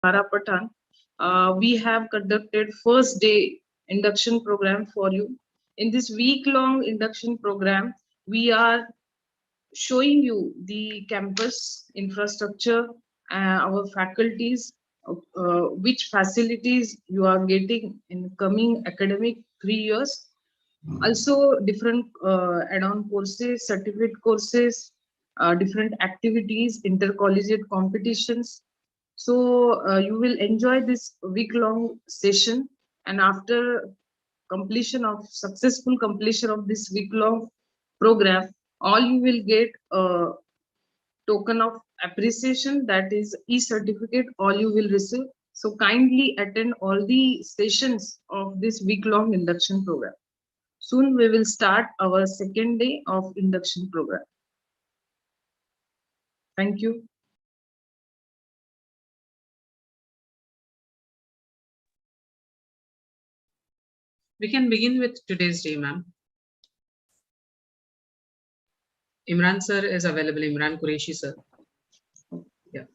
Patan. We have conducted first day induction program for you. In this week-long induction program, we are showing you the campus infrastructure, our faculties, which facilities you are getting in coming academic 3 years. Also, different add-on courses, certificate courses, different activities, intercollegiate competitions. So you will enjoy this week-long session, and after completion of successful completion of this week-long program, all you will get a token of appreciation, that is e-certificate. All you will receive. So kindly attend all the sessions of this week-long induction program. Soon we will start our second day of induction program. Thank you. We can begin with today's day, ma'am. Imran sir is available. Imran Qureshi sir. Yeah.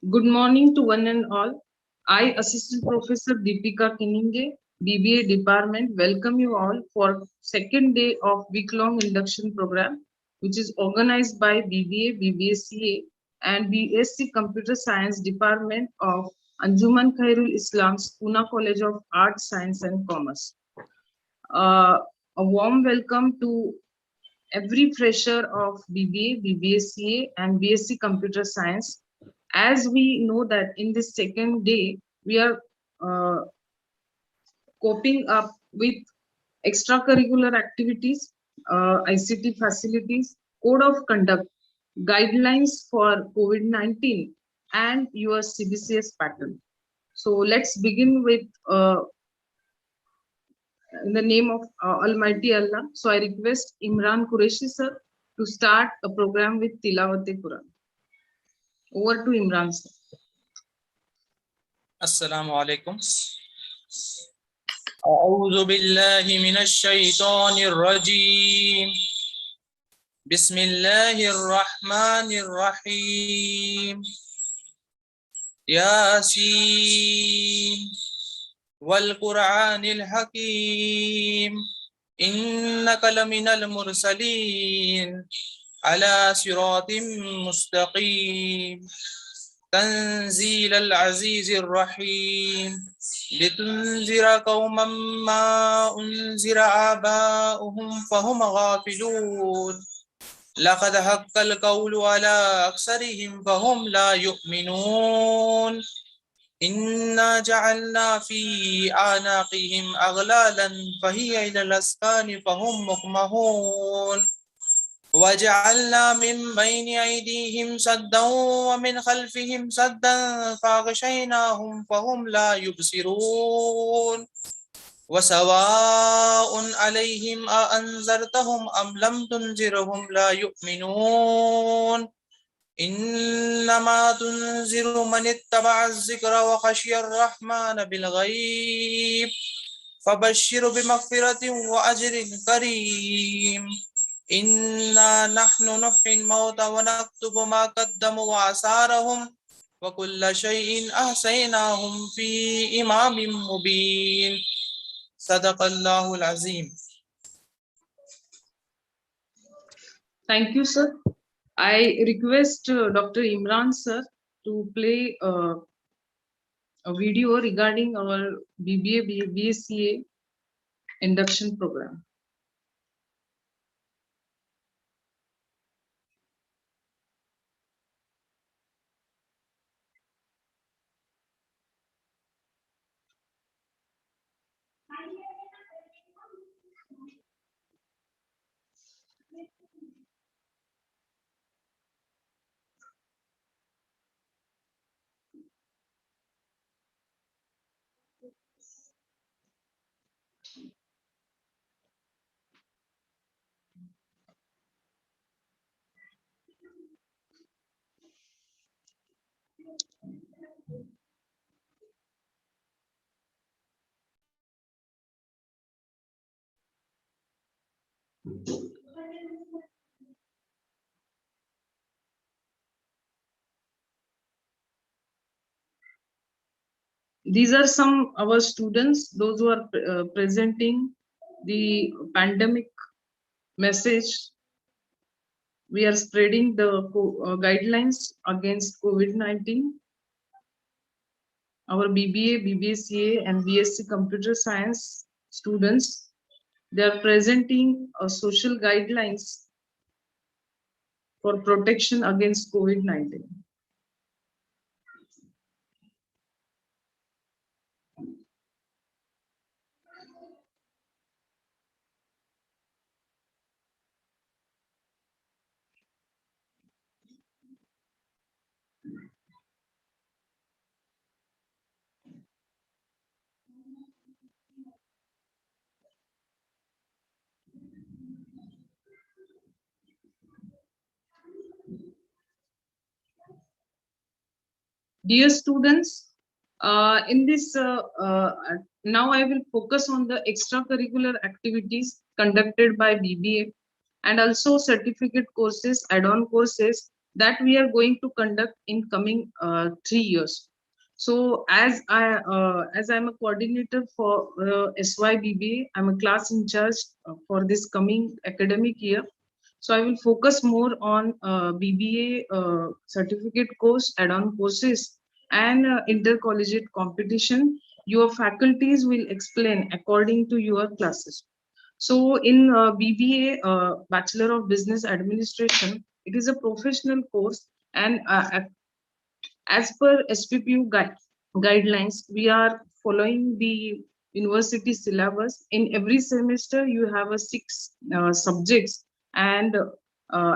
Good morning to one and all. I, Assistant Professor Deepika Kininge, BBA Department, welcome you all for second day of week-long induction program, which is organized by BBA, BBACA, and BSc Computer Science Department of Anjuman Khairul Islam's Pune College of Arts, Science and Commerce. A warm welcome to every fresher of BBA, BBACA, and BSc Computer Science. As we know that in this second day, we are coping up with extracurricular activities, ICT facilities, code of conduct, guidelines for COVID-19, and your CBCS pattern. So let's begin with in the name of Almighty Allah. So I request Imran Qureshi sir to start a program with Tilawati Quran. Over to Imran sir. Assalamu alaikum. أعوذ بالله من الشيطان الرجيم. بسم الله الرحمن الرحيم. ياسين والقرآن الحكيم إنك لمن المرسلين على صراط مستقيم تنزيل العزيز الرحيم لتنذر قوما ما أنذر آباؤهم فهم غافلون لقد حق القول على أكثرهم فهم لا يؤمنون إنا جعلنا في أعناقهم أغلالا فهي إلى الأذقان فهم مقمحون وجعلنا من بين أيديهم سدا ومن خلفهم سدا فأغشيناهم فهم لا يبصرون وسواء عليهم أأنذرتهم أم لم تنذرهم لا يؤمنون إنما تنذر من اتبع الذكر وخشي الرحمن بالغيب فبشر بمغفرة وأجر كريم إنا نحن نحيي الموتى ونكتب ما قدموا وآثارهم وكل شيء أحصيناهم في إمام مبين صدق الله العظيم. Thank you, sir. I request Dr. Imran sir to play a video regarding our BBA, BSCA induction program. These are some our students, those who are presenting the pandemic message. We are spreading the guidelines against COVID-19. Our BBA, BBCA, and BSc Computer Science students, they are presenting social guidelines for protection against COVID-19. Dear students, in this now I will focus on the extracurricular activities conducted by BBA and also certificate courses, add-on courses that we are going to conduct in coming 3 years. So as I'm a coordinator for SYBBA, I'm a class in charge for this coming academic year. So I will focus more on BBA certificate course, add-on courses, and intercollegiate competition. Your faculties will explain according to your classes. So in BBA, Bachelor of Business Administration, it is a professional course, and as per SPPU guidelines, we are following the university syllabus. In every semester, you have a 6 subjects, and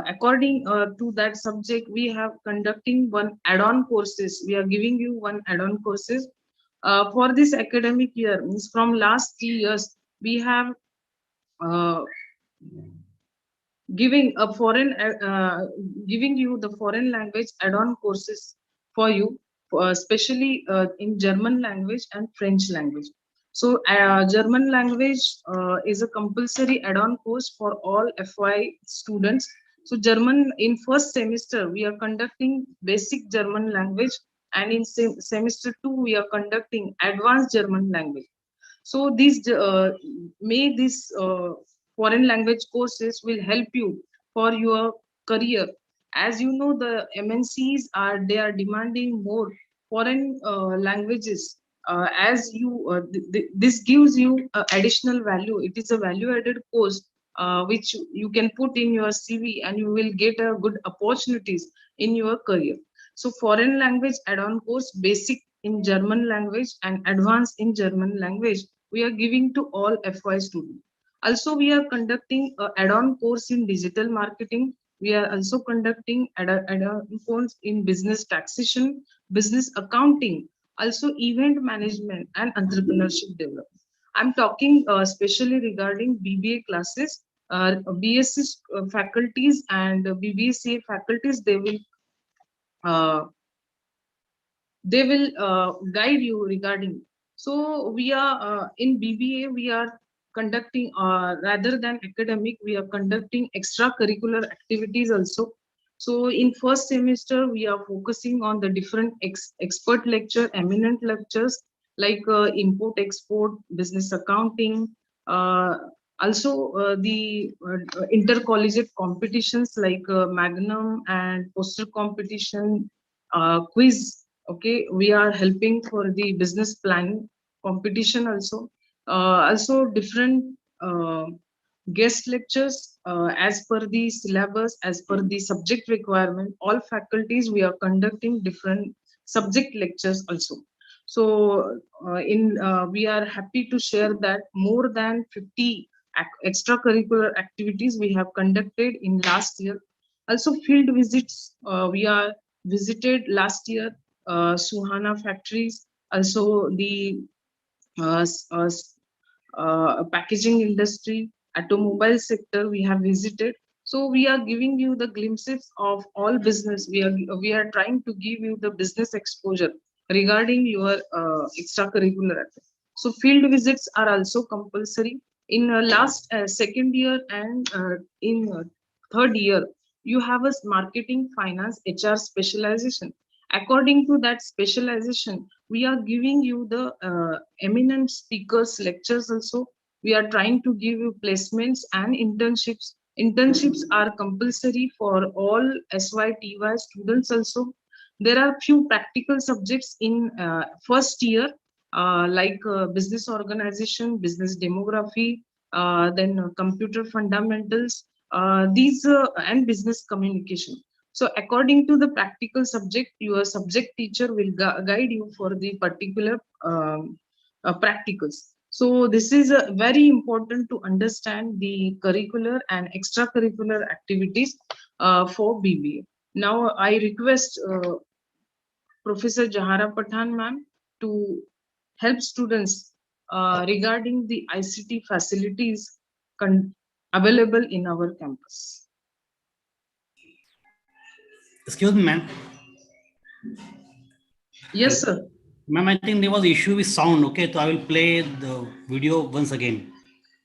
according to that subject, we have conducting one add-on courses. We are giving you one add-on courses for this academic year. Means from last 3 years, we have uh, giving a foreign giving you the foreign language add-on courses for you, especially in German language and French language. So German language is a compulsory add-on course for all FY students. So German, in first semester we are conducting basic German language, and in semester 2 we are conducting advanced German language. So these may these foreign language courses will help you for your career. As you know, the MNCs are they are demanding more foreign languages. As you this gives you additional value. It is a value added course which you can put in your CV, and you will get a good opportunities in your career. So foreign language add-on course, basic in German language and advanced in German language, we are giving to all FY students. Also, we are conducting an add-on course in digital marketing. We are also conducting add-on course in business taxation, business accounting, also event management and entrepreneurship development. I'm talking especially regarding BBA classes. BSc faculties and BBCA faculties, uh, they will guide you regarding. So we are in BBA we are conducting rather than academic, we are conducting extracurricular activities also. So in first semester we are focusing on the different expert lecture, eminent lectures like import export, business accounting, uh, also the intercollegiate competitions like magnum and poster competition, quiz. Okay, we are helping for the business planning competition also. Also different guest lectures as per the syllabus, as per the subject requirement. All faculties we are conducting different subject lectures also. So in we are happy to share that more than 50 extracurricular activities we have conducted in last year. Also field visits, we are visited last year Suhana factories, also the packaging industry, automobile sector we have visited. So we are giving you the glimpses of all business. We are trying to give you the business exposure regarding your extracurricular activity. So field visits are also compulsory in last second year, and in third year you have a marketing finance HR specialization, According to that specialization, we are giving you the eminent speakers lectures also. We are trying to give you placements and internships. Internships are compulsory for all SYTY students also. There are few practical subjects in first year, like business organization, business demography, then computer fundamentals, these and business communication. So according to the practical subject, your subject teacher will guide you for the particular practicals. So this is very important to understand the curricular and extracurricular activities for BBA. Now I request Professor Jahara Pathan ma'am to help students regarding the ICT facilities available in our campus. Excuse me, ma'am. Yes, sir. Ma'am, I think there was issue with sound. Okay, so I will play the video once again.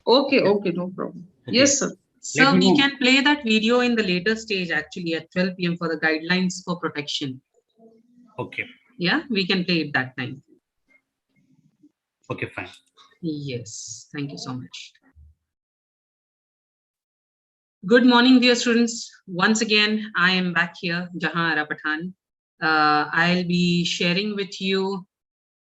Okay, okay, no problem. Okay. Yes, sir. So me we know. can play that video in the later stage, actually at 12 p.m. for the guidelines for protection. Okay. Yeah, we can play it that time. Okay, fine. Yes, thank you so much. Good morning, dear students. Once again, I am back here, Jahara Pathan. I'll be sharing with you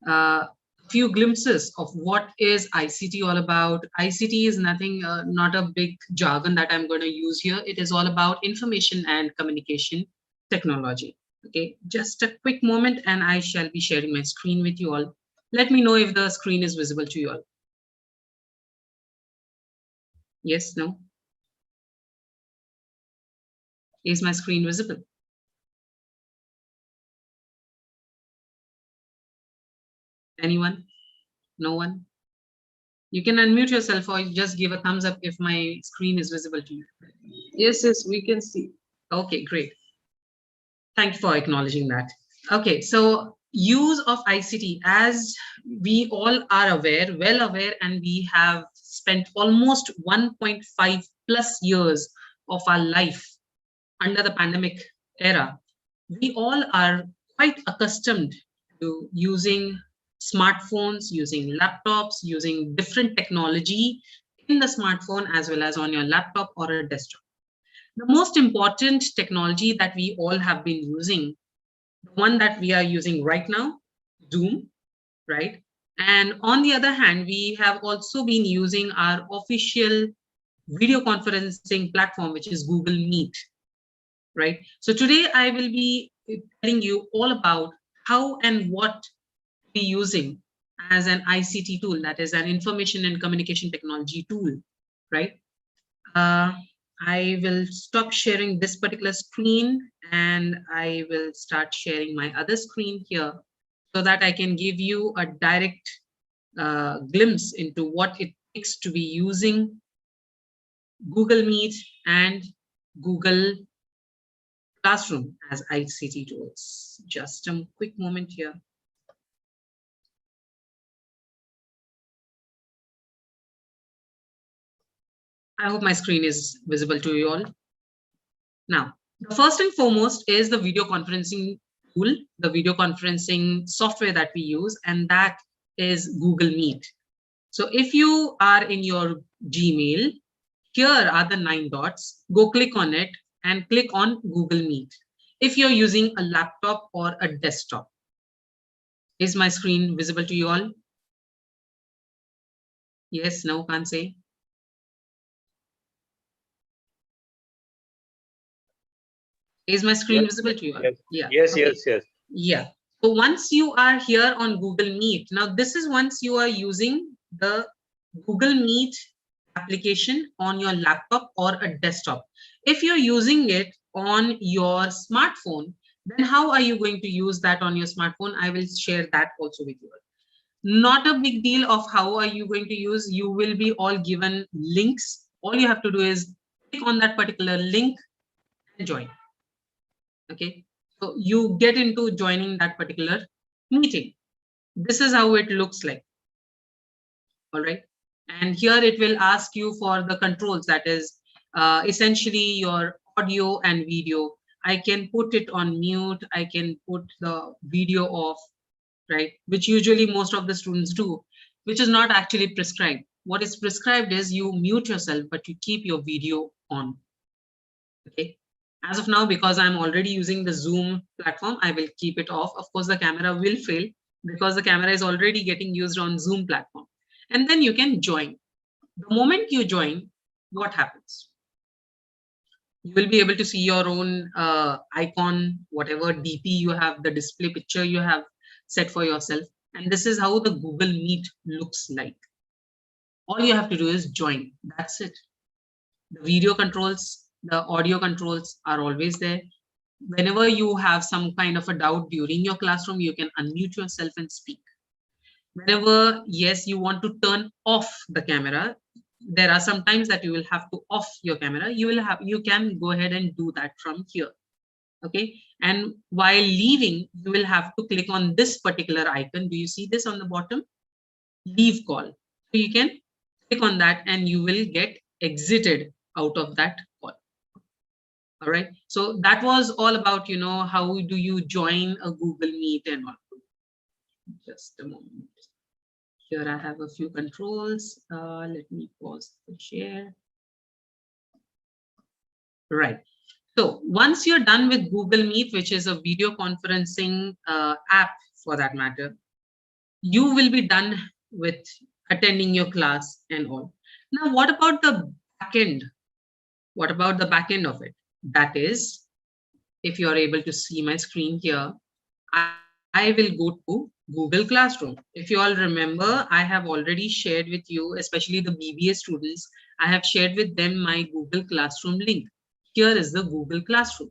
a few glimpses of what is ICT all about. ICT is nothing, not a big jargon that I'm going to use here. It is all about information and communication technology. Okay, just a quick moment and I shall be sharing my screen with you all. Let me know if the screen is visible to you all. Yes, no? Is my screen visible? Anyone? No one? You can unmute yourself or just give a thumbs up if my screen is visible to you. Yes, yes, we can see. Okay, great. Thank you for acknowledging that. Okay, so use of ICT, as we all are aware, well aware, and we have spent almost 1.5 plus years of our life under the pandemic era. We all are quite accustomed to using smartphones, using laptops, using different technology in the smartphone as well as on your laptop or a desktop. The most important technology that we all have been using, the one that we are using right now, Zoom, right? And on the other hand, we have also been using our official video conferencing platform, which is Google Meet, right? So today I will be telling you all about how and what to be using as an ICT tool, that is an information and communication technology tool, right? I will stop sharing this particular screen and I will start sharing my other screen here so that I can give you a direct glimpse into what it takes to be using Google Meet and Google Classroom as ICT tools. Just a quick moment here. I hope my screen is visible to you all. Now, the first and foremost is the video conferencing tool, the video conferencing software that we use, and that is Google Meet. So if you are in your Gmail, here are the 9 dots. Go click on it and click on Google Meet. If you're using a laptop or a desktop, is my screen visible to you all? Yes, no, can't say. Is my screen visible to you all? Yes. Yeah. Yes, okay. yes. Yeah. So once you are here on Google Meet, now this is once you are using the Google Meet application on your laptop or a desktop. If you're using it on your smartphone, then how are you going to use that on your smartphone? I will share that also with you. Not a big deal of how are you going to use. You will be all given links. All you have to do is click on that particular link and join. Okay, so you get into joining that particular meeting. This is how it looks like. All right, and here it will ask you for the controls, that is essentially your audio and video. I can put it on mute. I can put the video off, right? Which usually most of the students do, which is not actually prescribed. What is prescribed is you mute yourself, but you keep your video on. Okay. As of now, because I'm already using the Zoom platform, I will keep it off. Of course, the camera will fail because the camera is already getting used on Zoom platform. And then you can join. The moment you join, what happens? You will be able to see your own icon, whatever DP you have, the display picture you have set for yourself. And this is how the Google Meet looks like. All you have to do is join. That's it. The video controls, the audio controls are always there. Whenever you have some kind of a doubt during your classroom, you can unmute yourself and speak. Whenever, yes, you want to turn off the camera, there are some times that you will have to off your camera. You can go ahead and do that from here. Okay. And while leaving, you will have to click on this particular icon. Do you see this on the bottom? Leave call. So you can click on that and you will get exited out of that call. All right. So that was all about, how do you join a Google Meet and all. Just a moment. Here I have a few controls. Let me pause the share. Right. So once you're done with Google Meet, which is a video conferencing app for that matter, you will be done with attending your class and all. Now, what about the back end? What about the back end of it? That is, if you're able to see my screen here, I will go to Google Classroom. If you all remember, I have already shared with you, especially the BBA students, I have shared with them my Google Classroom link. Here is the Google Classroom.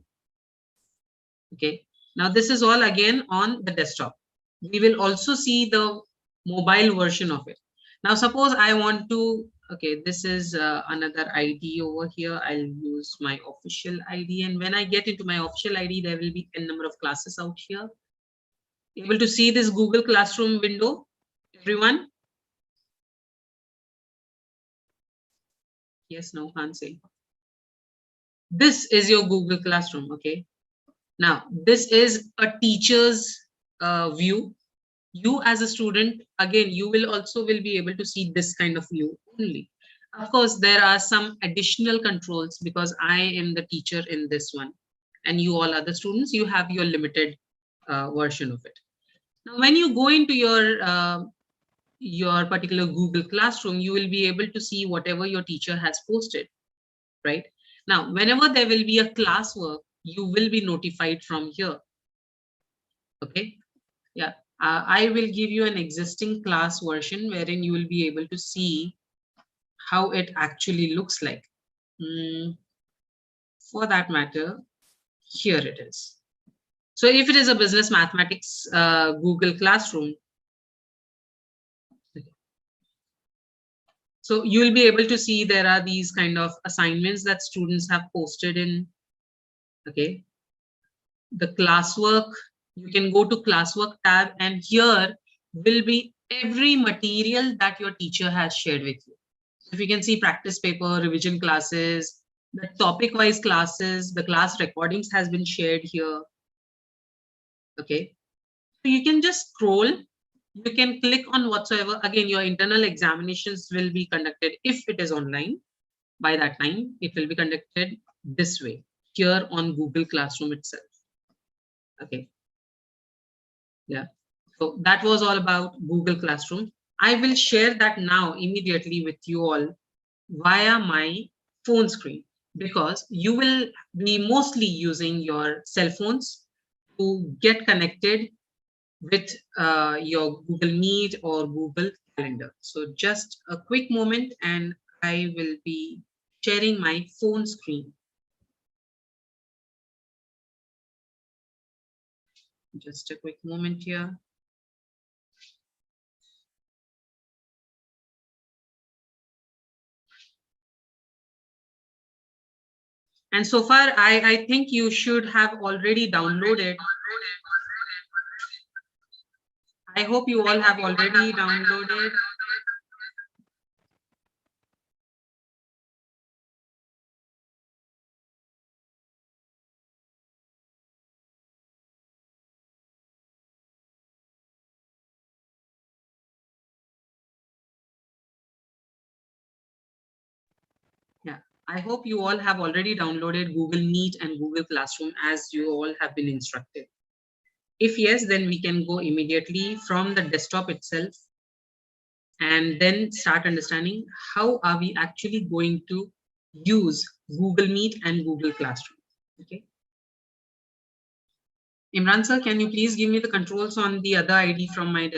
Okay. Now this is all again on the desktop. We will also see the mobile version of it. Now suppose I want to, okay, this is another ID over here. I'll use my official ID, and when I get into my official ID, there will be a number of classes out here. Able to see this Google Classroom window, everyone? Yes, no, can't say. This is your Google Classroom, okay? Now, this is a teacher's view. You as a student, again, you will be able to see this kind of view only. Of course, there are some additional controls because I am the teacher in this one, and you all other students, you have your limited version of it. Now, when you go into your particular Google Classroom, you will be able to see whatever your teacher has posted, right? Now, whenever there will be a classwork, you will be notified from here. Okay, yeah. I will give you an existing class version wherein you will be able to see how it actually looks like. For that matter, here it is. So if it is a business mathematics Google Classroom, so you will be able to see there are these kind of assignments that students have posted in. Okay, the classwork, you can go to classwork tab, and here will be every material that your teacher has shared with you. If you can see practice paper, revision classes, the topic wise classes, the class recordings has been shared here. Okay, so you can just scroll, you can click on whatsoever. Again, your internal examinations will be conducted if it is online. By that time, it will be conducted this way, here on Google Classroom itself. Okay. Yeah. So that was all about Google Classroom. I will share that now immediately with you all via my phone screen, because you will be mostly using your cell phones to get connected with your Google Meet or Google Calendar. So just a quick moment and I will be sharing my phone screen. Just a quick moment here. And so far, I think you should have already downloaded. I hope you all have already downloaded. I hope you all have already downloaded Google Meet and Google Classroom as you all have been instructed. If yes, then we can go immediately from the desktop itself and then start understanding how are we actually going to use Google Meet and Google Classroom. Okay. Imran sir, can you please give me the controls on the other ID from my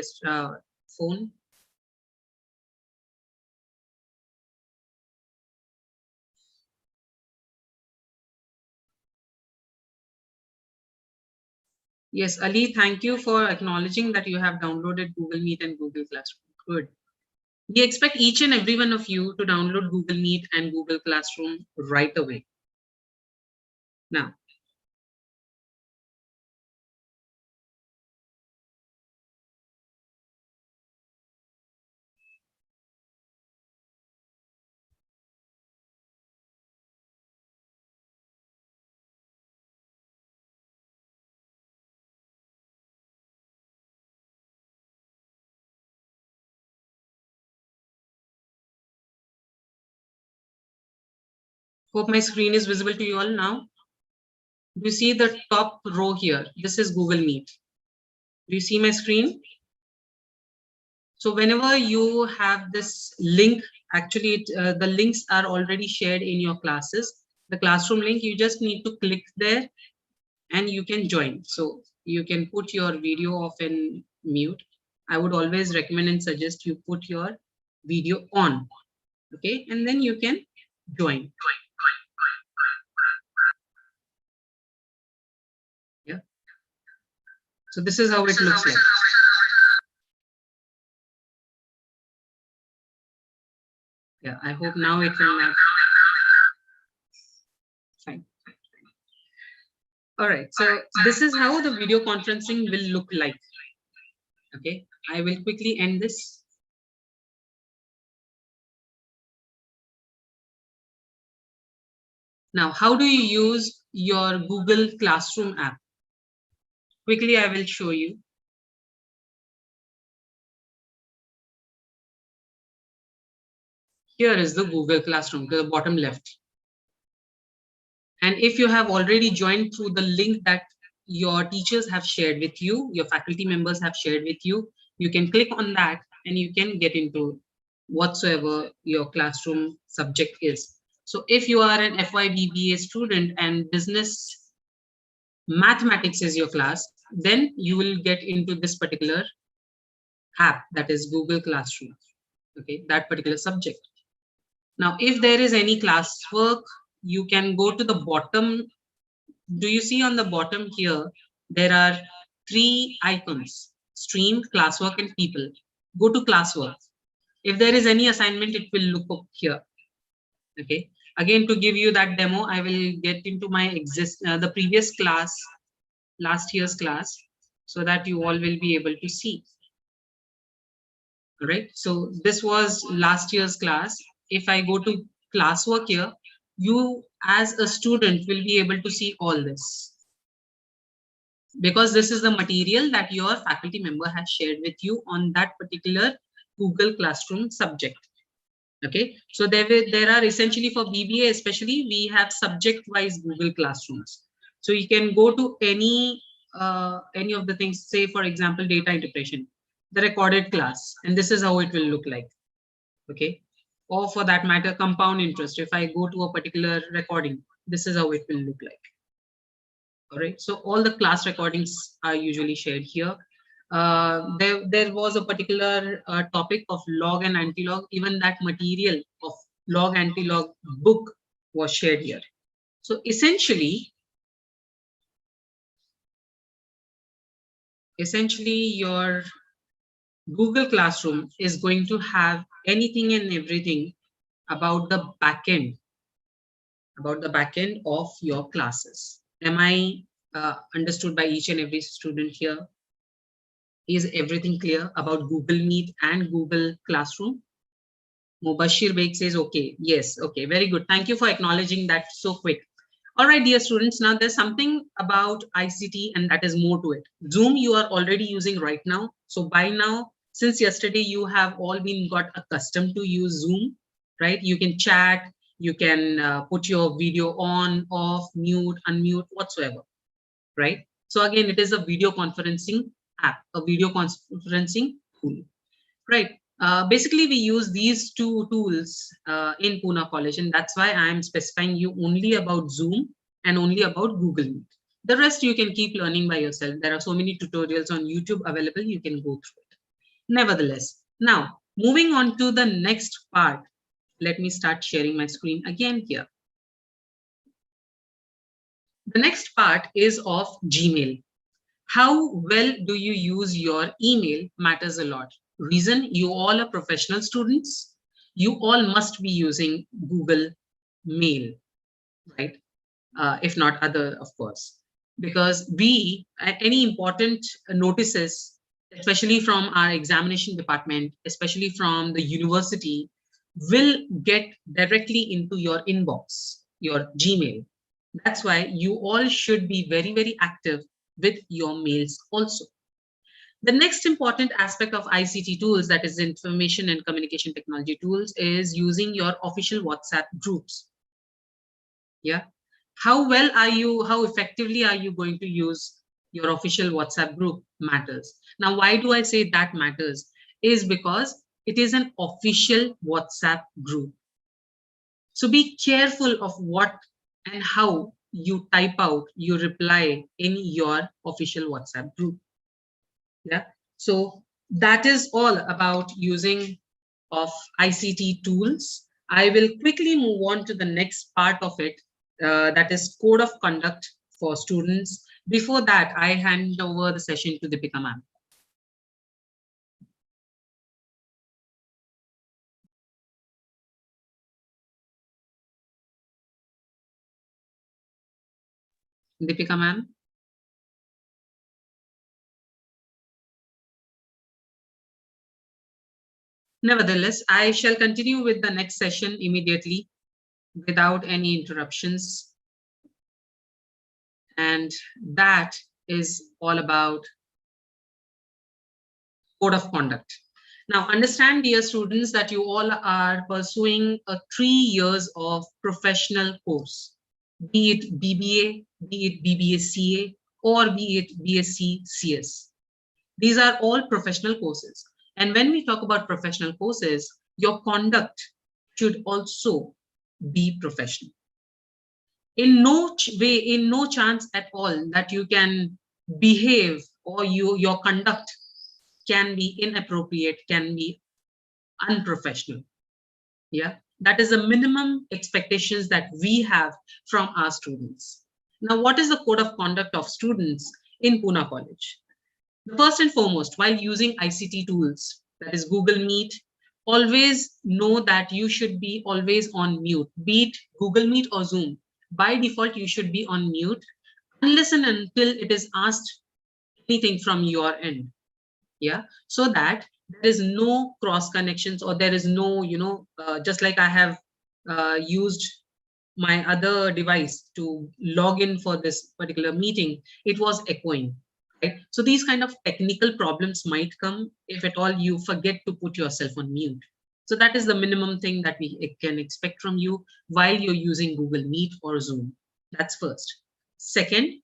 phone? Yes, Ali, thank you for acknowledging that you have downloaded Google Meet and Google Classroom. Good. We expect each and every one of you to download Google Meet and Google Classroom right away. Now, hope my screen is visible to you all now. Do you see the top row here? This is Google Meet. Do you see my screen? So whenever you have this link, actually the links are already shared in your classes. The classroom link, you just need to click there and you can join. So you can put your video off and mute. I would always recommend and suggest you put your video on. Okay, and then you can join. Yeah. So this is how it looks like. Yeah, I hope now it will not. Fine. All right, so this is how the video conferencing will look like. Okay, I will quickly end this. Now, how do you use your Google Classroom app? Quickly, I will show you. Here is the Google Classroom, the bottom left. And if you have already joined through the link that your teachers have shared with you, your faculty members have shared with you, you can click on that and you can get into whatsoever your classroom subject is. So if you are an FY-BBA student and business mathematics is your class, then you will get into this particular app, that is Google Classroom. Okay, that particular subject. Now, if there is any classwork, you can go to the bottom. Do you see on the bottom here, there are 3 icons: stream, classwork, and people. Go to classwork. If there is any assignment, it will look up here. Okay. Again, to give you that demo, I will get into my the previous class, last year's class, so that you all will be able to see. All right. So this was last year's class. If I go to classwork here, you as a student will be able to see all this, because this is the material that your faculty member has shared with you on that particular Google Classroom subject. Okay, so there are essentially for BBA especially, we have subject wise Google Classrooms. So you can go to any of the things, say for example data interpretation, the recorded class, and this is how it will look like. Okay, or for that matter compound interest, if I go to a particular recording, this is how it will look like. All right, so all the class recordings are usually shared here. There was a particular topic of log and anti-log. Even that material of log anti-log book was shared here. So essentially your Google Classroom is going to have anything and everything about the backend of your classes. Am I understood by each and every student here? Is everything clear about Google Meet and Google Classroom? Mubashir Beg says, okay, yes, okay, very good. Thank you for acknowledging that so quick. All right, dear students, now there's something about ICT and that is more to it. Zoom you are already using right now. So by now, since yesterday, you have all been got accustomed to use Zoom, right? You can chat, You can put your video on, off, mute, unmute, whatsoever, right? So again, it is a video conferencing app, a video conferencing tool, right? Basically, we use these two tools in Pune College, and that's why I am specifying you only about Zoom and only about Google Meet. The rest you can keep learning by yourself. There are so many tutorials on YouTube available, you can go through it. Nevertheless, now moving on to the next part, let me start sharing my screen again here. The next part is of Gmail. How well do you use your email matters a lot. Reason, you all are professional students. You all must be using Google Mail, right? If not other, of course. Because any important notices, especially from our examination department, especially from the university, will get directly into your inbox, your Gmail. That's why you all should be very, very active with your mails also. The next important aspect of ICT tools, that is information and communication technology tools, is using your official WhatsApp groups. Yeah. How well are you, how effectively are you going to use your official WhatsApp group matters. Now, why do I say that matters? Is because it is an official WhatsApp group. So be careful of what and how you type out, you reply in your official WhatsApp group. Yeah. So that is all about using of ICT tools. I will quickly move on to the next part of it, that is code of conduct for students. Before that, I hand over the session to Deepika ma'am. Deepika ma'am. Nevertheless, I shall continue with the next session immediately without any interruptions. And that is all about code of conduct. Now, understand, dear students, that you all are pursuing a 3 years of professional course, be it BBA, be it BBA CA, or be it BSc CS. These are all professional courses. And when we talk about professional courses, your conduct should also be professional. In no way, in no chance at all that you can behave or your conduct can be inappropriate, can be unprofessional. Yeah, that is the minimum expectations that we have from our students. Now, what is the code of conduct of students in Pune College? First and foremost, while using ICT tools, that is Google Meet, always know that you should be always on mute, be it Google Meet or Zoom. By default, you should be on mute unless and until it is asked anything from your end. Yeah, so that there is no cross connections, or there is no, just like I have used my other device to log in for this particular meeting, it was echoing. Right? So these kind of technical problems might come if at all you forget to put yourself on mute. So that is the minimum thing that we can expect from you while you're using Google Meet or Zoom. That's first. Second,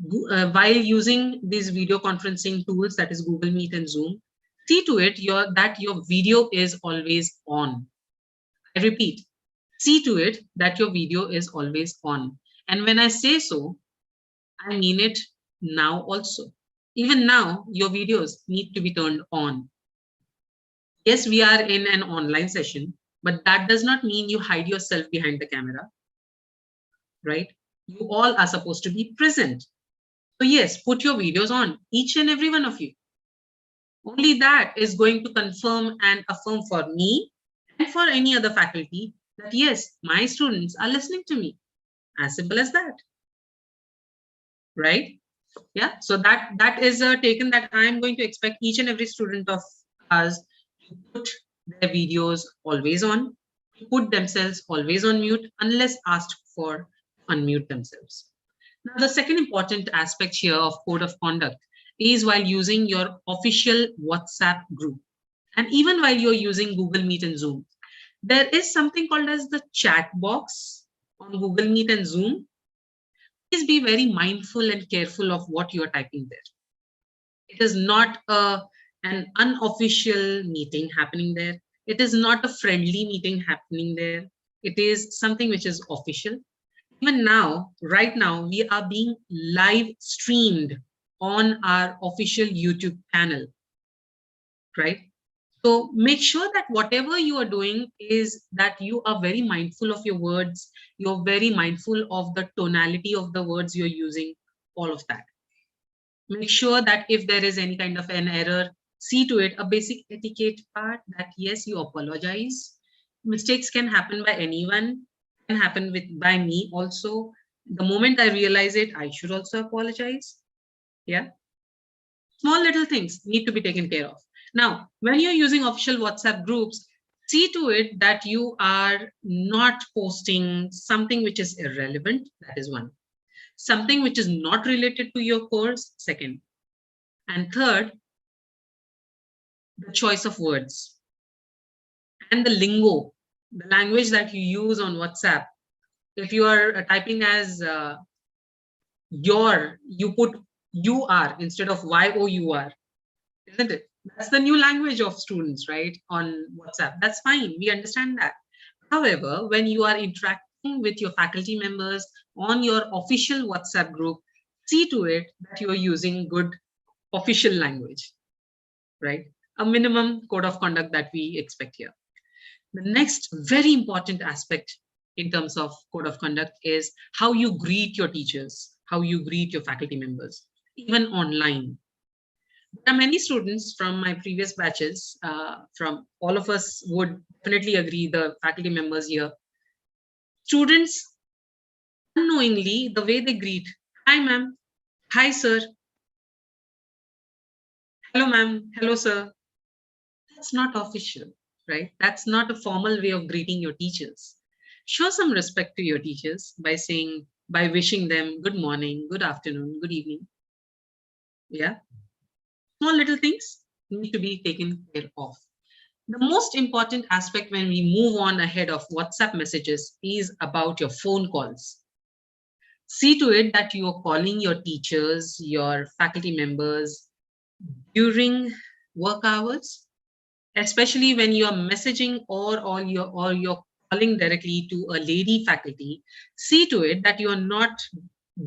while using these video conferencing tools, that is Google Meet and Zoom, see to it that your video is always on. I repeat, see to it that your video is always on. And when I say so, I mean it now also. Even now, your videos need to be turned on. Yes, we are in an online session, but that does not mean you hide yourself behind the camera, right? You all are supposed to be present. So yes, put your videos on, each and every one of you. Only that is going to confirm and affirm for me and for any other faculty that yes, my students are listening to me. As simple as that. Right? Yeah, so that is a taken that I'm going to expect each and every student of us to put their videos always on, to put themselves always on mute unless asked for unmute themselves. Now, the second important aspect here of code of conduct is while using your official WhatsApp group, and even while you're using Google Meet and Zoom, There is something called as the chat box on Google Meet and Zoom. Please be very mindful and careful of what you are typing there. It is not an unofficial meeting happening there. It is not a friendly meeting happening there. It is something which is official. Even now, right now, we are being live streamed on our official YouTube channel, right? So make sure that whatever you are doing is that you are very mindful of your words. You're very mindful of the tonality of the words you're using, all of that. Make sure that if there is any kind of an error, see to it, a basic etiquette part, that yes, you apologize. Mistakes can happen by anyone, can happen by me also. The moment I realize it, I should also apologize. Yeah. Small little things need to be taken care of. Now, when you're using official WhatsApp groups, see to it that you are not posting something which is irrelevant. That is one. Something which is not related to your course, second. And third, the choice of words and the lingo, the language that you use on WhatsApp. If you are typing as you put UR instead of YOUR, isn't it? That's the new language of students, right? On WhatsApp. That's fine. We understand that. However, when you are interacting with your faculty members on your official WhatsApp group, see to it that you are using good official language, right? A minimum code of conduct that we expect here. The next very important aspect in terms of code of conduct is how you greet your teachers, how you greet your faculty members, even online. There are many students from my previous batches, from all of us would definitely agree, the faculty members here. Students, unknowingly, the way they greet, hi ma'am, hi sir, hello ma'am, hello sir, that's not official, right? That's not a formal way of greeting your teachers. Show some respect to your teachers by wishing them good morning, good afternoon, good evening. Yeah. Small little things need to be taken care of. The most important aspect when we move on ahead of WhatsApp messages is about your phone calls. See to it that you are calling your teachers, your faculty members during work hours, especially when you are messaging or you're calling directly to a lady faculty. See to it that you are not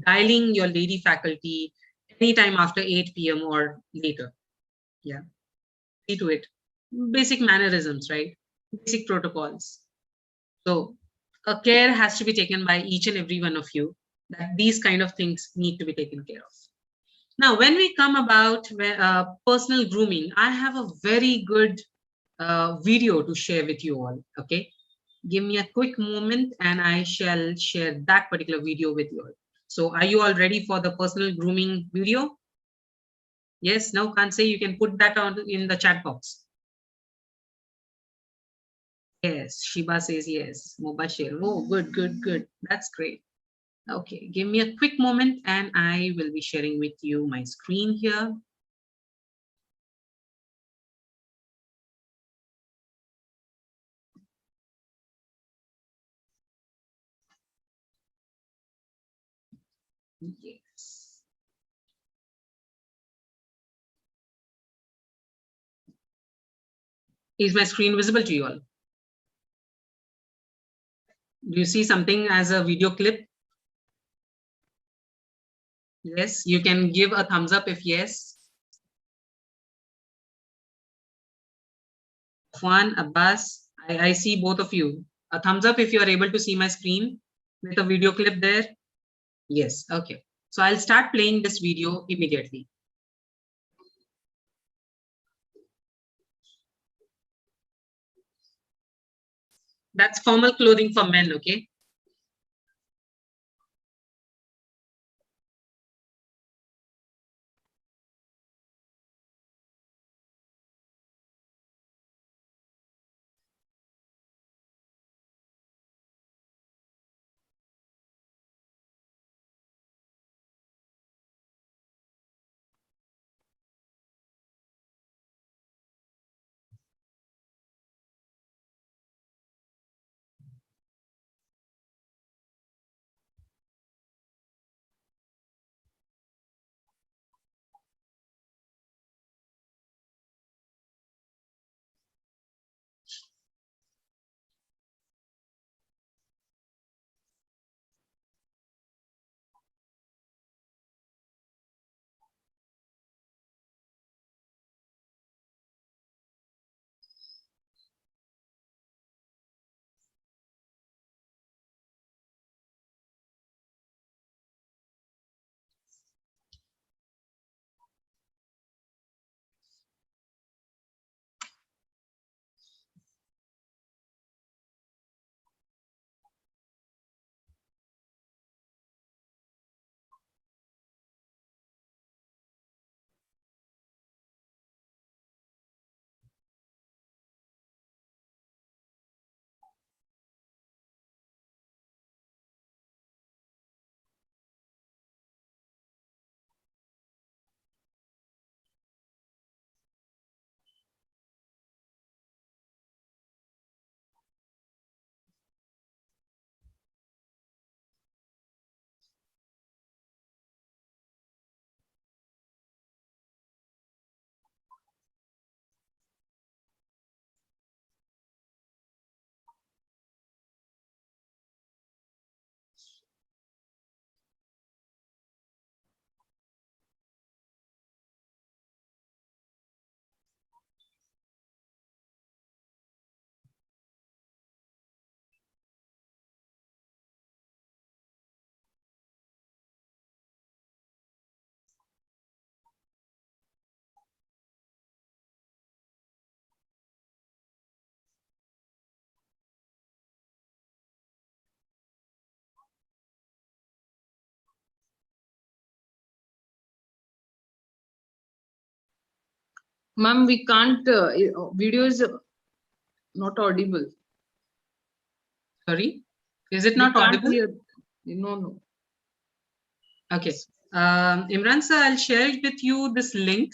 dialing your lady faculty anytime after 8 p.m. or later. Yeah, see to it. Basic mannerisms, right? Basic protocols. So a care has to be taken by each and every one of you, that these kind of things need to be taken care of. Now, when we come about personal grooming, I have a very good video to share with you all. Okay, give me a quick moment and I shall share that particular video with you all. So are you all ready for the personal grooming video? Yes, no, can't say. You can put that on in the chat box. Yes, Shiba says yes. Mubashir. Oh, good, good, good. That's great. Okay, give me a quick moment and I will be sharing with you my screen here. Yes. Is my screen visible to you all? Do you see something as a video clip? Yes, you can give a thumbs up if yes. Afwan, Abbas, I see both of you. A thumbs up if you are able to see my screen with a video clip there. Yes, okay. So I'll start playing this video immediately. That's formal clothing for men, okay? Ma'am, we can't, video is not audible. Sorry, is it We not can't audible? hear. No. Okay. Imran sir, I'll share it with you this link.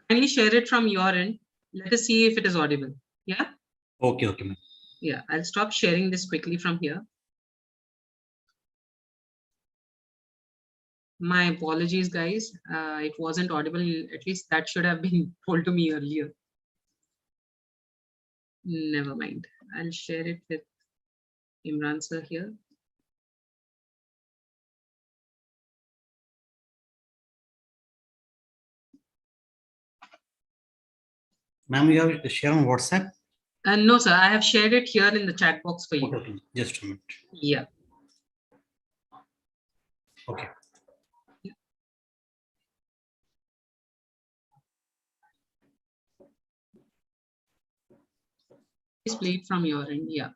Kindly share it from your end. Let us see if it is audible. Yeah? Okay, ma'am. Yeah, I'll stop sharing this quickly from here. My apologies, guys. It wasn't audible. At least that should have been told to me earlier. Never mind. I'll share it with Imran sir here. Ma'am, you have to share on WhatsApp? No, sir. I have shared it here in the chat box for you. Okay, just a minute. Yeah. Okay. Please play it from your end. Yeah.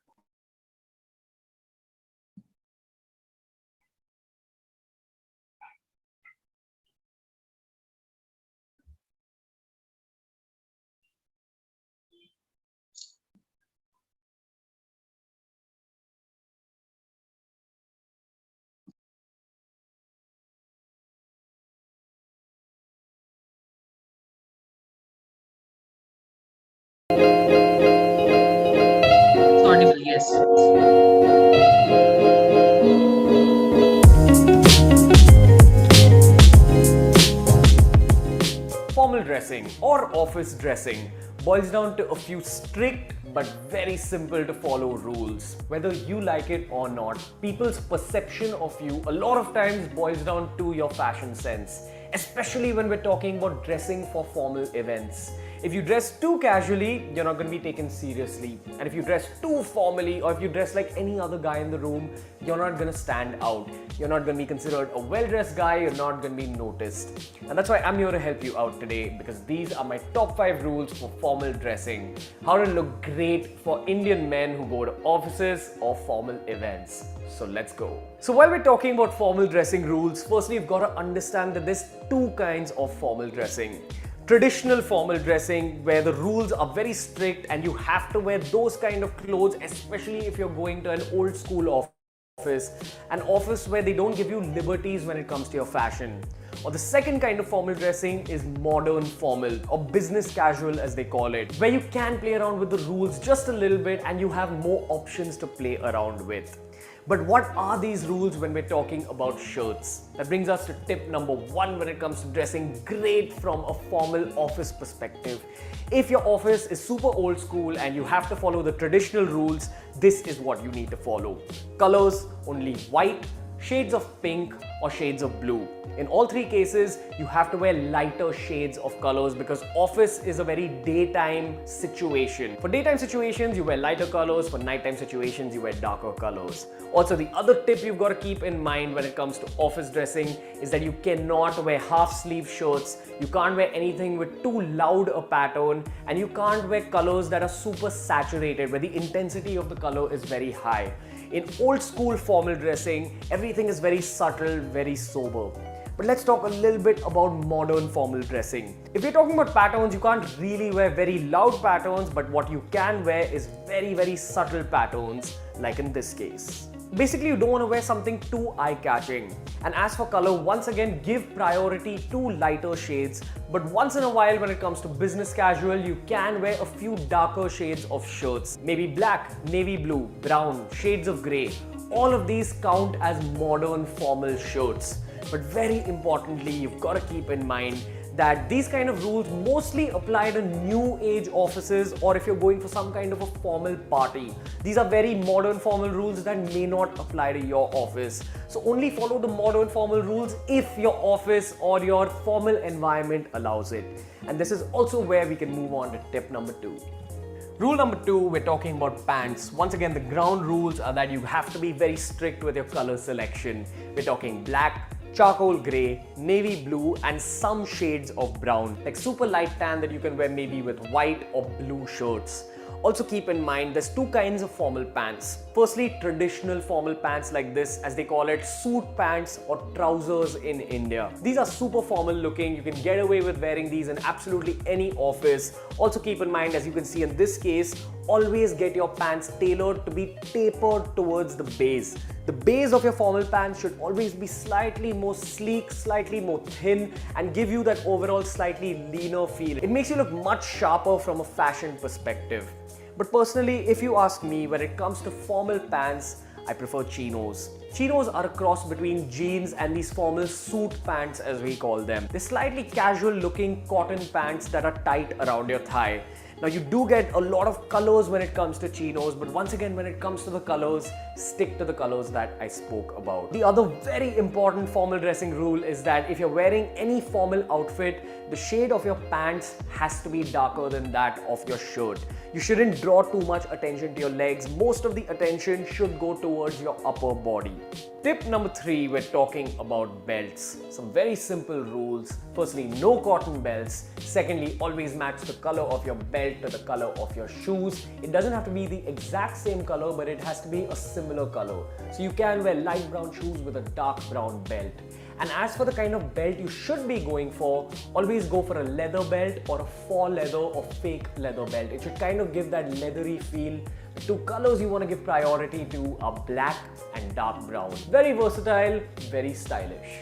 It's audible, yes. Formal dressing or office dressing boils down to a few strict but very simple to follow rules. Whether you like it or not, people's perception of you a lot of times boils down to your fashion sense, especially when we're talking about dressing for formal events. If you dress too casually, you're not going to be taken seriously. And if you dress too formally, or if you dress like any other guy in the room, you're not going to stand out. You're not going to be considered a well-dressed guy, you're not going to be noticed. And that's why I'm here to help you out today, because these are my top 5 rules for formal dressing. How to look great for Indian men who go to offices or formal events. So let's go. So while we're talking about formal dressing rules, firstly you've got to understand that there's 2 kinds of formal dressing. Traditional formal dressing, where the rules are very strict and you have to wear those kind of clothes, especially if you're going to an old school office, an office where they don't give you liberties when it comes to your fashion. Or the second kind of formal dressing is modern formal, or business casual as they call it, where you can play around with the rules just a little bit and you have more options to play around with. But what are these rules when we're talking about shirts? That brings us to tip number 1 when it comes to dressing great from a formal office perspective. If your office is super old school and you have to follow the traditional rules, this is what you need to follow. Colors, only white, shades of pink or shades of blue. In all 3 cases, you have to wear lighter shades of colors because office is a very daytime situation. For daytime situations, you wear lighter colors. For nighttime situations, you wear darker colors. Also, the other tip you've got to keep in mind when it comes to office dressing is that you cannot wear half-sleeve shirts, you can't wear anything with too loud a pattern, and you can't wear colors that are super saturated, where the intensity of the color is very high. In old school formal dressing, everything is very subtle, very sober. But let's talk a little bit about modern formal dressing. If you're talking about patterns, you can't really wear very loud patterns, but what you can wear is very, very subtle patterns, like in this case. Basically, you don't want to wear something too eye-catching. And as for color, once again, give priority to lighter shades. But once in a while, when it comes to business casual, you can wear a few darker shades of shirts. Maybe black, navy blue, brown, shades of grey. All of these count as modern formal shirts. But very importantly, you've got to keep in mind that these kind of rules mostly apply to new age offices, or if you're going for some kind of a formal party. These are very modern formal rules that may not apply to your office. So only follow the modern formal rules if your office or your formal environment allows it. And this is also where we can move on to tip number 2. Rule number 2, we're talking about pants. Once again, the ground rules are that you have to be very strict with your color selection. We're talking black, charcoal grey, navy blue, and some shades of brown, like super light tan that you can wear maybe with white or blue shirts. Also keep in mind there's two kinds of formal pants. Firstly, traditional formal pants like this, as they call it, suit pants or trousers in India. These are super formal looking. You can get away with wearing these in absolutely any office. Also keep in mind, as you can see in this case, always get your pants tailored to be tapered towards the base. The base of your formal pants should always be slightly more sleek, slightly more thin, and give you that overall slightly leaner feel. It makes you look much sharper from a fashion perspective. But personally, if you ask me, when it comes to formal pants, I prefer chinos. Chinos are a cross between jeans and these formal suit pants, as we call them. They're slightly casual looking cotton pants that are tight around your thigh. Now you do get a lot of colors when it comes to chinos, but once again, when it comes to the colors, stick to the colors that I spoke about. The other very important formal dressing rule is that if you're wearing any formal outfit, the shade of your pants has to be darker than that of your shirt. You shouldn't draw too much attention to your legs. Most of the attention should go towards your upper body. Tip number 3, we're talking about belts. Some very simple rules. Firstly, no cotton belts. Secondly, always match the color of your belt to the color of your shoes. It doesn't have to be the exact same color, but it has to be a similar color. So you can wear light brown shoes with a dark brown belt. And as for the kind of belt you should be going for, always go for a leather belt or a faux leather or fake leather belt. It should kind of give that leathery feel. The two colors you want to give priority to are black and dark brown. Very versatile, very stylish.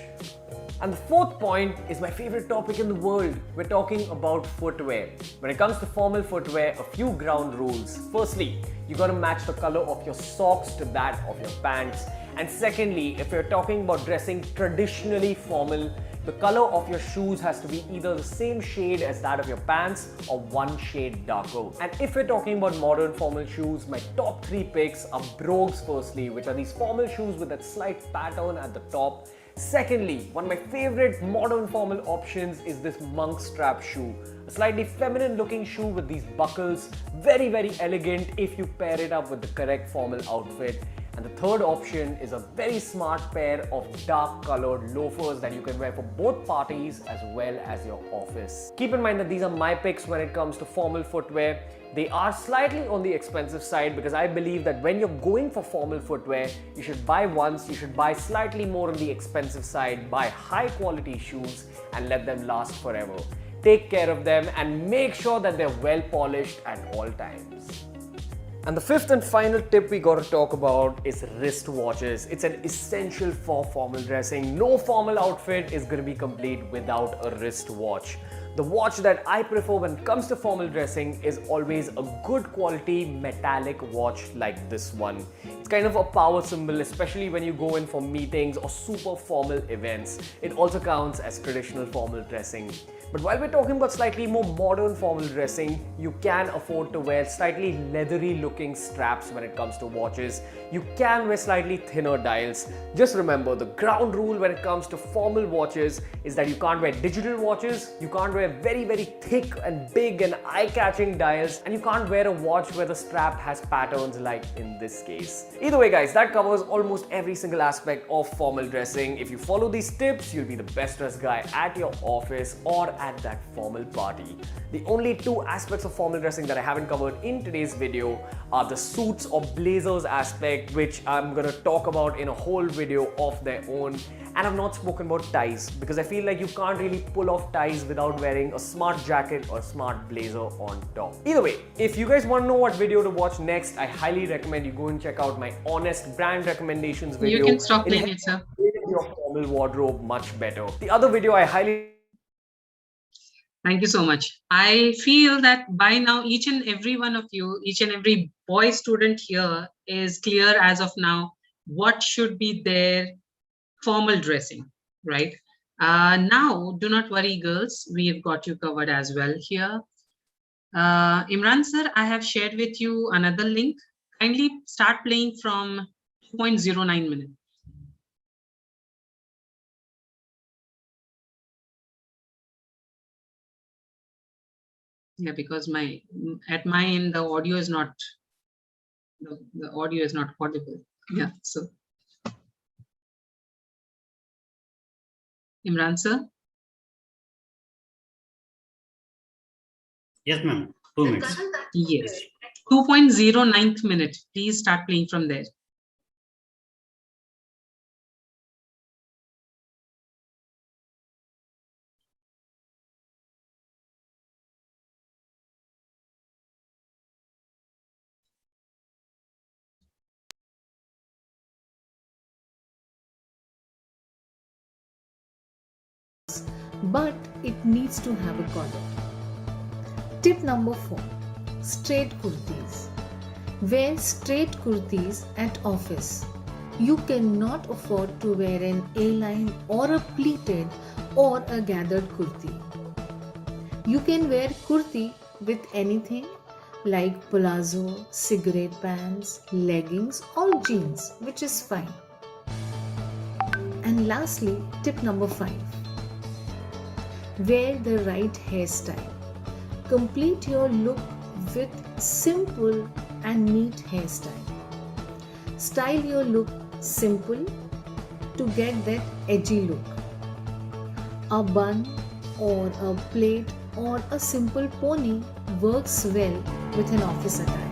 And the fourth point is my favorite topic in the world. We're talking about footwear. When it comes to formal footwear, a few ground rules. Firstly, you got to match the color of your socks to that of your pants. And secondly, if you're talking about dressing traditionally formal, the color of your shoes has to be either the same shade as that of your pants or one shade darker. And if we're talking about modern formal shoes, my top 3 picks are brogues firstly, which are these formal shoes with that slight pattern at the top. Secondly, one of my favorite modern formal options is this monk strap shoe. A slightly feminine looking shoe with these buckles. Very, very elegant if you pair it up with the correct formal outfit. And the third option is a very smart pair of dark colored loafers that you can wear for both parties as well as your office. Keep in mind that these are my picks when it comes to formal footwear. They are slightly on the expensive side because I believe that when you're going for formal footwear, you should buy once, you should buy slightly more on the expensive side, buy high quality shoes and let them last forever. Take care of them and make sure that they're well polished at all times. And the fifth and final tip we got to talk about is wristwatches. It's an essential for formal dressing. No formal outfit is going to be complete without a wristwatch. The watch that I prefer when it comes to formal dressing is always a good quality metallic watch like this one. It's kind of a power symbol, especially when you go in for meetings or super formal events. It also counts as traditional formal dressing. But while we're talking about slightly more modern formal dressing, you can afford to wear slightly leathery looking straps when it comes to watches. You can wear slightly thinner dials. Just remember, the ground rule when it comes to formal watches is that you can't wear digital watches, you can't wear very, very thick and big and eye-catching dials, and you can't wear a watch where the strap has patterns like in this case. Either way guys, that covers almost every single aspect of formal dressing. If you follow these tips, you'll be the best dressed guy at your office or at that formal party. The only 2 aspects of formal dressing that I haven't covered in today's video are the suits or blazers aspect, which I'm gonna talk about in a whole video of their own. And I've not spoken about ties because I feel like you can't really pull off ties without wearing a smart jacket or smart blazer on top. Either way, if you guys want to know what video to watch next, I highly recommend you go and check out my honest brand recommendations video. You can stop playing it, sir. Your formal wardrobe much better. The other video I highly Thank you so much. I feel that by now, each and every one of you, each and every boy student here is clear as of now what should be their formal dressing, right? Now, do not worry, girls. We have got you covered as well here. Imran sir, I have shared with you another link. Kindly start playing from 2.09 minutes. Yeah, because at my end the audio is not the audio is not audible. Yeah, so Imran sir. Yes, ma'am. 2 minutes. Yes. 2.09th minute. Please start playing from there. But it needs to have a collar. Tip number 4. Straight kurtis. Wear straight kurtis at office. You cannot afford to wear an A-line or a pleated or a gathered kurti. You can wear kurti with anything like palazzo, cigarette pants, leggings or jeans, which is fine. And lastly, tip number 5. Wear the right hairstyle. Complete your look with simple and neat hairstyle. Style your look simple to get that edgy look. A bun or a plait or a simple pony works well with an office attire.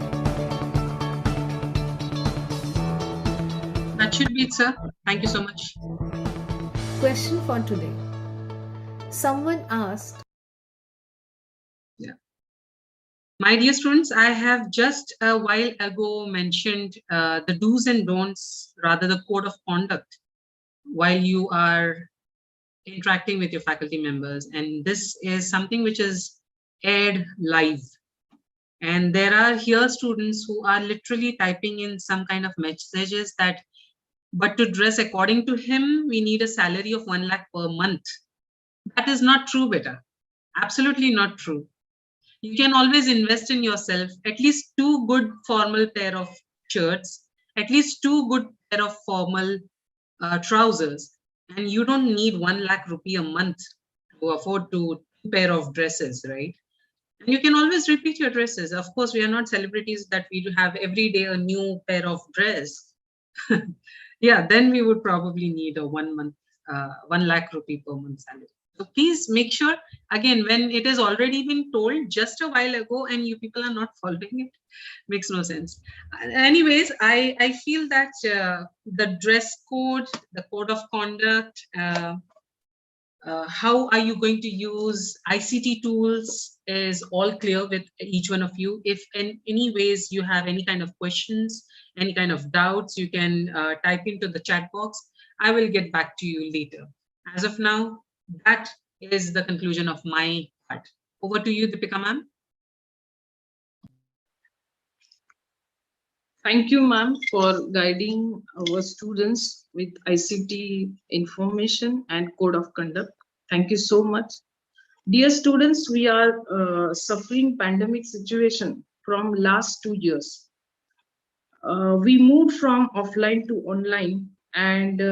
That should be it, sir. Thank you so much. Question for today. Someone asked, My dear students, I have just a while ago mentioned the do's and don'ts, rather the code of conduct, while you are interacting with your faculty members. And this is something which is aired live. And there are here students who are literally typing in some kind of messages that, but to dress according to him, we need a salary of 1 lakh per month. That is not true, beta. Absolutely not true. You can always invest in yourself, at least 2 good formal pair of shirts, at least 2 good pair of formal trousers, and you don't need 1 lakh rupee a month to afford 2 pair of dresses, right? And you can always repeat your dresses. Of course, we are not celebrities that we have every day a new pair of dress. Yeah, then we would probably need a 1 lakh rupee per month salary. So please make sure, again, when it has already been told just a while ago and you people are not following it, makes no sense. Anyways, I feel that the dress code, the code of conduct, how are you going to use ICT tools is all clear with each one of you. If in any ways you have any kind of questions, any kind of doubts, you can type into the chat box. I will get back to you later. As of now, that is the conclusion of my part. Over to you, Deepika ma'am. Thank you, ma'am, for guiding our students with ICT information and code of conduct. Thank you so much. Dear students, we are suffering pandemic situation from last 2 years. We moved from offline to online, and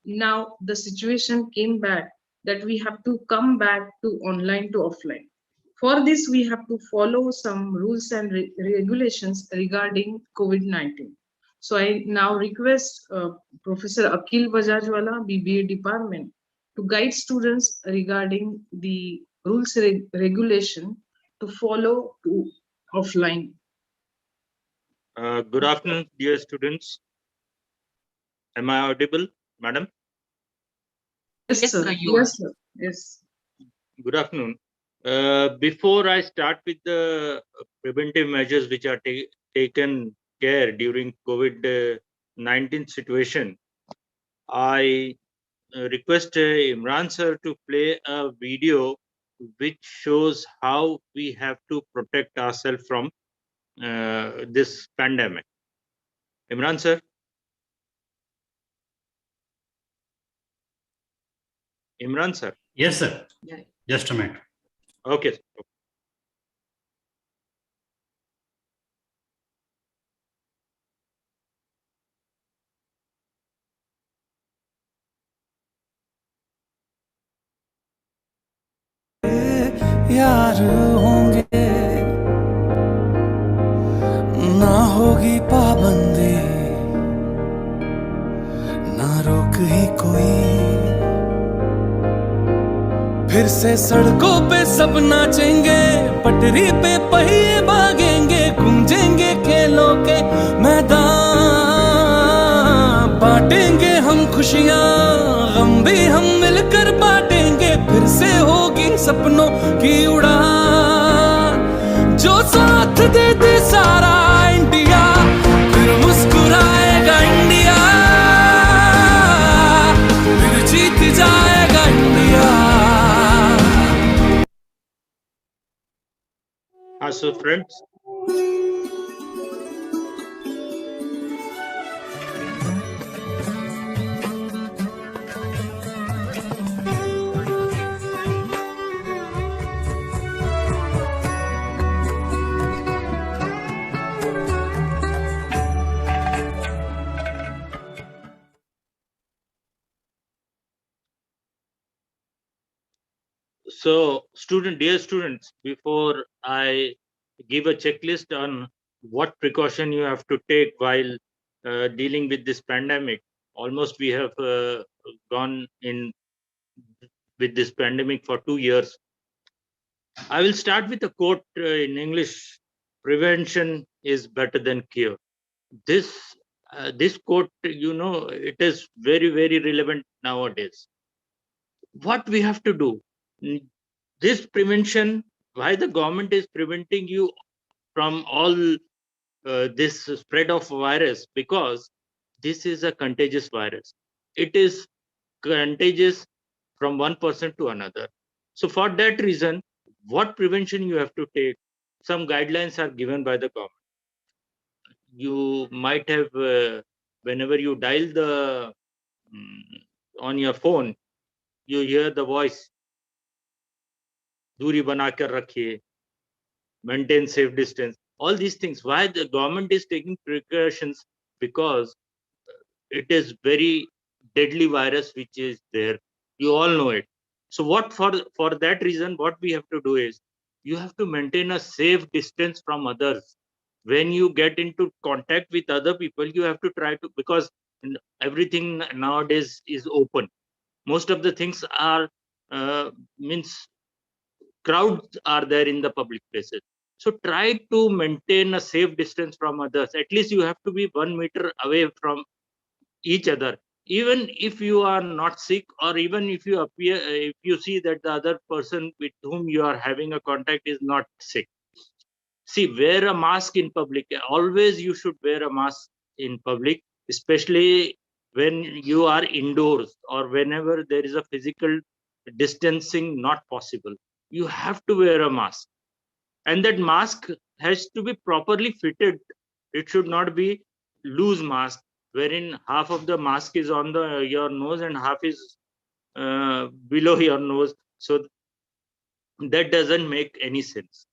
now the situation came back that we have to come back to online to offline. For this, we have to follow some rules and regulations regarding COVID-19. So I now request Professor Akhil Bajajwala, BBA department, to guide students regarding the rules regulation to follow to offline. Good afternoon, dear students. Am I audible, madam? Yes, sir. Yes, sir. Yes. Good afternoon. Before I start with the preventive measures which are taken care during COVID-19 situation, I request Imran sir to play a video which shows how we have to protect ourselves from this pandemic. Imran sir. Imran sir. Yes, sir. Yeah. Just a minute. Okay. यार होंगे ना होगी पाबंदी ना रोक ही कोई फिर से सड़कों पे सब नाचेंगे पटरी पे पहिए भागेंगे गूंजेंगे खुशियाँ गम भी हम मिलकर बांटेंगे, फिर से होगी सपनों की उड़ान। जो साथ दे दे सारा इंडिया, फिर मुस्कुराएगा इंडिया, फिर जीत जाएगा India. So friends, dear students, before I give a checklist on what precaution you have to take while dealing with this pandemic, almost we have gone in with this pandemic for 2 years. I will start with a quote in English: "Prevention is better than cure." This quote, it is very very relevant nowadays. What we have to do? This prevention, why the government is preventing you from all this spread of virus? Because this is a contagious virus. It is contagious from one person to another. So for that reason, what prevention you have to take? Some guidelines are given by the government. You might have, whenever you dial the on your phone, you hear the voice, दूरी बनाकर रखिए, maintain safe distance, all these things. Why the government is taking precautions? Because it is very deadly virus which is there, you all know it. So what, for that reason, what we have to do is, you have to maintain a safe distance from others. When you get into contact with other people, you have to try to, because everything nowadays is open. Most of the things are means crowds are there in the public places. So try to maintain a safe distance from others. At least you have to be 1 meter away from each other. Even if you are not sick, or even if you appear, if you see that the other person with whom you are having a contact is not sick, see, wear a mask in public. Always you should wear a mask in public, especially when you are indoors, or whenever there is a physical distancing not possible. You have to wear a mask, and that mask has to be properly fitted. It should not be loose mask, wherein half of the mask is on your nose and half is below your nose. So that doesn't make any sense.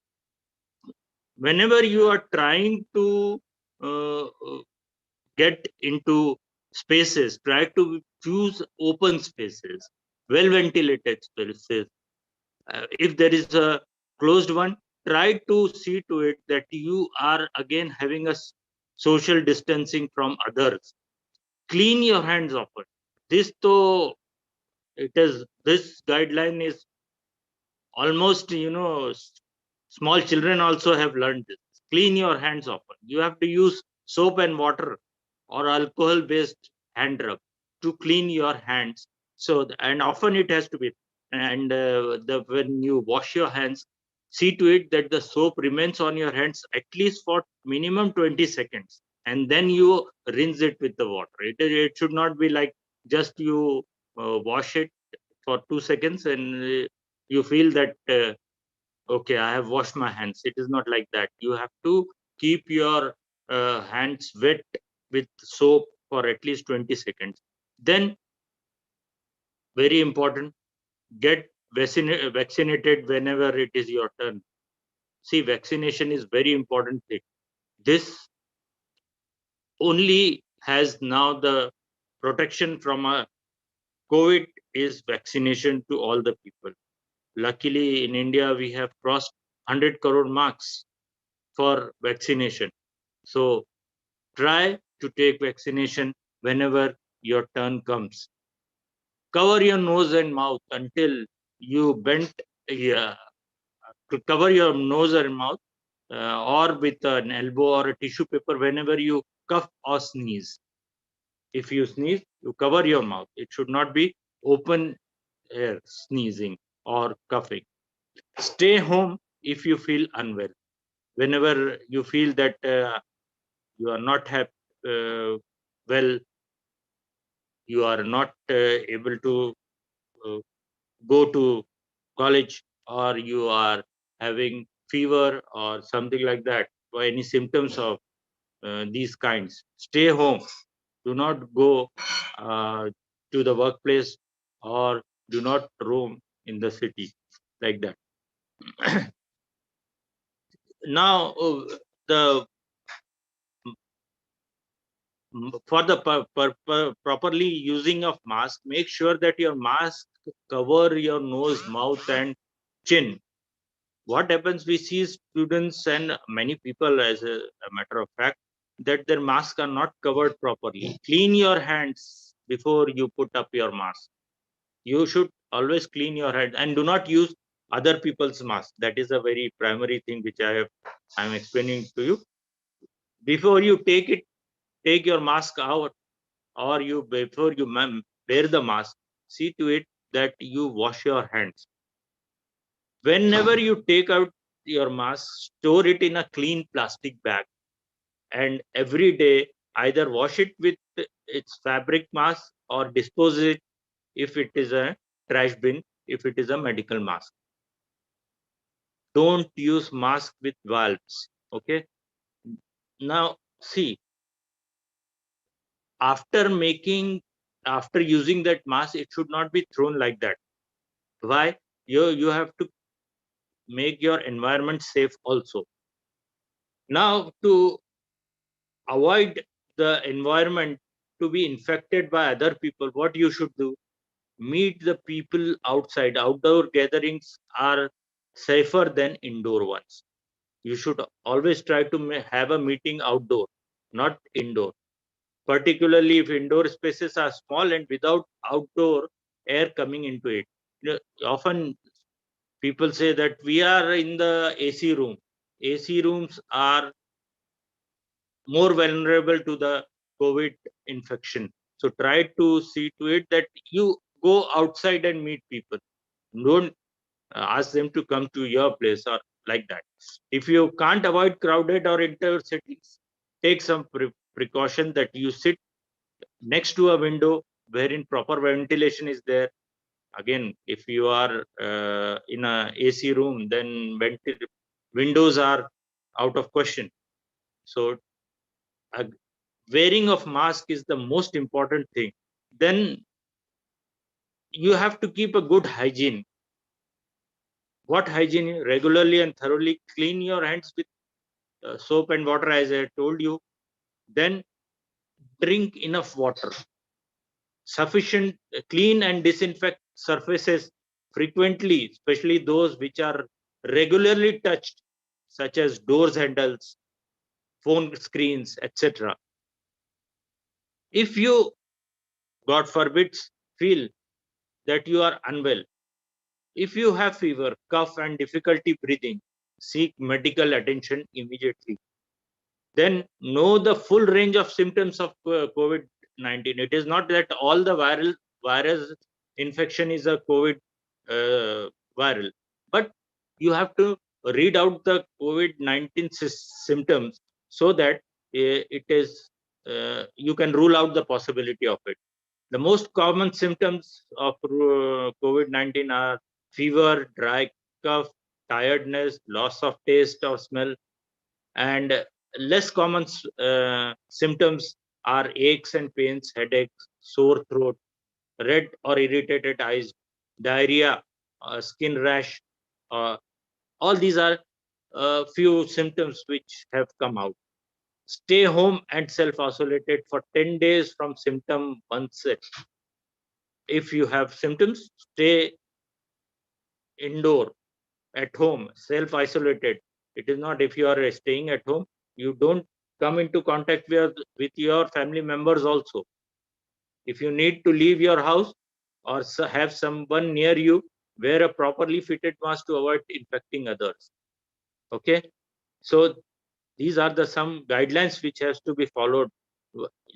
Whenever you are trying to uh, get into spaces, try to choose open spaces, well ventilated spaces. If there is a closed one, try to see to it that you are again having a social distancing from others. Clean your hands often. This though, it is, this guideline is almost, small children also have learned this. Clean your hands often. You have to use soap and water or alcohol based hand rub to clean your hands. So and often it has to be, and the when you wash your hands, see to it that the soap remains on your hands at least for minimum 20 seconds, and then you rinse it with the water. It should not be like just you wash it for 2 seconds and you feel that okay, I have washed my hands. It is not like that. You have to keep your hands wet with soap for at least 20 seconds. Then, very important, get vaccinated whenever it is your turn. See, vaccination is very important thing. This only has now the protection from a COVID is vaccination to all the people. Luckily, in India, we have crossed 100 crore marks for vaccination. So try to take vaccination whenever your turn comes. Cover your nose and mouth until you bend, yeah, to cover your nose and mouth, or with an elbow or a tissue paper whenever you cough or sneeze. If you sneeze, you cover your mouth. It should not be open air sneezing or coughing. Stay home if you feel unwell. Whenever you feel that you are not well, you are not able to uh, go to college, or you are having fever or something like that, or any symptoms of these kinds, stay home. Do not go to the workplace, or do not roam in the city like that. Now, the for the properly using of mask, make sure that your mask cover your nose, mouth, and chin. What happens, we see students and many people, as a matter of fact, that their masks are not covered properly. Clean your hands before you put up your mask. You should always clean your hands, and do not use other people's mask. That is a very primary thing which I'm explaining to you. Before you take your mask out, or you before you wear the mask, see to it that you wash your hands. Whenever you take out your mask, store it in a clean plastic bag, and every day either wash it with its fabric mask, or dispose it if it is a trash bin, if it is a medical mask. Don't use mask with valves. Okay. Now see, after using that mask, it should not be thrown like that. Why? You have to make your environment safe also. Now, to avoid the environment to be infected by other people, what you should do, meet the people outside. Outdoor gatherings are safer than indoor ones. You should always try to have a meeting outdoor, not indoor, particularly if indoor spaces are small and without outdoor air coming into it. Often people say that we are in the AC room. AC rooms are more vulnerable to the COVID infection. So try to see to it that you go outside and meet people. Don't ask them to come to your place or like that. If you can't avoid crowded or indoor settings, take some precaution that you sit next to a window wherein proper ventilation is there. Again, if you are in a AC room, then windows are out of question. So wearing of mask is the most important thing. Then you have to keep a good hygiene. What hygiene? Regularly and thoroughly clean your hands with soap and water, as I told you. Then drink enough water. Sufficient clean and disinfect surfaces frequently, especially those which are regularly touched, such as doors handles, phone screens, etc. If you, God forbids, feel that you are unwell, if you have fever, cough, and difficulty breathing, seek medical attention immediately. Then know the full range of symptoms of COVID-19. It is not that all the virus infection is a COVID viral, but you have to read out the COVID-19 symptoms, so that it is you can rule out the possibility of it. The most common symptoms of COVID-19 are fever, dry cough, tiredness, loss of taste or smell, and less common symptoms are aches and pains, headaches, sore throat, red or irritated eyes, diarrhea, skin rash. All these are few symptoms which have come out. Stay home and self-isolated for 10 days from symptom onset. If you have symptoms, stay indoor, at home, self-isolated. It is not, if you are staying at home, you don't come into contact with your family members also. If you need to leave your house or have someone near you, wear a properly fitted mask to avoid infecting others. Okay, so these are the some guidelines which has to be followed.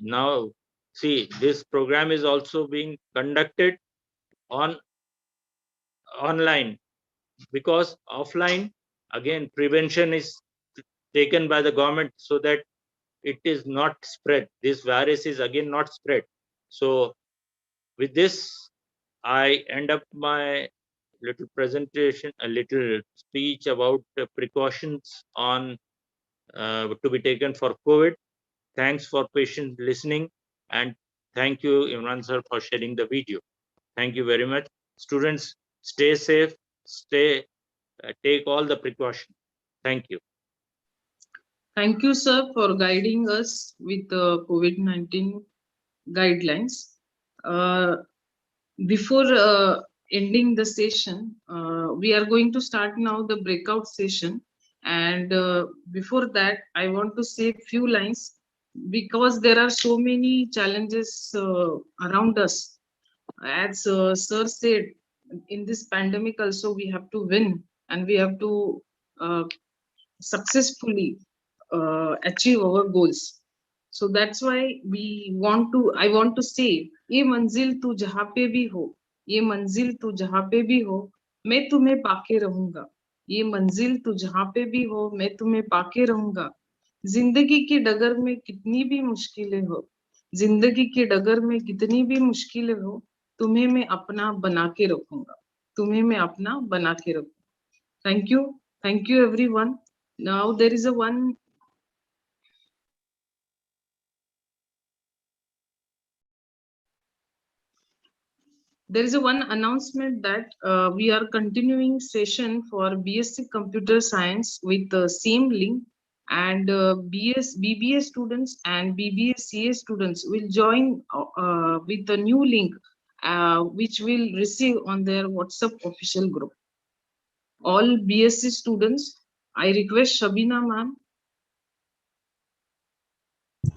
Now see, this program is also being conducted on online, because offline, again, prevention is taken by the government so that it is not spread. This virus is again not spread. So with this, I end up my little presentation, a little speech about the precautions on to be taken for COVID. Thanks for patient listening, and thank you, Imran sir, for sharing the video. Thank you very much. Students, stay safe, take all the precautions. Thank you. Thank you, sir, for guiding us with the COVID-19 guidelines. Before ending the session, we are going to start now the breakout session. And before that, I want to say a few lines, because there are so many challenges around us. As sir said, in this pandemic also we have to win, and we have to successfully achieve our goals. So that's why I want to say, ये मंजिल तू जहाँ पे भी हो, ये मंजिल तू जहाँ पे भी हो, मैं तुम्हें पाके रहूंगा. ये मंजिल तू जहाँ पे भी हो, मैं तुम्हें पाके रहूंगा. जिंदगी की डगर में कितनी भी मुश्किलें हो, जिंदगी की डगर में कितनी भी मुश्किलें हो, तुम्हें मैं अपना बना के रखूंगा. तुम्हें मैं अपना बना के रखूंगा. Thank you everyone. Now there is a one announcement that we are continuing session for BSc Computer Science with the same link, and BBA students and BBA CA students will join with the new link which will receive on their WhatsApp official group. All BSc students, I request Shabina ma'am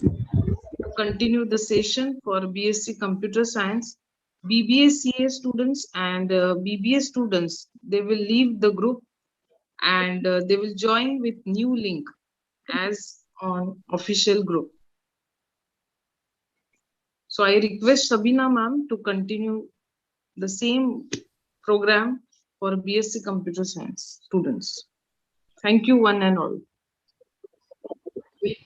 to continue the session for BSc Computer Science. BBA CA students and BBA students, they will leave the group and they will join with new link as on official group. So I request Sabina ma'am to continue the same program for BSc Computer Science students. Thank you one and all.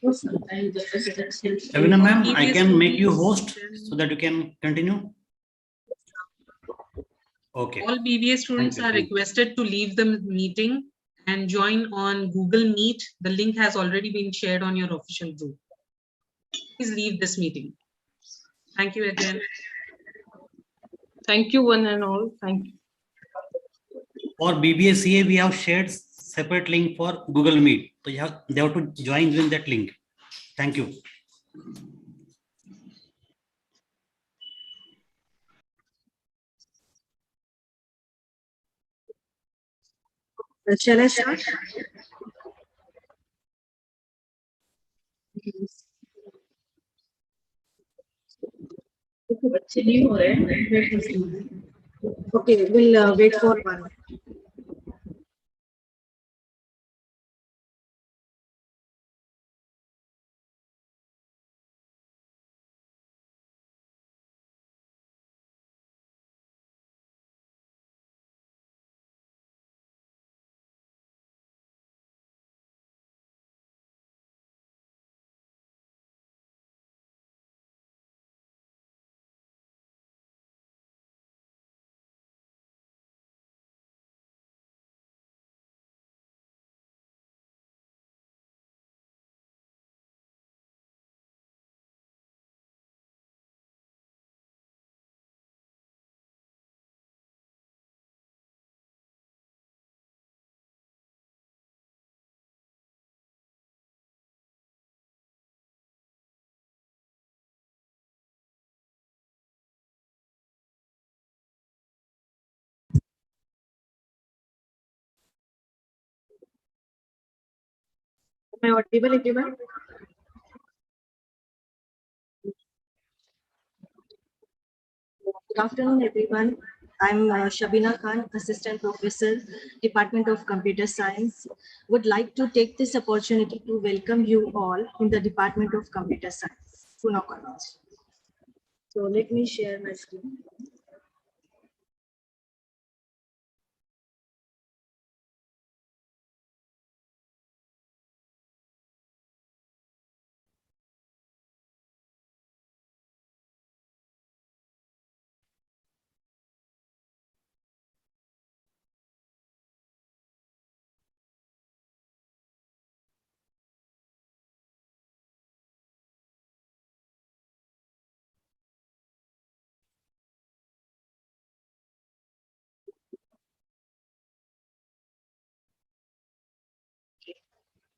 Shabina ma'am, I can make you host so that you can continue. Okay. All BBA students are requested to leave the meeting and join on Google Meet. The link has already been shared on your official group. Please leave this meeting. Thank you again. Thank you one and all. Thank you. For BBA CA, we have shared separate link for Google Meet. So they have to join in that link. Thank you. Shall I start? Okay, we'll wait for one. Am I audible, everyone? Good afternoon, everyone. I'm Shabina Khan, Assistant Professor, Department of Computer Science. Would like to take this opportunity to welcome you all in the Department of Computer Science, Pune College. So let me share my screen.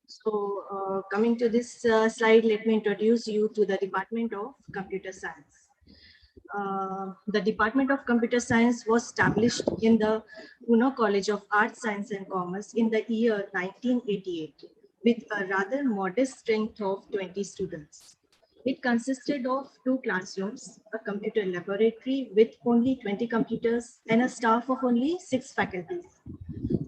So coming to this slide, let me introduce you to the Department of Computer Science. The Department of Computer Science was established in the Pune College of Arts, Science and Commerce in the year 1988 with a rather modest strength of 20 students. It consisted of 2 classrooms, a computer laboratory with only 20 computers, and a staff of only 6 faculties.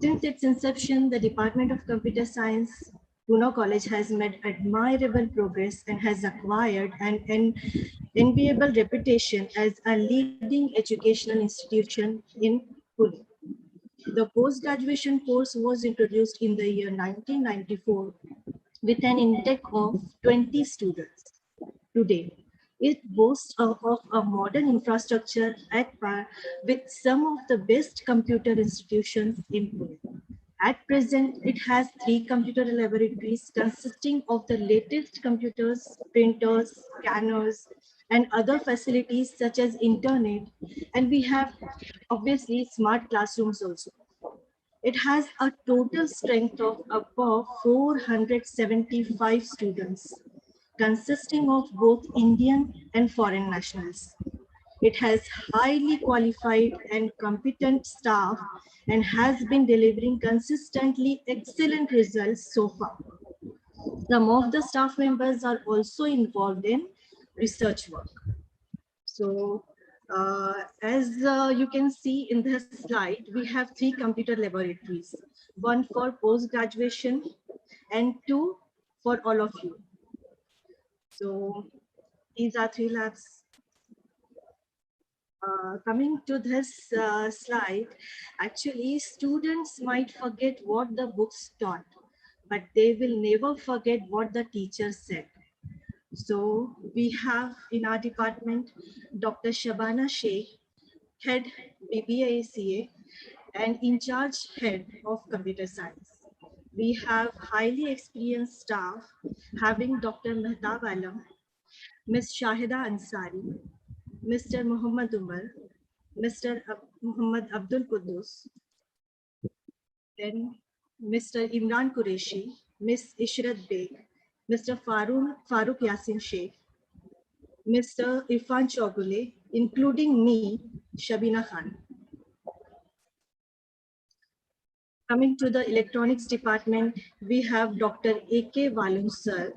Since its inception, the Department of Computer Science, Pune College has made admirable progress and has acquired an enviable reputation as a leading educational institution in Pune. The post-graduation course was introduced in the year 1994 with an intake of 20 students. Today, it boasts of a modern infrastructure at par with some of the best computer institutions in Pune. At present, it has 3 computer laboratories consisting of the latest computers, printers, scanners, and other facilities such as internet. And we have obviously smart classrooms also. It has a total strength of above 475 students, consisting of both Indian and foreign nationals. It has highly qualified and competent staff and has been delivering consistently excellent results so far. Some of the staff members are also involved in research work. So as you can see in this slide, we have 3 computer laboratories, 1 for post-graduation and 2 for all of you. So these are 3 labs. Coming to this slide, actually students might forget what the books taught, but they will never forget what the teacher said. So we have in our department, Dr. Shabana Sheikh, head BBA ACA and in charge head of computer science. We have highly experienced staff having Dr. Mehtab Alam, Ms. Shahida Ansari, Mr. Muhammad Umar, Mr. Muhammad Abdul Qudus, then Mr. Imran Qureshi, Ms. Ishrat Beg, Mr. Farooq Yasin Sheikh, Mr. Irfan Chaugule, including me, Shabina Khan. Coming to the electronics department, we have Dr. A.K. Valun sir,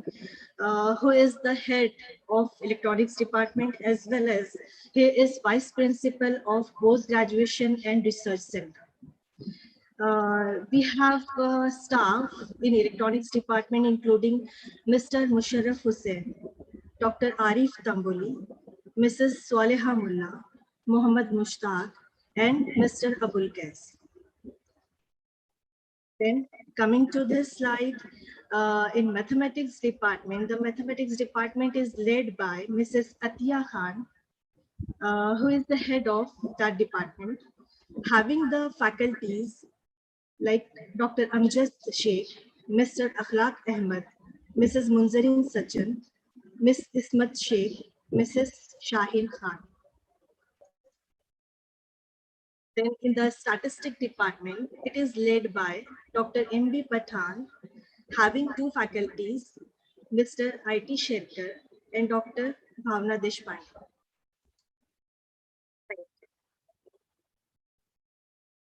who is the head of electronics department as well as he is vice principal of post-graduation and research center. We have staff in electronics department including Mr. Musharraf Hussain, Dr. Arif Tamboli, Mrs. Swaleha Mullah, Muhammad Mushtaq, and Mr. Abul Qais. Then coming to this slide, in mathematics department, the mathematics department is led by Mrs. Atiya Khan, who is the head of that department, having the faculties like Dr. Amjad Sheikh, Mr. Akhlaq Ahmed, Mrs. Munzarin Sachin, Ms. Ismat Sheikh, Mrs. Shaheen Khan. Then in the statistic department, it is led by Dr. M.B. Pathan, having 2 faculties, Mr. I.T. Shetker and Dr. Bhavna Deshpande.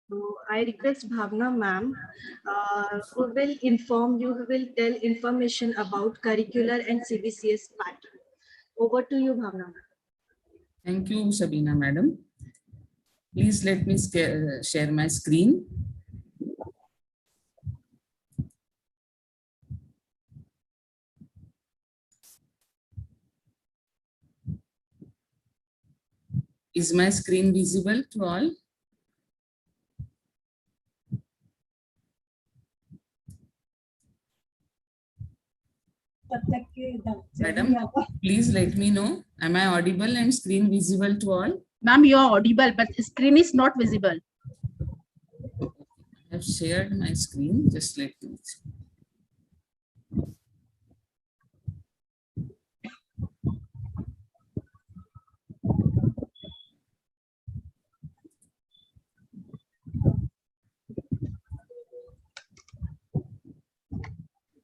So I request Bhavna ma'am, who will inform you, who will tell information about curricular and CBCS pattern. Over to you, Bhavna. Thank you, Sabina madam. Please let me share my screen. Is my screen visible to all? Madam, please let me know. Am I audible and screen visible to all? Ma'am, you are audible, but screen is not visible. I have shared my screen. Just let me see.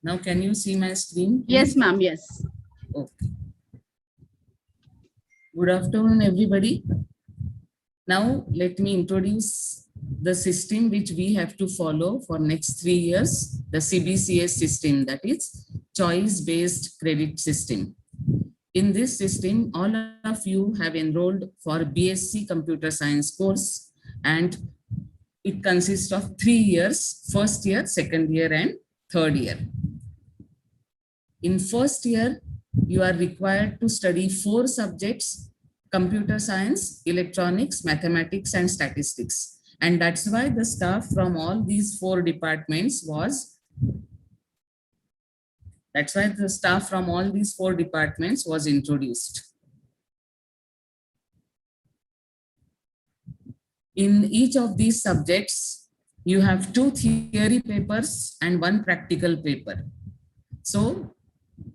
Now, can you see my screen? Yes, ma'am. Yes. Okay. Good afternoon, everybody. Now, let me introduce the system which we have to follow for next 3 years, the CBCS system, that is choice-based credit system. In this system, all of you have enrolled for BSc Computer Science course, and it consists of 3 years, first year, second year, and third year. In first year, you are required to study 4 subjects: computer science, electronics, mathematics, and statistics. And that's why the staff from all these 4 departments was introduced. In each of these subjects, you have 2 theory papers and 1 practical paper. So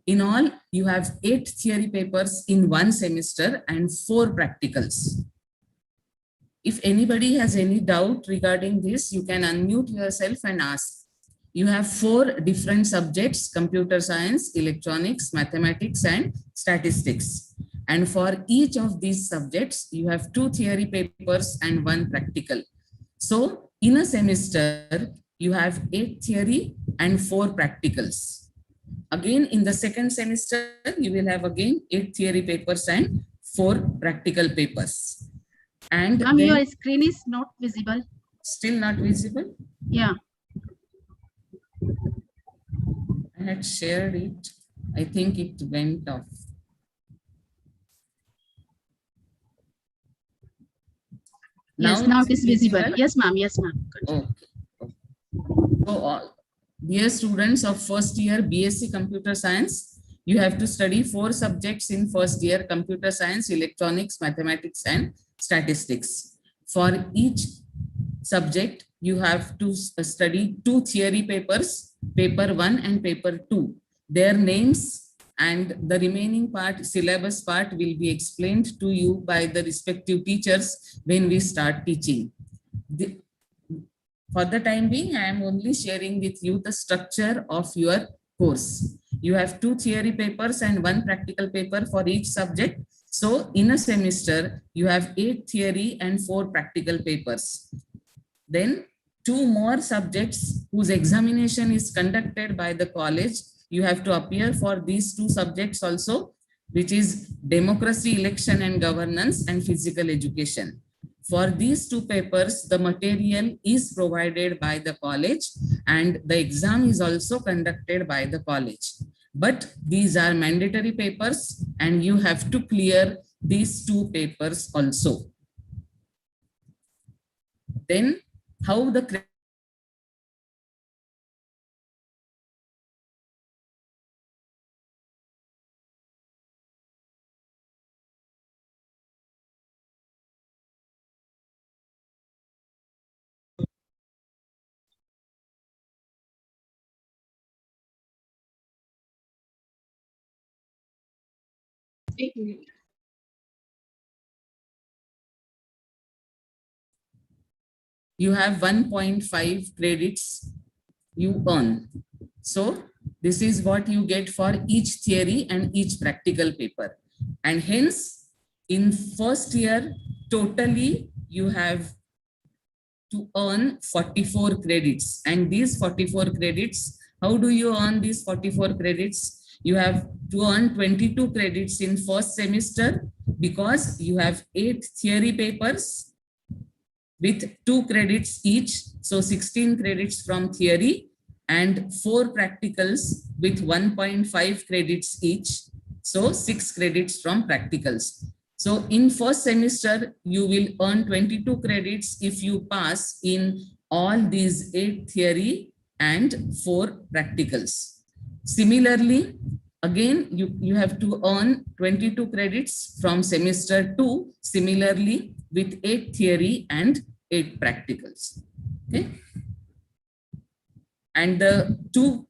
in all, you have 8 theory papers in 1 semester and 4 practicals. If anybody has any doubt regarding this, you can unmute yourself and ask. You have 4 different subjects: computer science, electronics, mathematics, and statistics. And for each of these subjects, you have 2 theory papers and 1 practical. So in a semester, you have 8 theory and 4 practicals. Again, in the second semester, you will have again 8 theory papers and 4 practical papers. And Ma'am, your screen is not visible. Still not visible? Yeah. I had shared it. I think it went off. Yes, now it is visible. Yes, ma'am. Yes, ma'am. Okay. So, dear students of first year BSc Computer Science, you have to study 4 subjects in first year: computer science, electronics, mathematics, and statistics. For each subject, you have to study 2 theory papers, paper 1 and paper 2. Their names and the remaining part, syllabus part, will be explained to you by the respective teachers when we start teaching. For the time being, I am only sharing with you the structure of your course. You have 2 theory papers and 1 practical paper for each subject. So in a semester, you have 8 theory and 4 practical papers. Then 2 more subjects whose examination is conducted by the college. You have to appear for these 2 subjects also, which is democracy, election and governance, and physical education. For these 2 papers, the material is provided by the college and the exam is also conducted by the college. But these are mandatory papers and you have to clear these 2 papers also. Then how the you have 1.5 credits you earn. So this is what you get for each theory and each practical paper. And hence, in first year, totally you have to earn 44 credits. And these 44 credits, how do you earn these 44 credits? You have to earn 22 credits in first semester because you have 8 theory papers with 2 credits each. So 16 credits from theory and 4 practicals with 1.5 credits each. So 6 credits from practicals. So in first semester, you will earn 22 credits if you pass in all these 8 theory and 4 practicals. Similarly, again, you have to earn 22 credits from semester 2, similarly with 8 theory and 8 practicals. Okay. And the two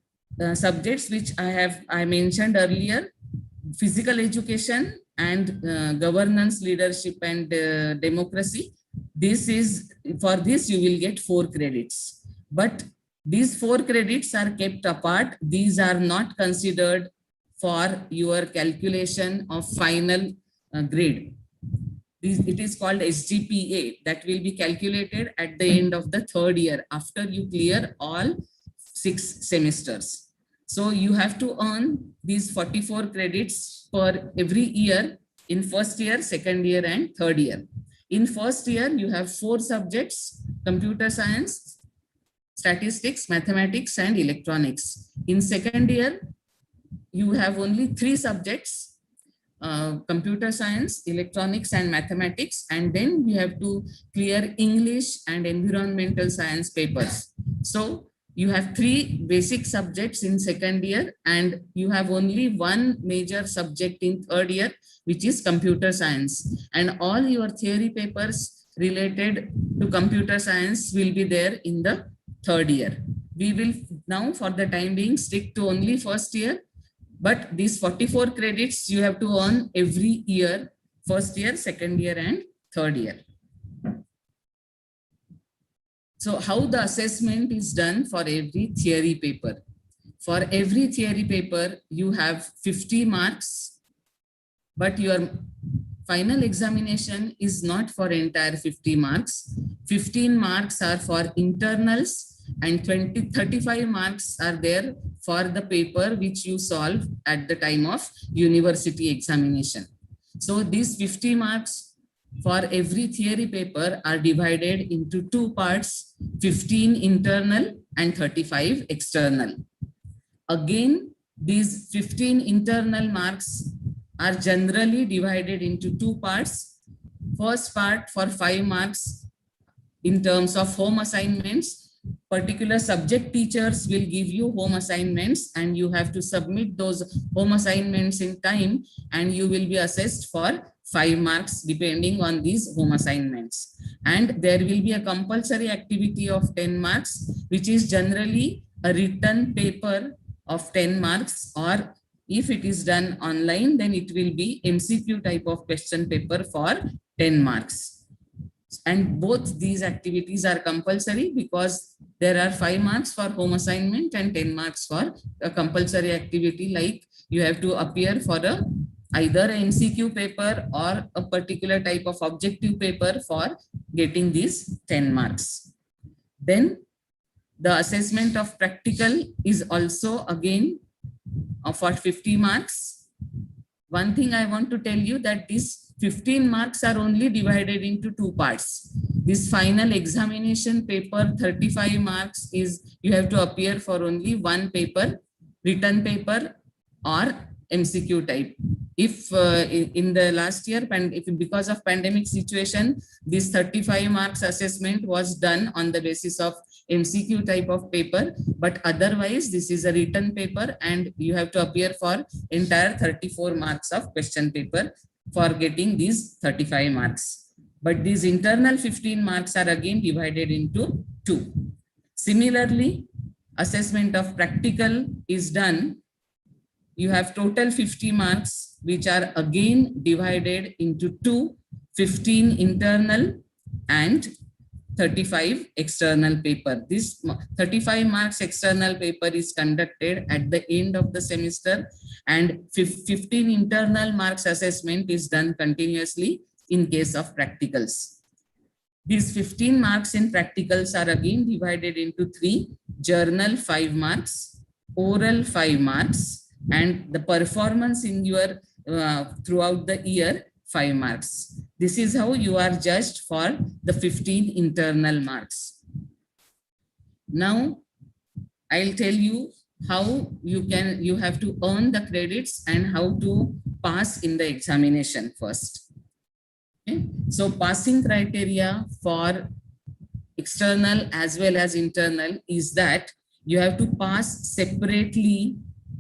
subjects which I mentioned earlier, physical education and governance, leadership and democracy. This is, for this you will get 4 credits, but these 4 credits are kept apart. These are not considered for your calculation of final grade. It is called SGPA, that will be calculated at the end of the 3rd year after you clear all 6 semesters. So you have to earn these 44 credits per every year in first year, second year and third year. In first year, you have 4 subjects: computer science, statistics, mathematics and electronics. In second year, you have only 3 subjects: computer science, electronics and mathematics, and then you have to clear English and environmental science papers. So you have 3 basic subjects in second year, and you have only 1 major subject in third year, which is computer science, and all your theory papers related to computer science will be there in the third year. We will now, for the time being, stick to only first year, but these 44 credits you have to earn every year, first year, second year and third year. So how the assessment is done for every theory paper? For every theory paper, you have 50 marks, but your final examination is not for entire 50 marks. 15 marks are for internals and 35 marks are there for the paper which you solve at the time of university examination. So these 50 marks for every theory paper are divided into 2 parts, 15 internal and 35 external. Again, these 15 internal marks are generally divided into 2 parts. First part for 5 marks in terms of home assignments. Particular subject teachers will give you home assignments and you have to submit those home assignments in time, and you will be assessed for 5 marks depending on these home assignments. And there will be a compulsory activity of 10 marks, which is generally a written paper of 10 marks, or if it is done online, then it will be MCQ type of question paper for 10 marks. And both these activities are compulsory because there are 5 marks for home assignment and 10 marks for a compulsory activity, like you have to appear for either a MCQ paper or a particular type of objective paper for getting these 10 marks. Then the assessment of practical is also again for 50 marks. One thing I want to tell you that these 15 marks are only divided into 2 parts. This final examination paper, 35 marks, is you have to appear for only 1 paper, written paper or MCQ type. If in the last year, because of pandemic situation, this 35 marks assessment was done on the basis of MCQ type of paper, but otherwise this is a written paper and you have to appear for entire 34 marks of question paper for getting these 35 marks. But these internal 15 marks are again divided into 2. Similarly, assessment of practical is done. You have total 50 marks, which are again divided into 2, 15 internal and 35 external paper. This 35 marks external paper is conducted at the end of the semester, and 15 internal marks assessment is done continuously in case of practicals. These 15 marks in practicals are again divided into 3, journal 5 marks, oral 5 marks, and the performance in your throughout the year 5 marks. This is how you are judged for the 15 internal marks. Now I'll tell you how you have to earn the credits and how to pass in the examination first. Okay. So passing criteria for external as well as internal is that you have to pass separately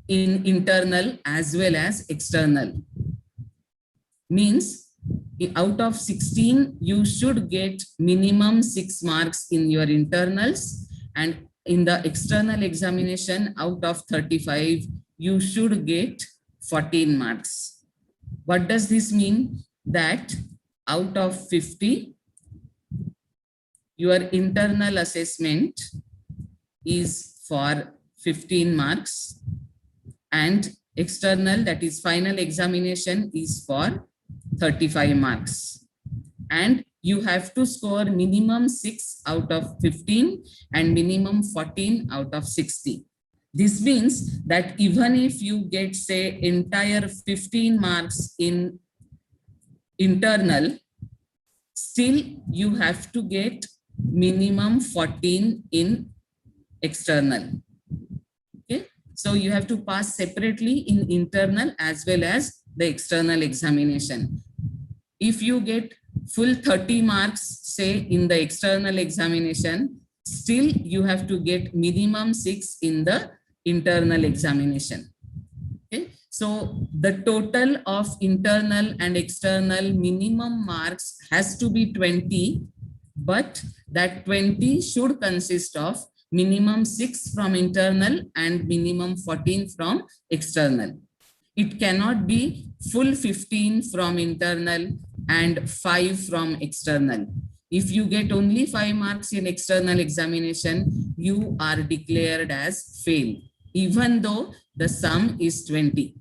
in internal as well as external. Means out of 16, you should get minimum 6 marks in your internals, and in the external examination out of 35, you should get 14 marks. What does this mean? That out of 50, your internal assessment is for 15 marks and external, that is final examination, is for 35 marks. And you have to score minimum 6 out of 15 and minimum 14 out of 60. This means that even if you get, say, entire 15 marks in internal, still you have to get minimum 14 in external. Okay, so you have to pass separately in internal as well as the external examination. If you get full 30 marks, say, in the external examination, still you have to get minimum 6 in the internal examination. Okay, so the total of internal and external minimum marks has to be 20, but that 20 should consist of minimum 6 from internal and minimum 14 from external. It cannot be full 15 from internal and 5 from external. If you get only 5 marks in external examination, you are declared as fail, even though the sum is 20.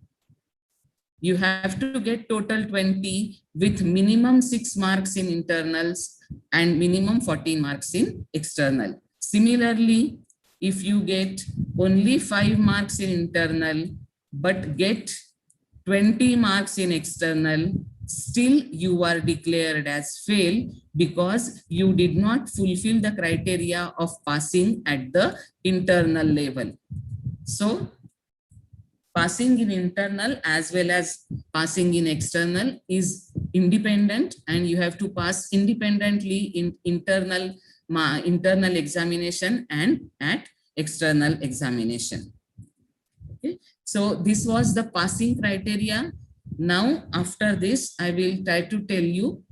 You have to get total 20 with minimum 6 marks in internals and minimum 14 marks in external. Similarly, if you get only 5 marks in internal but get 20 marks in external, still you are declared as fail because you did not fulfill the criteria of passing at the internal level. So passing in internal as well as passing in external is independent, and you have to pass independently in internal examination and at external examination. Okay, so this was the passing criteria. Now after this, I will try to tell you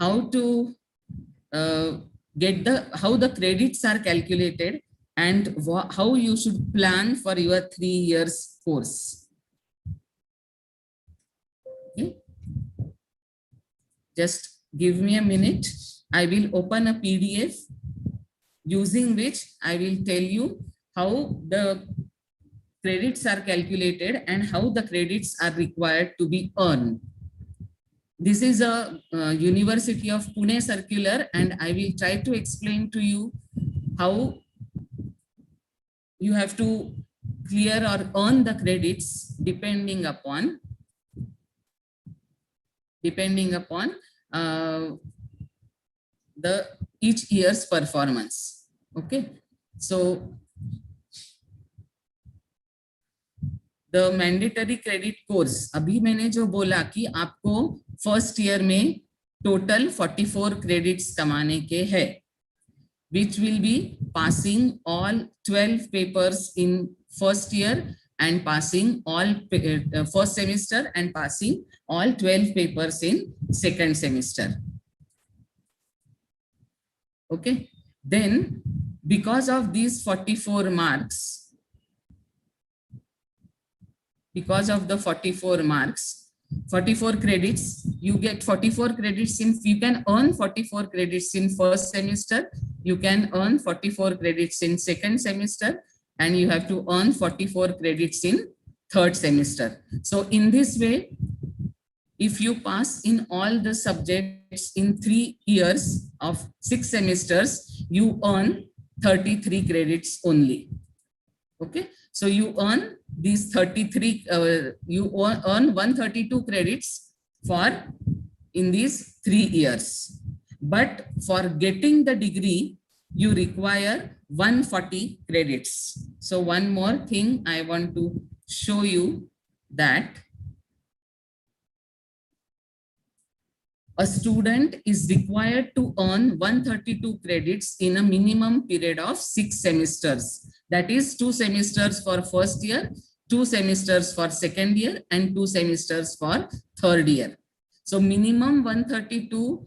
how to how the credits are calculated and how you should plan for your 3 years course. Okay. Just give me a minute. I will open a PDF using which I will tell you how the credits are calculated and how the credits are required to be earned. This is a University of Pune circular, and I will try to explain to you how you have to clear or earn the credits depending upon the each year's performance. Okay, so the mandatory credit course, अभी मैंने जो बोला कि आपको first year में total 44 credits कमाने के हैं, which will be passing all 12 papers in first year and passing all first semester and passing all 12 papers in second semester. Okay, then because of these 44 marks, because of the 44 marks, 44 credits, you get 44 credits in, you can earn 44 credits in first semester, you can earn 44 credits in second semester, and you have to earn 44 credits in third semester. So in this way, if you pass in all the subjects in 3 years of 6 semesters, you earn 33 credits only. Okay, so you earn these 33, you earn 132 credits for in these 3 years. But for getting the degree, you require 140 credits. So one more thing I want to show you, that a student is required to earn 132 credits in a minimum period of 6 semesters. That is 2 semesters for first year, 2 semesters for second year, and 2 semesters for third year. So minimum 132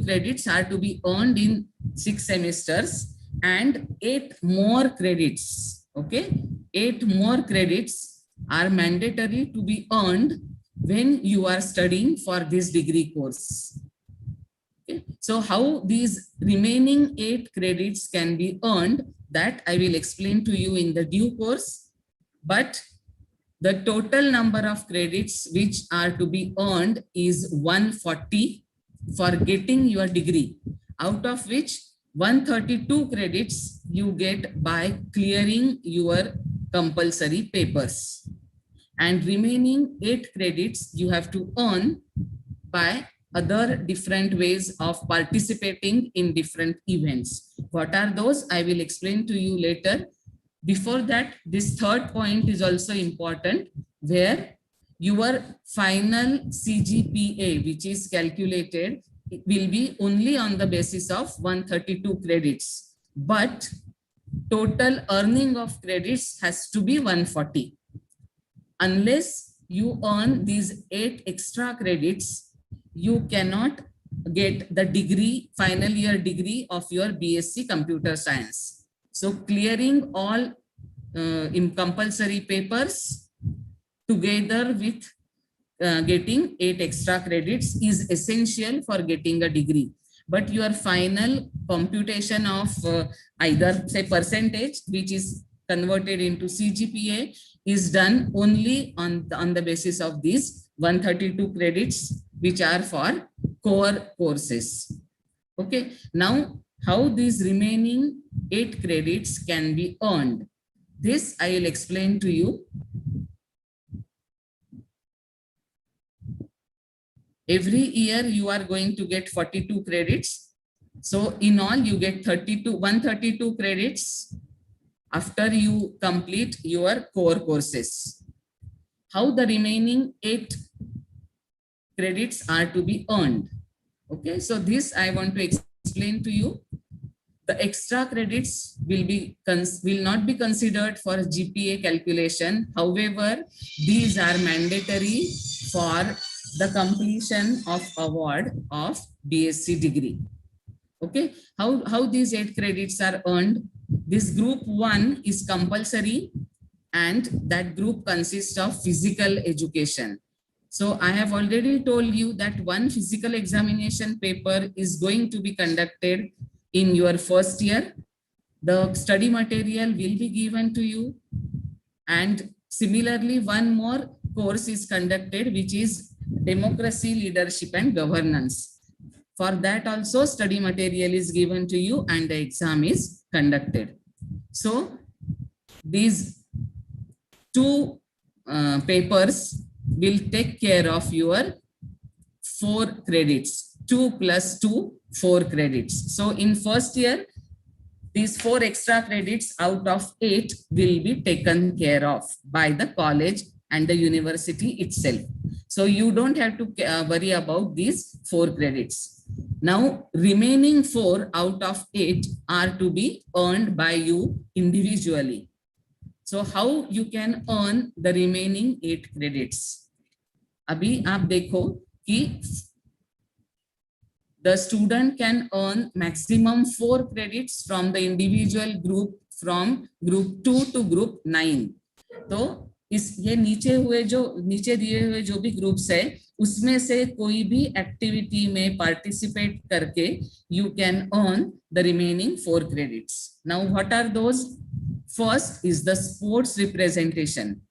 credits are to be earned in 6 semesters, and 8 more credits, okay? 8 more credits are mandatory to be earned when you are studying for this degree course. Okay. So how these remaining 8 credits can be earned, that I will explain to you in the due course. But the total number of credits which are to be earned is 140 for getting your degree, out of which 132 credits you get by clearing your compulsory papers, and remaining 8 credits you have to earn by other different ways of participating in different events. What are those? I will explain to you later. Before that, this third point is also important, where your final CGPA, which is calculated, it will be only on the basis of 132 credits, but total earning of credits has to be 140. Unless you earn these 8 extra credits, you cannot get the degree, final year degree of your BSc Computer Science. So clearing all in compulsory papers together with getting 8 extra credits is essential for getting a degree. But your final computation of either say percentage, which is converted into CGPA, is done only on the basis of these 132 credits, which are for core courses. Okay, now how these remaining 8 credits can be earned, this I will explain to you. Every year you are going to get 42 credits. So in all you get 132 credits after you complete your core courses. How the remaining 8 credits are to be earned. Okay, so this I want to explain to you. The extra credits will not be considered for GPA calculation. However, these are mandatory for the completion of award of BSc degree. Okay, how these 8 credits are earned? This group 1 is compulsory, and that group consists of physical education. So I have already told you that one physical examination paper is going to be conducted in your first year. The study material will be given to you, and similarly one more course is conducted, which is democracy, leadership and governance. For that also study material is given to you and the exam is conducted. So these 2 papers will take care of your 4 credits. 2 plus 2, 4 credits. So in first year, these 4 extra credits out of 8 will be taken care of by the college and the university itself. So you don't have to worry about these 4 credits. Now remaining 4 out of 8 are to be earned by you individually. So how you can earn the remaining 8 credits? Abhi aap dekho ki the student can earn maximum 4 credits from the individual group, from group 2 to group 9. तो ये नीचे दिए हुए जो भी groups है, उसमें से कोई भी एक्टिविटी में पार्टिसिपेट करके you can earn the remaining 4 credits. Now what are those? First is the sports representation.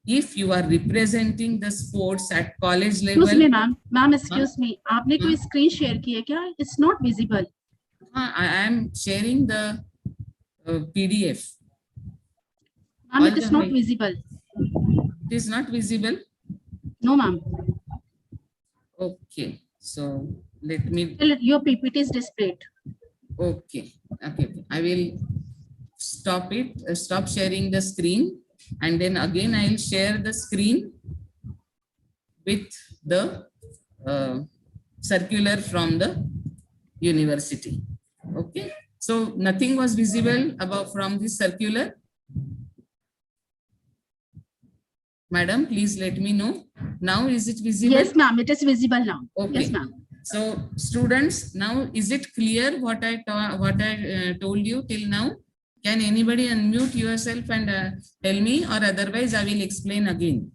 If you are representing the sports at college level. Excuse me, ma'am. Excuse me. आपने कोई screen share की है क्या? It's not visible. I am sharing the PDF. Ma'am, it is not visible. It is not visible? No, ma'am. Okay. So let me. Your PPT is displayed. Okay. Okay. I will stop it. Stop sharing the screen. And then again, I'll share the screen with the circular from the university. Okay, so nothing was visible above from this circular. Madam, please let me know. Now is it visible? Yes, ma'am. It is visible now. Okay. Yes, ma'am. So students, now is it clear what I told you till now? Can anybody unmute yourself and tell me, or otherwise I will explain again.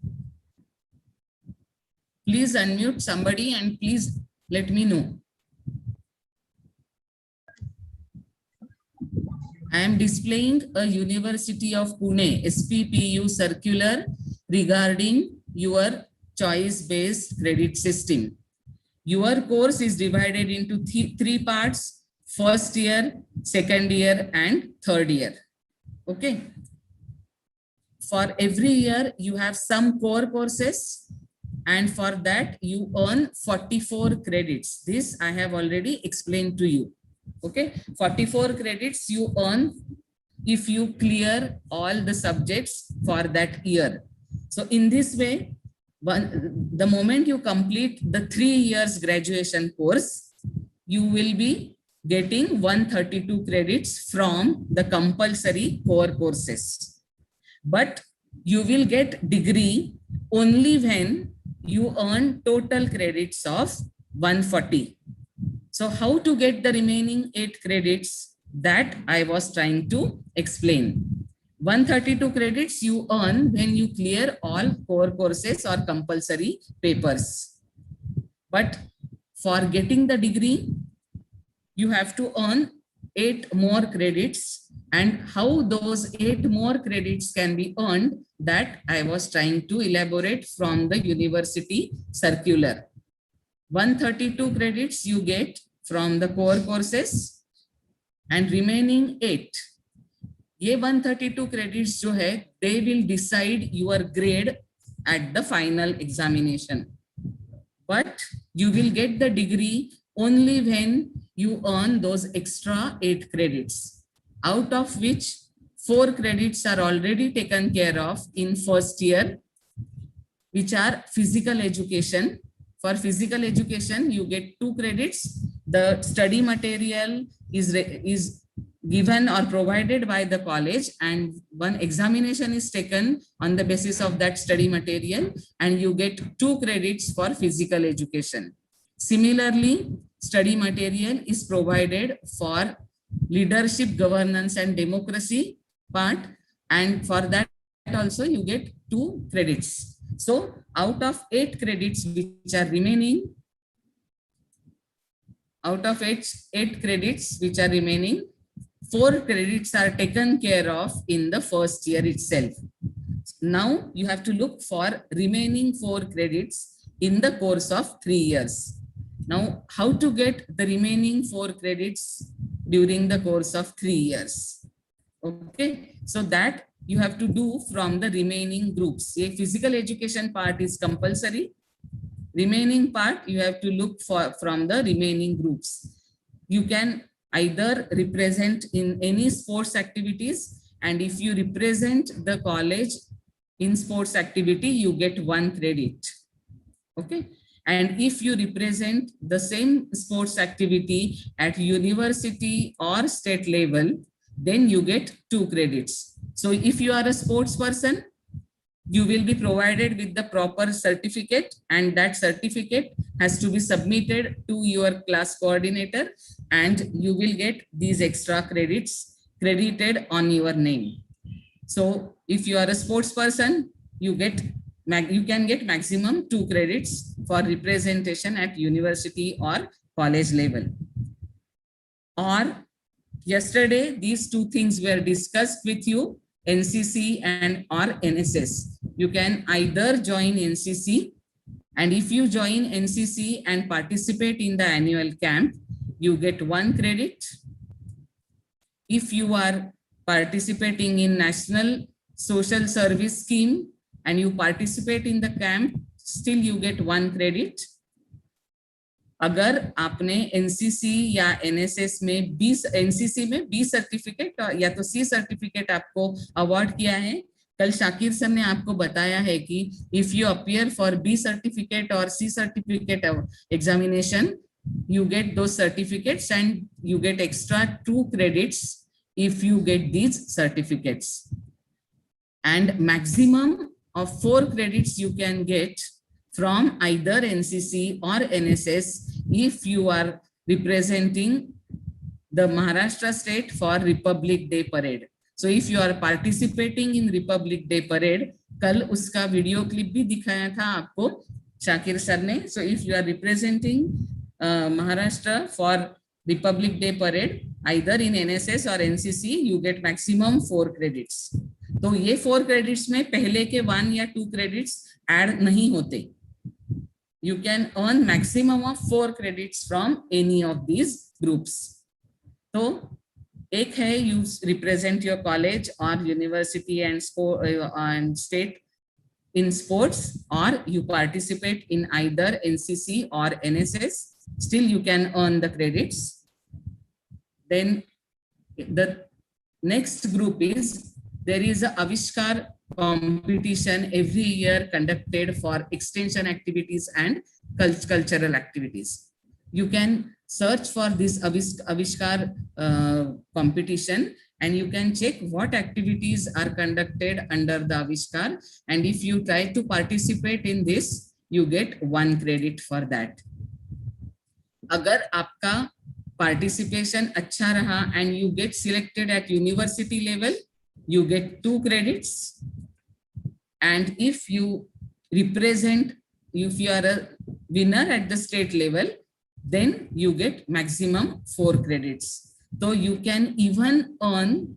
Please unmute somebody and please let me know. I am displaying a University of Pune SPPU circular regarding your choice-based credit system. Your course is divided into three parts: first year, second year, and third year. Okay. For every year, you have some core courses, and for that you earn 44 credits. This I have already explained to you. Okay, 44 credits you earn if you clear all the subjects for that year. So in this way, the moment you complete the 3 years graduation course, you will be getting 132 credits from the compulsory core courses. But you will get degree only when you earn total credits of 140. So how to get the remaining 8 credits, that I was trying to explain. 132 credits you earn when you clear all core courses or compulsory papers. But for getting the degree, you have to earn 8 more credits, and how those 8 more credits can be earned, that I was trying to elaborate from the university circular. 132 credits you get from the core courses and remaining 8. ये 132 credits जो है, they will decide your grade at the final examination. But you will get the degree only when you earn those extra 8 credits, out of which 4 credits are already taken care of in first year, which are physical education. For physical education, you get 2 credits. The study material is given or provided by the college, and one examination is taken on the basis of that study material, and you get 2 credits for physical education. Similarly, study material is provided for leadership, governance, and democracy part, and for that also you get 2 credits. So out of 8 credits which are remaining, out of 8 credits which are remaining, 4 credits are taken care of in the first year itself. Now you have to look for remaining 4 credits in the course of 3 years. Now, how to get the remaining 4 credits during the course of 3 years? Okay, so that you have to do from the remaining groups. A physical education part is compulsory. Remaining part you have to look for from the remaining groups. You can either represent in any sports activities, and if you represent the college in sports activity, you get 1 credit. Okay, and if you represent the same sports activity at university or state level, then you get 2 credits. So if you are a sports person, you will be provided with the proper certificate, and that certificate has to be submitted to your class coordinator, and you will get these extra credits credited on your name. So if you are a sports person, you can get maximum 2 credits for representation at university or college level. Or yesterday, these 2 things were discussed with you, NCC and or NSS. You can either join NCC, and if you join NCC and participate in the annual camp, you get 1 credit. If you are participating in National Social Service Scheme and you participate in the camp, still you get 1 credit. अगर आपने NCC या NSS में NCC में B certificate या तो C certificate आपको award किया है, कल शाकिर सर ने आपको बताया है कि if you appear for B certificate और C certificate examination, you get those certificates and you get extra 2 credits if you get these certificates, and maximum of 4 credits you can get from either NCC or NSS if you are representing the Maharashtra state for Republic Day parade. So if you are participating in Republic Day parade, कल उसका video clip भी दिखाया था आपको Shakir sir ने. So if you are representing Maharashtra for Republic Day parade either in NSS or NCC, you get maximum 4 credits. तो ये 4 credits में पहले के 1 या 2 credits add नहीं होते. You can earn maximum of 4 credits from any of these groups. तो एक है you represent your college or university and sport and state in sports, or you participate in either NCC or NSS, still you can earn the credits. Then the next group is there is a Avishkar competition every year conducted for extension activities and cultural activities. You can search for this Avishkar competition and you can check what activities are conducted under the Avishkar, and if you try to participate in this, you get 1 credit for that. अगर आपका participation अच्छा रहा and you get selected at university level, you get 2 credits, and if you represent, if you are a winner at the state level, then you get maximum 4 credits. So you can even earn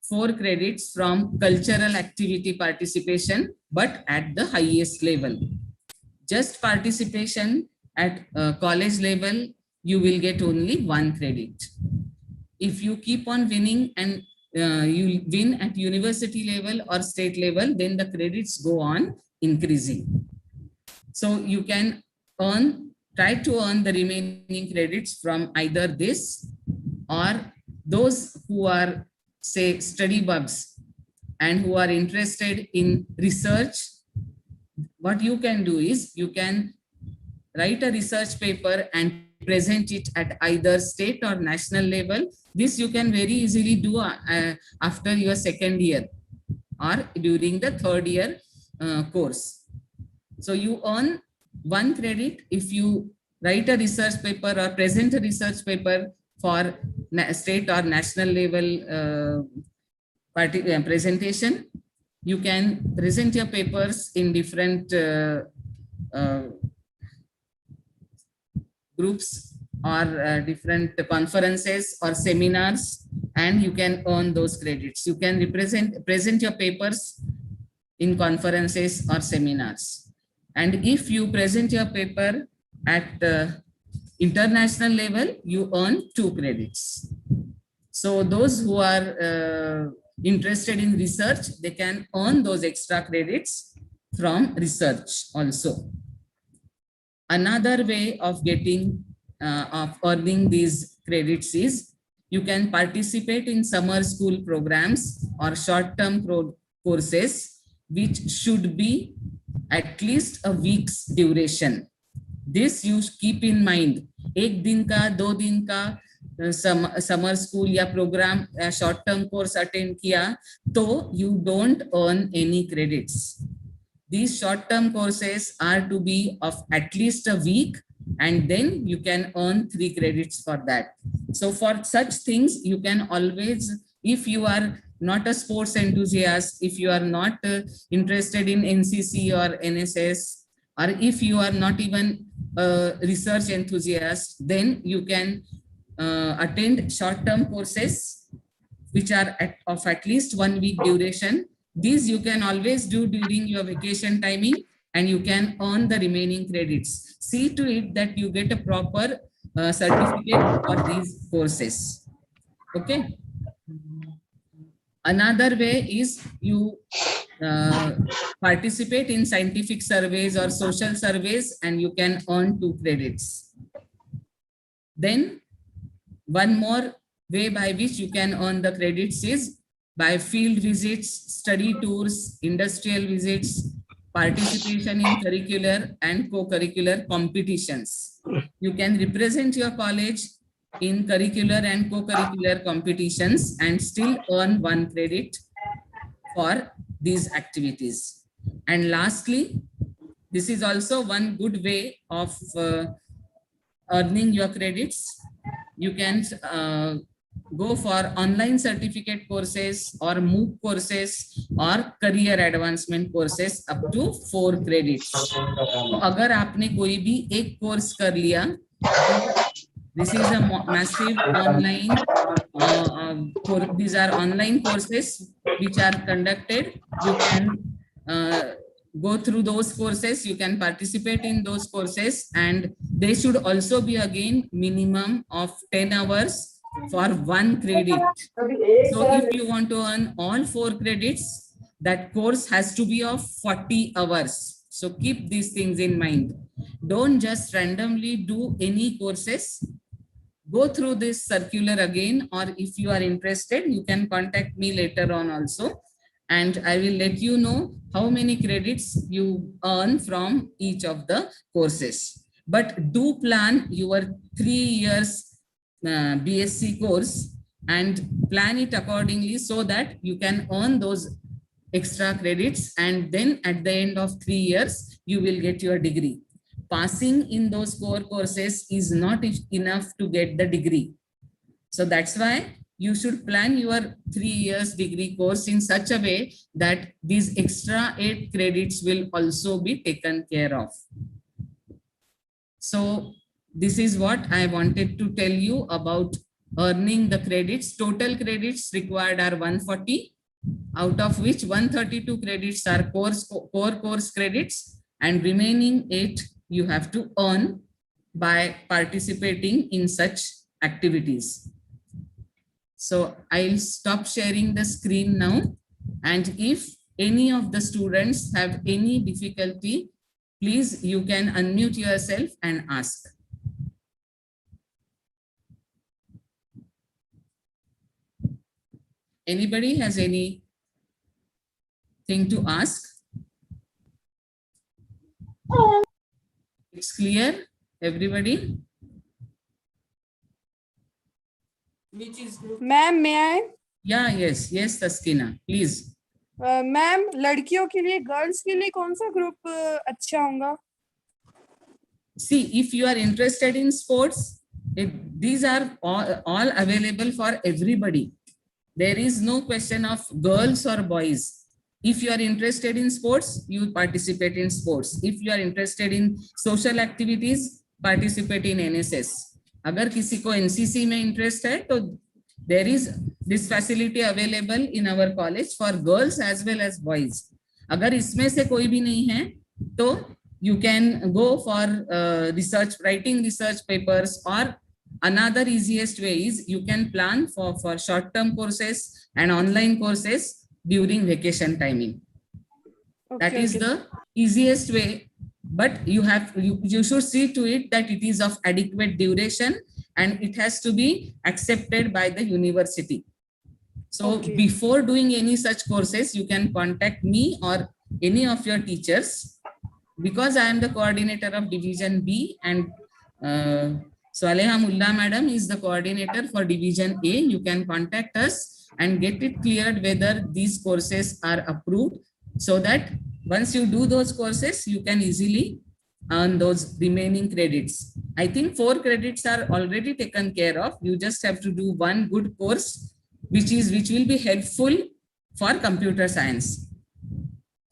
4 credits from cultural activity participation, but at the highest level. Just participation at college level, you will get only 1 credit. If you keep on winning and you win at university level or state level, then the credits go on increasing. So you can try to earn the remaining credits from either this or those who are, say, study bugs and who are interested in research. What you can do is you can write a research paper and present it at either state or national level. This you can very easily do after your 2nd year or during the 3rd year course. So you earn 1 credit if you write a research paper or present a research paper for state or national level presentation. You can present your papers in different groups or different conferences or seminars, and you can earn those credits. You can present your papers in conferences or seminars, and if you present your paper at international level, you earn 2 credits. So those who are interested in research, they can earn those extra credits from research also. Another way of getting of earning these credits is you can participate in summer school programs or short-term courses which should be at least a week's duration. This you keep in mind. 1 दिन का 2 दिन का summer school या programme या short term course attend किया तो you don't earn any credits. These short term courses are to be of at least a week, and then you can earn 3 credits for that. So for such things, you can always, if you are not a sports enthusiast, if you are not interested in NCC or NSS, or if you are not even a research enthusiast, then you can attend short-term courses which are of at least 1 week duration. These you can always do during your vacation timing, and you can earn the remaining credits. See to it that you get a proper certificate for these courses. Okay. Another way is you participate in scientific surveys or social surveys, and you can earn 2 credits. Then one more way by which you can earn the credits is by field visits, study tours, industrial visits, participation in curricular and co-curricular competitions. You can represent your college in curricular and co-curricular competitions and still earn 1 credit for these activities. And lastly, this is also one good way of earning your credits. You can go for online certificate courses or MOOC courses or career advancement courses up to 4 credits. तो अगर आपने कोई भी एक course कर लिया, this is a massive online, these are online courses which are conducted. You can go through those courses, you can participate in those courses, and they should also be again minimum of 10 hours for 1 credit. So if you want to earn all 4 credits, that course has to be of 40 hours. So keep these things in mind. Don't just randomly do any courses. Go through this circular again, or if you are interested, you can contact me later on also, and I will let you know how many credits you earn from each of the courses. But do plan your 3 years BSc course and plan it accordingly so that you can earn those extra credits, and then at the end of 3 years, you will get your degree. Passing in those core courses is not enough to get the degree. So that's why you should plan your 3 years degree course in such a way that these extra 8 credits will also be taken care of. So this is what I wanted to tell you about earning the credits. Total credits required are 140, out of which 132 credits are core course credits, and remaining 8 you have to earn by participating in such activities. So I'll stop sharing the screen now, and if any of the students have any difficulty, please you can unmute yourself and ask. Anybody has anything to ask? It's clear, everybody? Which is group? Ma'am, may I? Yeah, yes, Taskina, please. Ma'am, लड़कियों के लिए, girls के लिए कौन सा group अच्छा होगा? See, if you are interested in sports, these are all available for everybody. There is no question of girls or boys. If you are interested in sports, you participate in sports. If you are interested in social activities, participate in NSS. अगर किसी को NCC में interest है, तो there is this facility available in our college for girls as well as boys. अगर इसमें से कोई भी नहीं है, तो you can go for writing research papers, or another easiest way is you can plan for short-term courses and online courses during vacation timing. Okay, that is the easiest way, but you should see to it that it is of adequate duration and it has to be accepted by the university. So before doing any such courses, you can contact me or any of your teachers, because I am the coordinator of Division B, and Saleha Mullah Madam is the coordinator for Division A. You can contact us and get it cleared whether these courses are approved, so that once you do those courses, you can easily earn those remaining credits. I think 4 credits are already taken care of. You just have to do one good course, which will be helpful for computer science.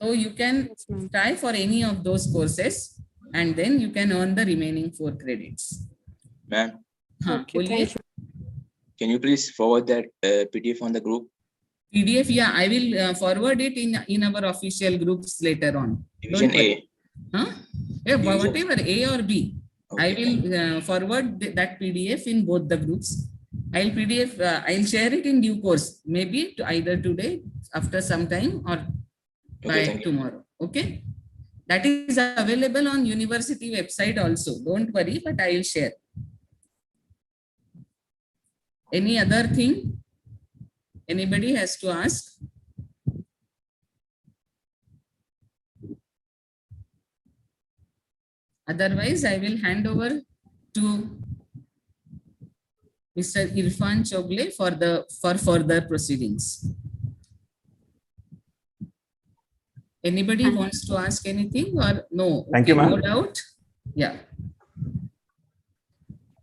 So you can try for any of those courses, and then you can earn the remaining 4 credits. Ma'am, Okay, can you please forward that PDF on the group? PDF, yeah, I will forward it in our official groups later on. Division A. Huh? Yeah, whatever, A or B. Okay. I will forward that PDF in both the groups. I'll share it in due course, maybe either today, after some time, or by tomorrow. Okay. That is available on university website also. Don't worry, but I will share. Any other thing? Anybody has to ask? Otherwise, I will hand over to Mr. Irfan Chogle for further proceedings. Anybody wants to ask anything or no? Thank you, ma'am. No doubt. Yeah.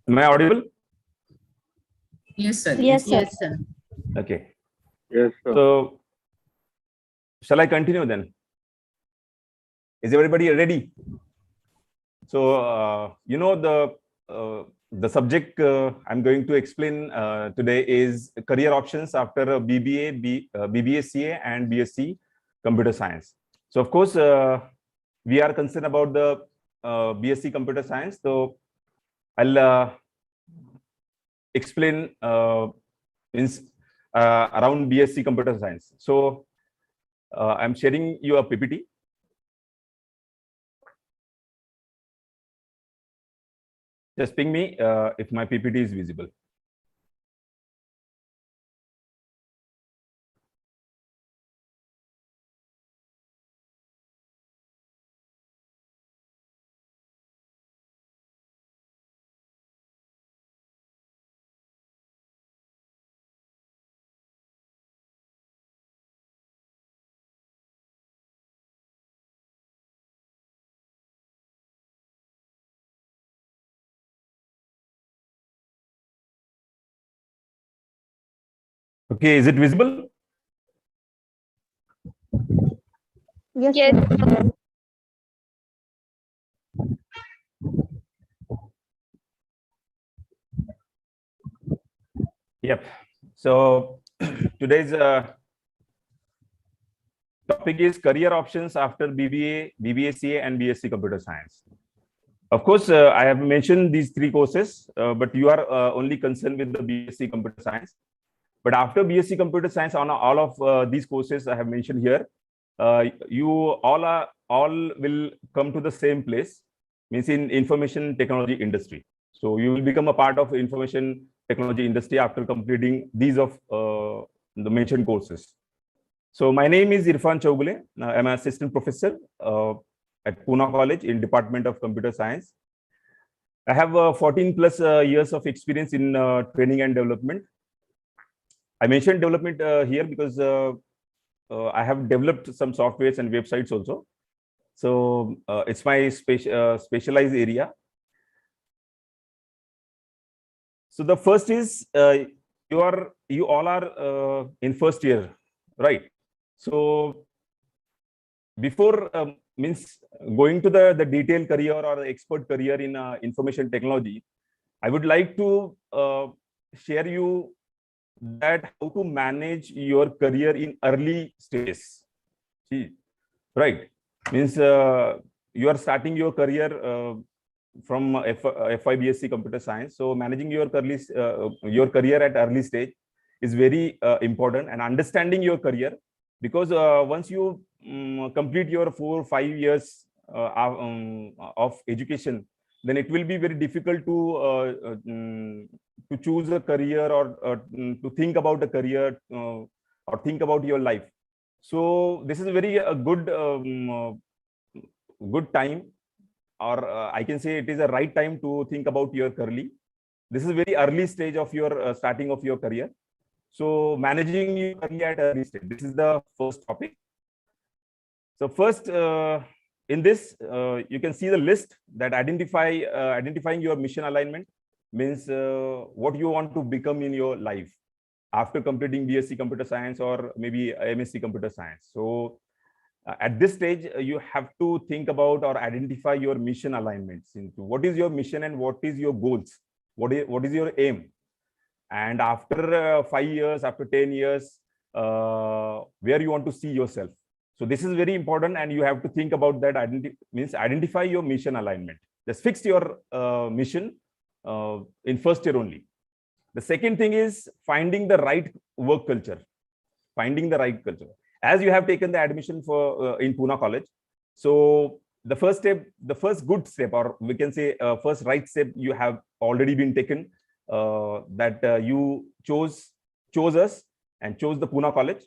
Am I audible? Yes, sir. Yes, sir. Okay. Yes, sir. So, shall I continue then? Is everybody ready? So, you know, the subject I'm going to explain today is career options after BBA, BBA CA and BSc Computer Science. So, of course, we are concerned about the BSc Computer Science. So, I'll explain around BSc Computer Science. So, I'm sharing you a PPT. Just ping me if my PPT is visible. Okay, is it visible? Yes. Yep. So today's topic is career options after BBA, BBA CA and BSc Computer Science. Of course, I have mentioned these three courses, but you are only concerned with the BSc Computer Science. But after BSc Computer Science, on all of these courses I have mentioned here, you all will come to the same place, means in information technology industry. So you will become a part of information technology industry after completing these of the mentioned courses. So my name is Irfan Chogle. I'm an assistant professor at Pune College in Department of Computer Science. I have 14 plus years of experience in training and development. I mentioned development here because I have developed some softwares and websites also. So it's my specialized area. So the first is you all are in first year, right? So before means going to the detailed career or the expert career in information technology, I would like to share you that how to manage your career in early stages. See, right? Means you are starting your career from FIBSc Computer Science. So managing your career at early stage is very important, and understanding your career, because once you complete your 4 or 5 years of education, then it will be very difficult to choose a career or to think about a career or think about your life. So this is very good time, or I can say it is a right time to think about your career. This is very early stage of your starting of your career. So managing your career at early stage, this is the first topic. So first, in this, you can see the list that identifying your mission alignment, means what you want to become in your life after completing BSc Computer Science or maybe MSc Computer Science. So at this stage, you have to think about or identify your mission alignments into what is your mission and what is your goals, what is your aim. And after 5 years, after 10 years, where you want to see yourself. So this is very important, and you have to think about that. Identify your mission alignment. Just fix your mission in first year only. The second thing is finding the right work culture. Finding the right culture. As you have taken the admission for in Pune College, so the first step, the first good step, or we can say first right step, you have already been taken. That you chose us and chose the Pune College.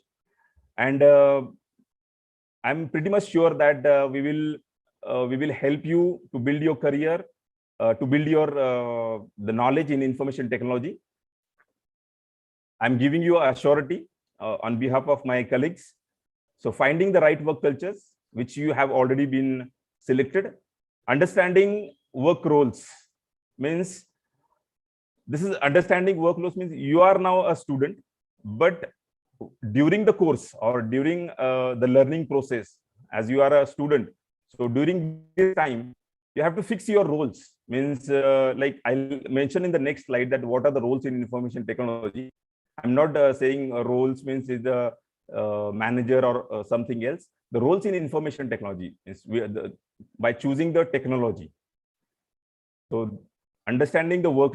And I'm pretty much sure that we will help you to build your career, to build your the knowledge in information technology. I'm giving you a surety on behalf of my colleagues. So finding the right work cultures, which you have already been selected. Understanding work roles means, this is understanding work roles means you are now a student, but during the course or during the learning process, as you are a student, so during this time, you have to fix your roles. Means like I'll mention in the next slide that what are the roles in information technology. I'm not saying roles means is the manager or something else. The roles in information technology is by choosing the technology. So understanding the work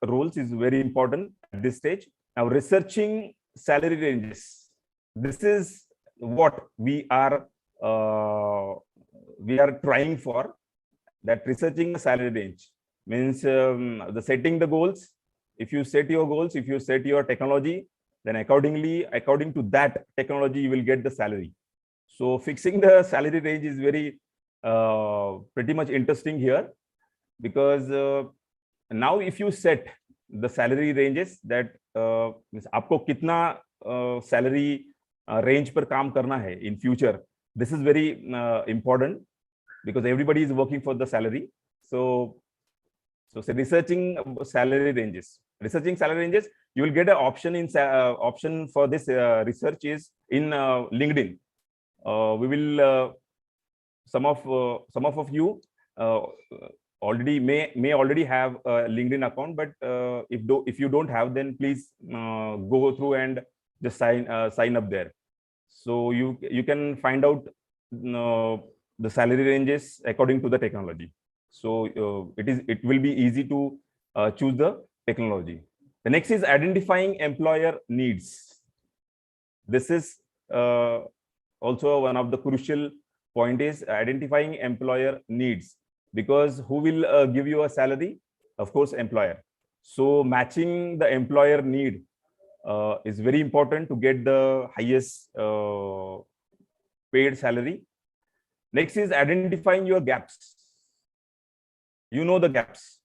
roles is very important at this stage. Now researching salary ranges. This is what we are trying for. That researching the salary range means the setting the goals. If you set your goals, if you set your technology, then according to that technology, you will get the salary. So fixing the salary range is very pretty much interesting here, because now if you set the salary ranges, that आपको कितना salary range पर काम करना है in future, this is very important, because everybody is working for the salary. So researching salary ranges. Researching salary ranges, you will get an option in option for this research is in LinkedIn. We will some of you already may already have a LinkedIn account, but if you don't have, then please go through and just sign up there. So you can find out the salary ranges according to the technology. So it will be easy to choose the technology. The next is identifying employer needs. This is also one of the crucial point, is identifying employer needs, because who will give you a salary? Of course, employer. So matching the employer need is very important to get the highest paid salary. Next is identifying your gaps. You know the gaps.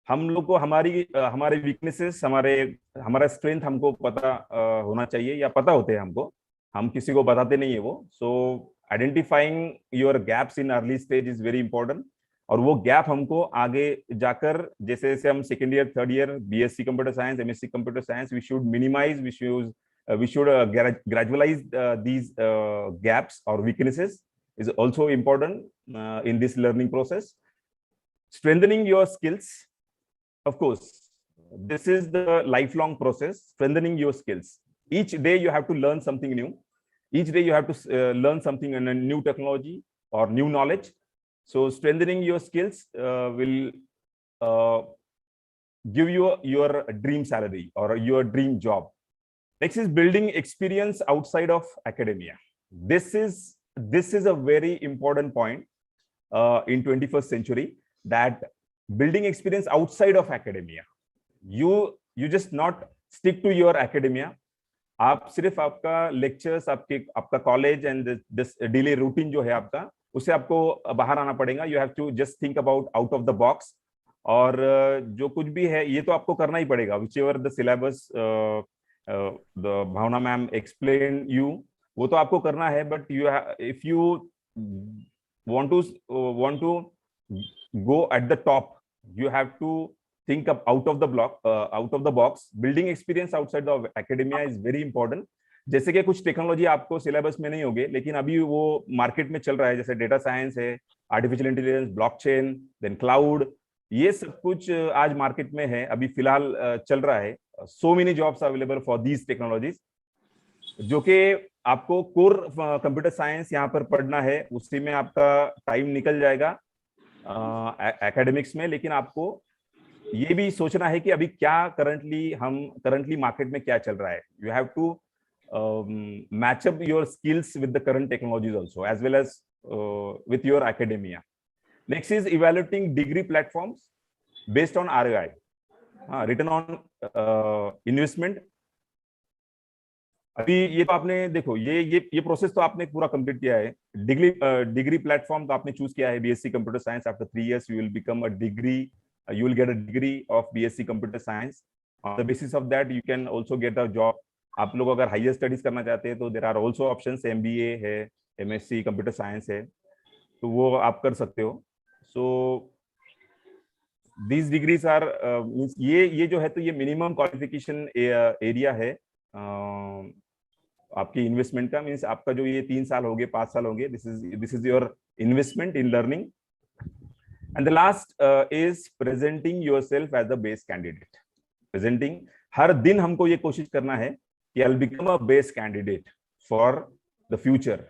हम लोग को हमारे weaknesses, हमारा strength हमको पता होना चाहिए, या पता होते हैं हमको, हम किसी को बताते नहीं है वो. So identifying your gaps in early stage is very important. और वो gap हमको आगे जाकर, जैसे हम second year, third year, BSc Computer Science, MSc Computer Science, we should minimize, we should gradualize these gaps or weaknesses is also important in this learning process. Strengthening your skills. Of course, this is the lifelong process, strengthening your skills. Each day you have to learn something new. Each day you have to learn something in a new technology or new knowledge. So strengthening your skills will give you your dream salary or your dream job. Next is building experience outside of academia. This is a very important point in 21st century, that building experience outside of academia. You just not stick to your academia. आप सिर्फ आपका lectures, आपका college and this daily routine जो है आपका, उससे आपको बाहर आना पड़ेगा. You have to just think about out of the box. और जो कुछ भी है ये तो आपको करना ही पड़ेगा. Whichever the syllabus the Bhavna ma'am explained you, वो तो आपको करना है. But if you want to go at the top, you have to think up out of the box. Building experience outside the academia is very important. जैसे कि कुछ technology आपको syllabus में नहीं होगे, लेकिन अभी वो मार्केट में चल रहा है, जैसे डेटा साइंस है, artificial intelligence, blockchain, then cloud, ये सब कुछ आज मार्केट में है, अभी फिलहाल चल रहा है. So many jobs available for these technologies, जो कि आपको कोर कंप्यूटर साइंस यहाँ पर पढ़ना है, उसी में आपका टाइम निकल जाएगा एकेडमिक्स में. लेकिन आपको ये भी सोचना है कि अभी क्या करंटली मार्केट में क्या चल रहा है. You have to match up your skills with the current technologies also, as well as with your academia. Next is evaluating degree platforms based on ROI, return on investment. अभी ये तो आपने देखो ये प्रोसेस तो आपने पूरा कंप्लीट किया है। डिग्री प्लेटफॉर्म तो आपने चूज किया है, BSc computer science. After 3 years you will become a degree, you will get a degree of BSc computer science. On the basis of that you can also get a job. आप लोग अगर higher studies करना चाहते हैं तो there are also options, MBA है, MSc computer science है, तो वो आप कर सकते हो। सो दीज डिग्रीज आर ये जो है तो ये मिनिमम क्वालिफिकेशन एरिया है आपकी इन्वेस्टमेंट का। मीन्स आपका जो ये 3 साल हो गए, 5 साल हो गए, this is your investment in learning. And the last is presenting yourself as a best candidate. Presenting, हर दिन हमको ये कोशिश करना है कि I will become a best candidate for the future,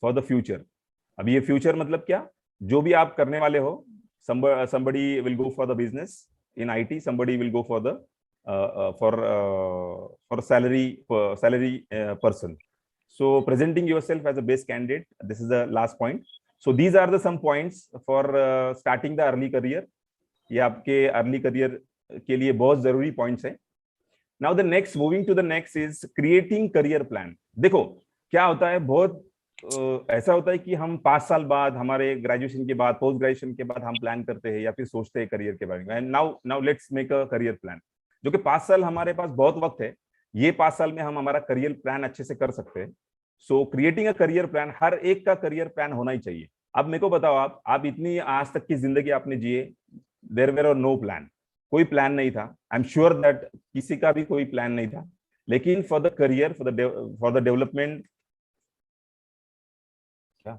for the future. अभी ये फ्यूचर मतलब क्या, जो भी आप करने वाले हो, somebody will go for the business in IT, somebody will go for the for salary person. So presenting yourself as a best candidate, this is the last point. So these are the some points for starting the early career. ये आपके early career के लिए बहुत जरूरी points हैं। Now the next, moving to the next is creating career plan. देखो क्या होता है, बहुत ऐसा होता है कि हम 5 साल बाद, हमारे ग्रेजुएशन के बाद, पोस्ट ग्रेजुएशन के बाद हम प्लान करते हैं या फिर सोचते हैं करियर के बारे में। And now let's make a career plan, जो कि 5 साल हमारे पास बहुत वक्त है, ये 5 साल में हम हमारा करियर प्लान अच्छे से कर सकते हैं। So creating a career plan, हर एक का करियर प्लान होना ही चाहिए। अब मेरे को बताओ, आप इतनी आज तक की जिंदगी आपने जिए, देयर वेर नो प्लान, कोई प्लान नहीं था। आई एम श्योर दैट किसी का भी कोई प्लान नहीं था, लेकिन for the career, for the development, क्या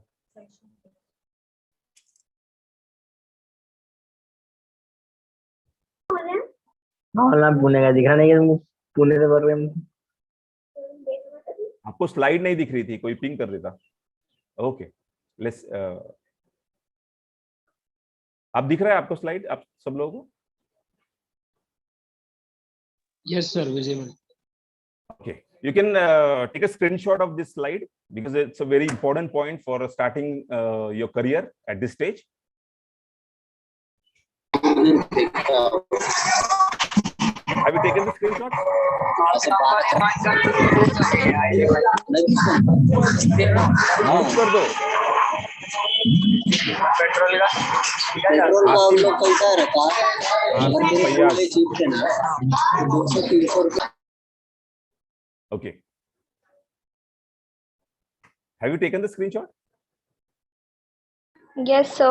पुणे का दिख रहा नहीं है, पुणे से बोल रहे हैं। आपको स्लाइड नहीं दिख रही थी, कोई पिंग कर देता। ओके, लेट्स आप दिख रहा है आपको स्लाइड, आप सब लोगों को? Yes sir, visible. Okay, you can take a screenshot of this slide because it's a very important point for starting your career at this stage. Have you taken the screenshot? Move कर दो। Petrol का Okay. Have you taken the screenshot? Yes, sir.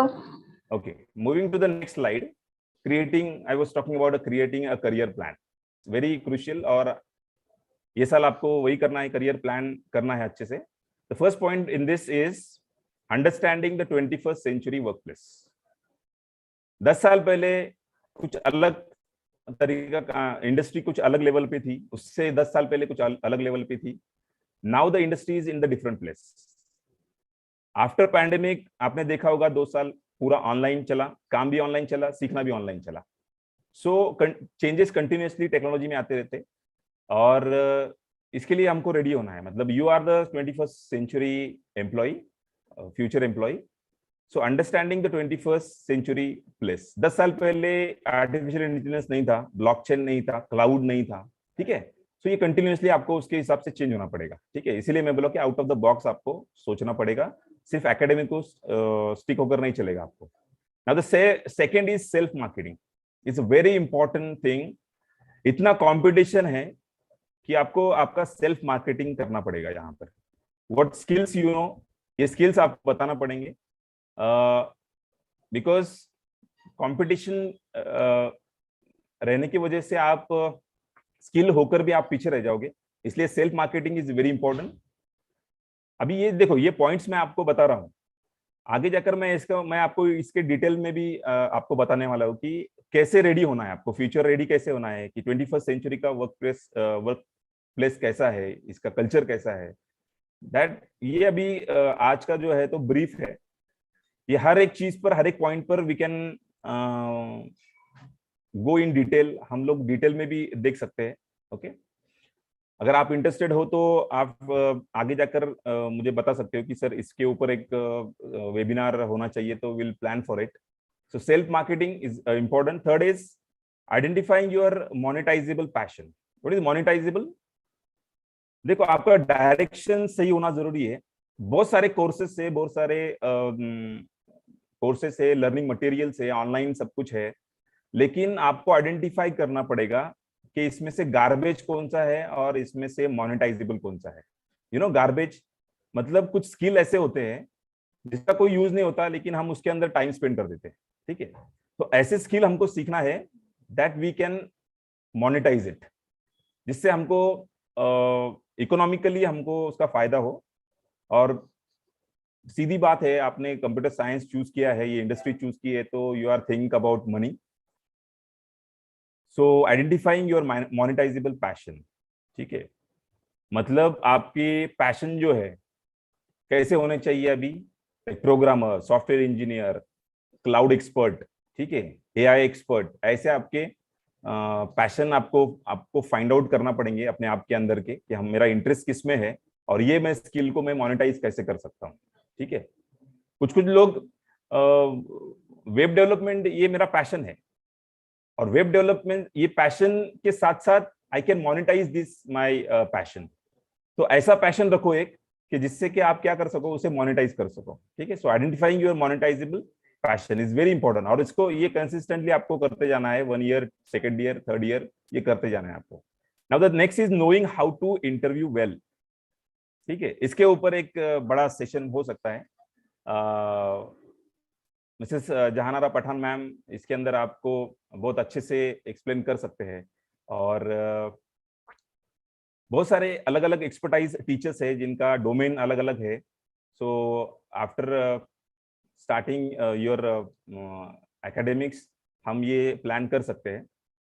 Okay. Moving to the next slide. I was talking about creating a career plan. Very crucial, और ये साल आपको वही करना है, करियर प्लान करना है अच्छे से। The first point in this is understanding the 21st century workplace. 10 साल पहले कुछ अलग तरीका का इंडस्ट्री, कुछ अलग लेवल पे थी, उससे 10 साल पहले कुछ अलग लेवल पे थी। Now the industry is in the different place. After pandemic आपने देखा होगा 2 साल पूरा ऑनलाइन चला, काम भी ऑनलाइन चला, सीखना भी ऑनलाइन चला। सो चेंजेस कंटिन्यूसली टेक्नोलॉजी में आते रहते, और इसके लिए हमको रेडी होना है। मतलब you are the 21st century employ, future employ. So understanding the 21st century place. 10 साल पहले आर्टिफिशियल इंटेलिजेंस नहीं था, ब्लॉकचेन नहीं था, क्लाउड नहीं था, ठीक है। सो ये कंटिन्यूसली आपको उसके हिसाब से चेंज होना पड़ेगा, ठीक है। इसीलिए मैं बोला कि आउट ऑफ द बॉक्स आपको सोचना पड़ेगा, सिर्फ एकेडमिक को स्टिक होकर नहीं चलेगा आपको। Now the second is self marketing. It's a very important thing. इतना कंपटीशन है कि आपको आपका सेल्फ मार्केटिंग करना पड़ेगा। यहाँ पर व्हाट स्किल्स यू नो, ये स्किल्स आपको बताना पड़ेंगे, बिकॉज कंपटीशन रहने की वजह से आप स्किल होकर भी आप पीछे रह जाओगे। इसलिए self marketing is very important. अभी ये देखो, ये पॉइंट्स मैं आपको बता रहा हूँ, आगे जाकर मैं आपको इसके डिटेल में भी आपको बताने वाला हूँ कि कैसे रेडी होना है आपको, फ्यूचर रेडी कैसे होना है, कि 21st सेंचुरी का वर्क प्लेस कैसा है, इसका कल्चर कैसा है। दैट ये अभी आज का जो है तो ब्रीफ है। ये हर एक चीज पर, हर एक पॉइंट पर we can go in detail, हम लोग डिटेल में भी देख सकते हैं। ओके, अगर आप इंटरेस्टेड हो तो आप आगे जाकर मुझे बता सकते हो कि सर इसके ऊपर एक वेबिनार होना चाहिए, तो will plan for it. So self marketing is important. Third is identifying your monetisable passion. What is monetisable? देखो आपका डायरेक्शन सही होना जरूरी है। बहुत सारे कोर्सेज से, बहुत सारे कोर्सेज से, लर्निंग मटेरियल से, ऑनलाइन सब कुछ है, लेकिन आपको आइडेंटिफाई करना पड़ेगा कि इसमें से गार्बेज कौन सा है और इसमें से मोनेटाइजेबल कौन सा है। गार्बेज मतलब कुछ स्किल ऐसे होते हैं जिसका कोई यूज नहीं होता, लेकिन हम उसके अंदर टाइम स्पेंड कर देते हैं। ठीक है, तो ऐसे स्किल हमको सीखना है that we can monetise it, जिससे हमको इकोनॉमिकली हमको उसका फायदा हो। और सीधी बात है, आपने कंप्यूटर साइंस चूज किया है, ये इंडस्ट्री चूज की है, तो you are thinking about money. So identifying your monetisable passion. ठीक है, मतलब आपके पैशन जो है कैसे होने चाहिए अभी, programmer, software engineer, cloud expert, ठीक है, एआई एक्सपर्ट, ऐसे आपके पैशन आपको फाइंड आउट करना पड़ेंगे अपने आप के अंदर के, कि हम मेरा इंटरेस्ट किस में है और ये मैं स्किल को मैं मोनेटाइज कैसे कर सकता हूँ। ठीक है, कुछ लोग वेब डेवलपमेंट ये मेरा पैशन है, और वेब डेवलपमेंट ये पैशन के साथ साथ I can monetise this my passion. तो ऐसा पैशन रखो एक कि जिससे कि आप क्या कर सको, उसे मोनेटाइज कर सको। ठीक है, so identifying your monetisable passion is very important, और इसको ये कंसिस्टेंटली आपको करते जाना है, 1 year, 2nd year, 3rd year, ये करते जाना है आपको। Now the next is knowing how to interview well. ठीक है, इसके ऊपर एक बड़ा सेशन हो सकता है। मिसेस जहानारा पठान मैम इसके अंदर आपको बहुत अच्छे से एक्सप्लेन कर सकते हैं, और बहुत सारे अलग अलग एक्सपर्टाइज टीचर्स है जिनका डोमेन अलग अलग है। So after starting your academics हम ये प्लान कर सकते हैं।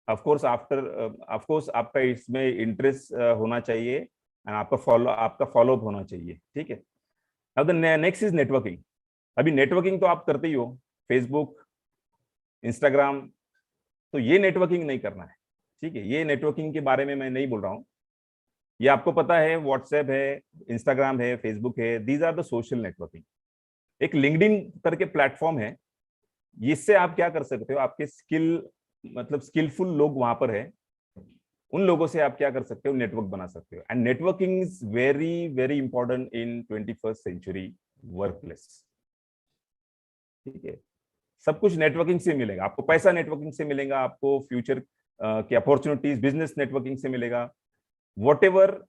ऑफ कोर्स आपका इसमें इंटरेस्ट होना चाहिए, एंड आपका फॉलोअप होना चाहिए। ठीक है, अब द नेक्स्ट इज नेटवर्किंग। अभी नेटवर्किंग तो आप करते ही हो, फेसबुक, इंस्टाग्राम, तो ये नेटवर्किंग नहीं करना है। ठीक है, ये नेटवर्किंग के बारे में मैं नहीं बोल रहा हूँ। ये आपको पता है, व्हाट्सएप है, इंस्टाग्राम है, फेसबुक है, these are the social networking. एक लिंक्डइन करके प्लेटफॉर्म है, इससे आप क्या कर सकते हो, आपके स्किलफुल लोग वहां पर है, उन लोगों से आप क्या कर सकते हो, नेटवर्क बना सकते हो। And networking is very very important in 21st century work place. ठीक है, सब कुछ नेटवर्किंग से मिलेगा आपको, पैसा नेटवर्किंग से मिलेगा आपको, फ्यूचर की अपॉर्चुनिटीज बिजनेस नेटवर्किंग से मिलेगा, व्हाटएवर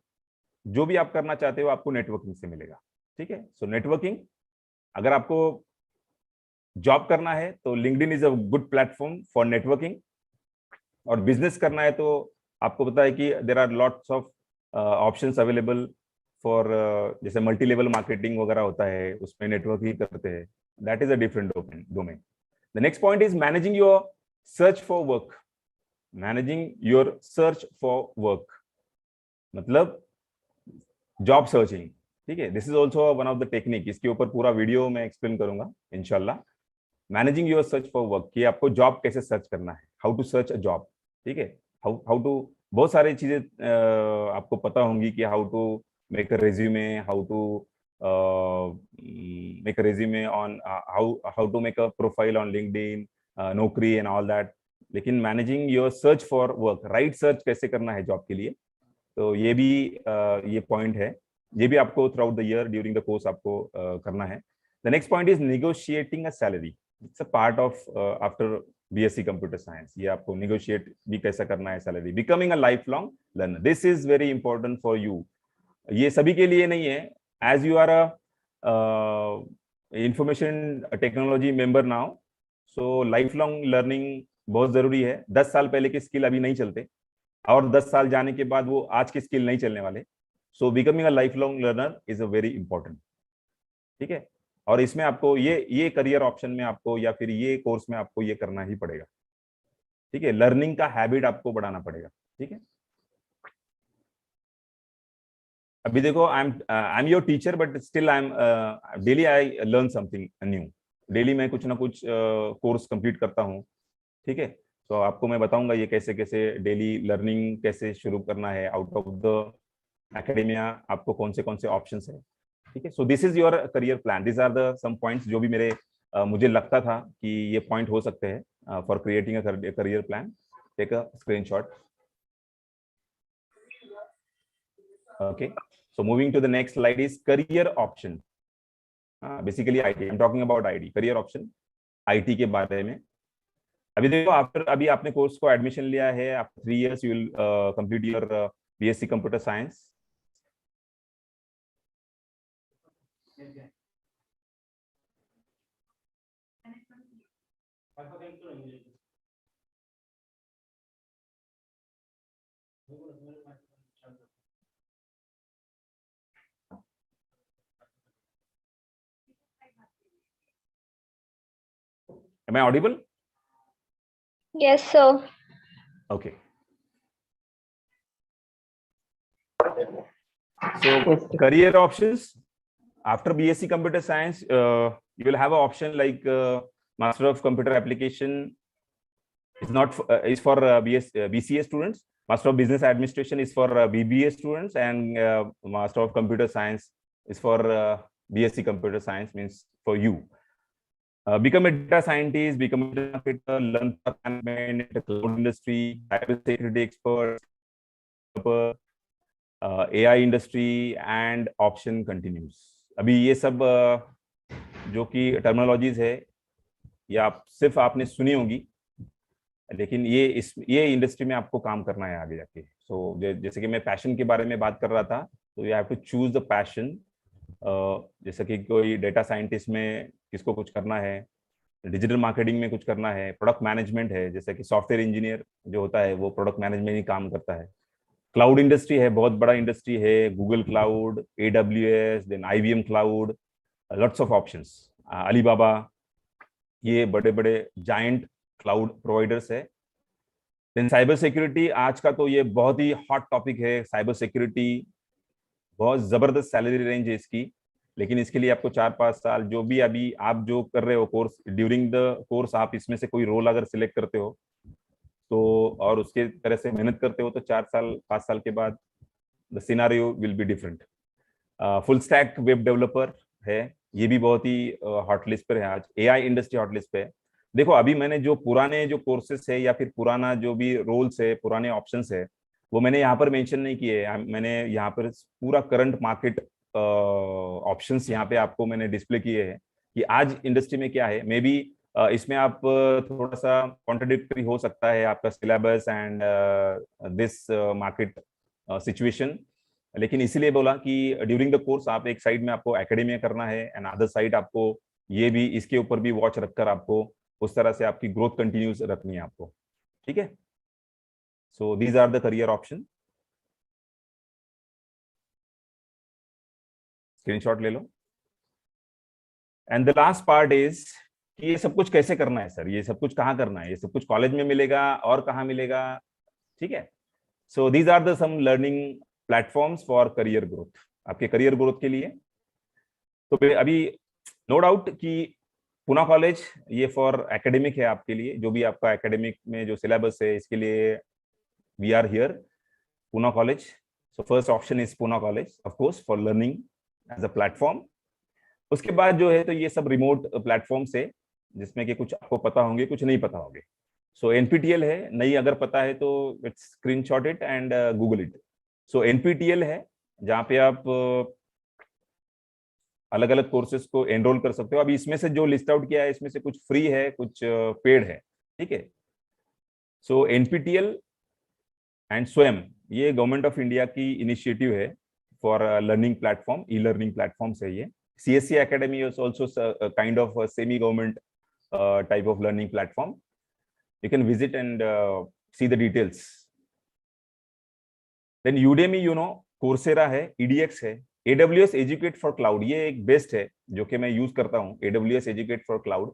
जो भी आप करना चाहते हो आपको नेटवर्किंग से मिलेगा। ठीक है, सो नेटवर्किंग, अगर आपको जॉब करना है तो LinkedIn is a good platform for networking, और बिजनेस करना है तो आपको पता है कि there are lots of options available for, जैसे मल्टी लेवल मार्केटिंग वगैरह होता है, उसमें नेटवर्किंग करते हैं, that is a different domain. The next point is managing your search for work. Managing your search for work मतलब जॉब सर्चिंग। ठीक है, this is also one of the technique, इसके ऊपर पूरा वीडियो मैं एक्सप्लेन करूंगा इंशाल्लाह। Managing your search for work, कि आपको जॉब कैसे सर्च करना है, how to search a job. ठीक है, हाउ टू, बहुत सारी चीजें आपको पता होंगी कि how to make a resume, how to make a resume on, how to make a profile on LinkedIn, Naukri and all that. लेकिन managing your search for work, right search कैसे करना है जॉब के लिए, तो ये भी ये पॉइंट है, ये भी आपको through the year during the course आपको करना है। The next point is negotiating a salary. It's a part of after BSc computer science, ये आपको नेगोशिएट भी कैसा करना है salary. Becoming a life long learner, this is very important for you. ये सभी के लिए नहीं है, as you are a information technology member now, so life long learning बहुत जरूरी है। 10 साल पहले के स्किल अभी नहीं चलते, और 10 साल जाने के बाद वो आज के स्किल नहीं चलने वाले। So becoming a life long learner is a very important. ठीक है, और इसमें आपको ये करियर ऑप्शन में आपको, या फिर ये कोर्स में आपको ये करना ही पड़ेगा। ठीक है, लर्निंग का हैबिट आपको बढ़ाना पड़ेगा। ठीक है, अभी देखो, I am your teacher, but still I am daily I learn something new. Daily मैं कुछ ना कुछ कोर्स कंप्लीट करता हूँ। ठीक है, तो आपको मैं बताऊंगा ये कैसे कैसे डेली लर्निंग कैसे शुरू करना है आउट ऑफ द एकेडेमिया, आपको कौन से ऑप्शंस है। ठीक है, so this is your career plan, this are the some points जो भी मेरे मुझे लगता था कि ये पॉइंट हो सकते हैं for creating a career plan. Take a screenshot. Okay, so moving to the next slide is career option. Basically IT, I'm talking about IT, career option, IT के बारे में. अभी देखो, आफ्टर अभी आपने कोर्स को एडमिशन लिया है, after 3 years you will complete your BSc Computer Science. Am I audible? Yes, sir. Okay. So career options after BSc Computer Science, you will have an option like Master of Computer Application is not is for BCA students. Master of Business Administration is for BBA students, and Master of Computer Science is for BSc Computer Science, means for you. Become a data scientist, become a marketer, learn management, cloud industry, cybersecurity expert, AI industry, and option continues. अभी ये सब जो कि terminologies है, ये आप सिर्फ आपने सुनी होगी, लेकिन ये इंडस्ट्री में आपको काम करना है आगे जाके. सो जैसे कि मैं पैशन के बारे में बात कर रहा था, तो you have to choose the passion. जैसे कि कोई डेटा साइंटिस्ट में किसको कुछ करना है, डिजिटल मार्केटिंग में कुछ करना है, प्रोडक्ट मैनेजमेंट है, जैसे कि सॉफ्टवेयर इंजीनियर जो होता है वो प्रोडक्ट मैनेजमेंट ही काम करता है. क्लाउड इंडस्ट्री है, बहुत बड़ा इंडस्ट्री है, Google cloud, AWS, then IBM cloud, lots of options, Alibaba, ये बड़े बड़े जायंट क्लाउड प्रोवाइडर्स है. देन साइबर सिक्योरिटी, आज का तो ये बहुत ही हॉट टॉपिक है. साइबर सिक्योरिटी बहुत जबरदस्त सैलरी रेंज है इसकी, लेकिन इसके लिए आपको 4-5 साल, जो भी अभी आप जो कर रहे हो कोर्स, ड्यूरिंग द कोर्स आप इसमें से कोई रोल अगर सिलेक्ट करते हो तो, और उसके तरह से मेहनत करते हो, तो 4-5 साल के बाद the scenario will be different. Full stack web developer है, ये भी बहुत ही हॉट लिस्ट पर है आज. AI इंडस्ट्री हॉट लिस्ट पे है. देखो, अभी मैंने जो पुराने जो कोर्सेस है या फिर पुराना जो भी रोल्स है, पुराने ऑप्शंस है, वो मैंने यहाँ पर मेंशन नहीं किए. मैंने यहाँ पर पूरा करंट मार्केट ऑप्शंस यहाँ पे आपको मैंने डिस्प्ले किए हैं कि आज इंडस्ट्री में क्या है. मे बी इसमें आप थोड़ा सा कॉन्ट्रडिक्टरी हो सकता है आपका syllabus and this market situation, लेकिन इसीलिए बोला कि ड्यूरिंग द कोर्स आप एक साइड में आपको एकेडमिया करना है एंड अदर साइड आपको ये भी, इसके ऊपर भी वॉच रखकर आपको उस तरह से आपकी ग्रोथ कंटिन्यूस रखनी है आपको. ठीक है. So these are the career option. Screenshot ले लो. And the last part is कि ये सब कुछ कैसे करना है सर, ये सब कुछ कहाँ करना है, ये सब कुछ कॉलेज में मिलेगा और कहाँ मिलेगा. ठीक है. So these are the some learning platforms for career growth, आपके करियर ग्रोथ के लिए. तो अभी नो डाउट कि पुणे कॉलेज ये फॉर एकेडमिक है आपके लिए, जो भी आपका एकेडमिक में जो सिलेबस है इसके लिए we are here, Pune college. So first option is Pune college of course for learning as a platform. उसके बाद जो है तो ये सब रिमोट प्लेटफॉर्म्स है जिसमें कि कुछ आपको पता होंगे, कुछ नहीं पता होंगे. सो NPTEL है, नहीं अगर पता है तो it's screenshot it and Google it. So NPTEL है जहाँ पे आप अलग अलग कोर्सेज को एनरोल कर सकते हो. अभी इसमें से जो लिस्ट आउट किया है इसमें से कुछ फ्री है, कुछ पेड है. ठीक है. सो NPTEL एंड स्वयं, ये गवर्नमेंट ऑफ इंडिया की इनिशिएटिव है for learning platform, e-learning platforms है ये. CSC Academy is also a kind of a semi-government type of learning platform. You can visit and see the details. Then Udemy, you know, Coursera है, EDX है, AWS Educate for Cloud, ये एक best है जो कि मैं use करता हूँ, AWS Educate for Cloud,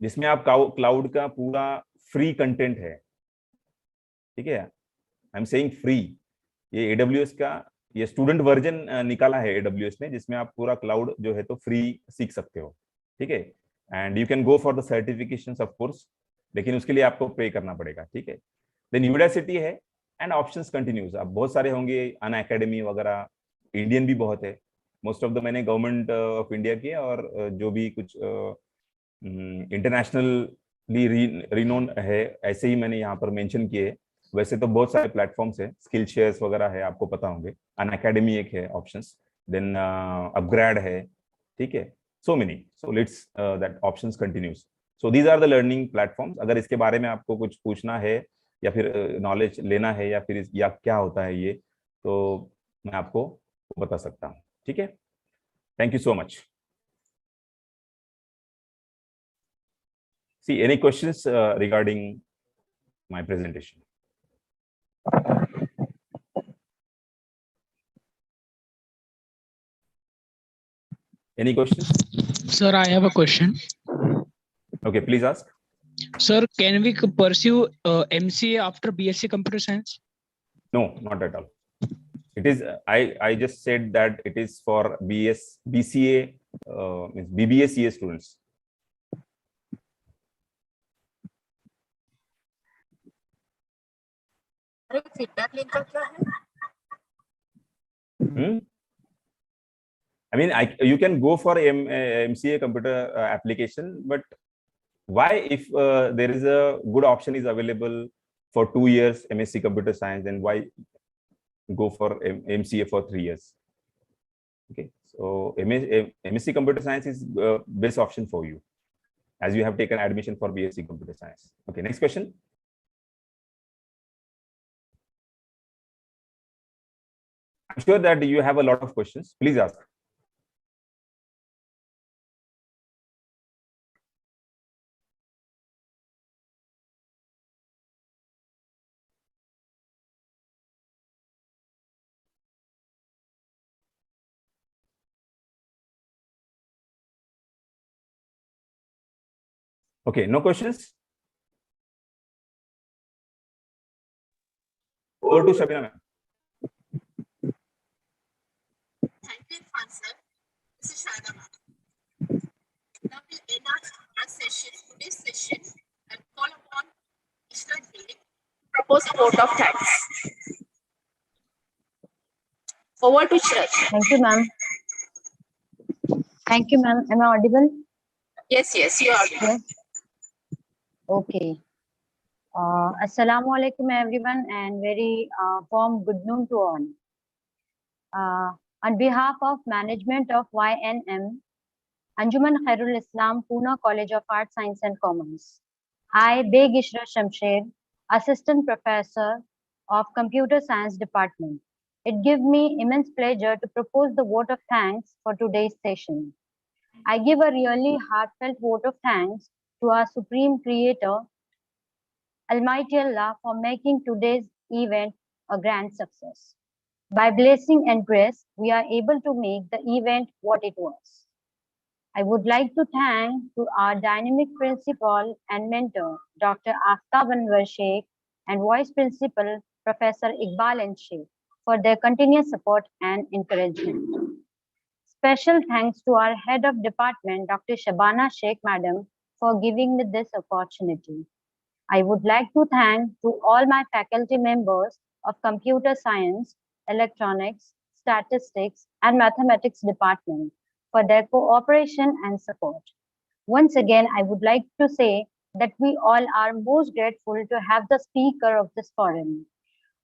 जिसमें आप क्लाउड का पूरा फ्री कंटेंट है. ठीक है. I am saying free. ये AWS का ये स्टूडेंट वर्जन निकाला है AWS ने, जिसमें आप पूरा क्लाउड जो है तो फ्री सीख सकते हो. ठीक है. And you can go for the certifications of course, लेकिन उसके लिए आपको पे करना पड़ेगा. ठीक है. देन यूनिवर्सिटी है एंड ऑप्शंस कंटिन्यूज. अब बहुत सारे होंगे, अन अकेडमी वगैरह, इंडियन भी बहुत है. मोस्ट ऑफ द मैंने गवर्नमेंट ऑफ इंडिया की और जो भी कुछ इंटरनेशनली रिनोन है ऐसे ही मैंने यहाँ पर मेंशन किए. वैसे तो बहुत सारे प्लेटफॉर्म्स है, स्किल शेयर्स वगैरह है, आपको पता होंगे, अन अकेडमी एक है ऑप्शंस, देन अपग्रेड है, ठीक है, so many, so let's that options continues. So these are the learning platforms. अगर इसके बारे में आपको कुछ पूछना है या फिर नॉलेज लेना है या फिर या क्या होता है ये, तो मैं आपको बता सकता हूँ. ठीक है, thank you so much. See, any questions regarding my presentation? Any questions? Sir, I have a question. Okay, please ask. Sir, can we pursue MCA after BSc Computer Science? No, not at all. It is, I just said that it is for BCA, means BBA CA students. Feedback link का क्या है? I mean, you can go for MCA computer application, but why, if there is a good option is available for 2 years MSc computer science, then why go for MCA for 3 years? Okay, so MSc computer science is best option for you, as you have taken admission for BSc computer science. Okay, next question. I'm sure that you have a lot of questions. Please ask. Okay, no questions? Over to Shabina ma'am. Thank you, Fansal. This is Shada Madam. Now we'll end our session, today's session, and call upon Mr. Deep to propose a vote of thanks. Over to Shraj. Thank you, ma'am. Thank you, ma'am. Am I audible? Yes, you are. Yes. Okay. Assalamu alaikum, everyone, and very warm good noon to all. On behalf of management of YNM, Anjuman Khairul Islam, Pune College of Arts, Science and Commerce, I, Deeksharambh, Assistant Professor of Computer Science Department. It gives me immense pleasure to propose the vote of thanks for today's session. I give a really heartfelt vote of thanks to our Supreme Creator, Almighty Allah, for making today's event a grand success. By blessing and grace, we are able to make the event what it was. I would like to thank to our dynamic principal and mentor, Dr. Aftab Anwar Sheikh, and Vice Principal, Professor Iqbal and Sheikh, for their continuous support and encouragement. Special thanks to our Head of Department, Dr. Shabana Sheikh Madam, for giving me this opportunity. I would like to thank to all my faculty members of Computer Science, Electronics, Statistics, and Mathematics Department for their cooperation and support. Once again, I would like to say that we all are most grateful to have the speaker of this forum.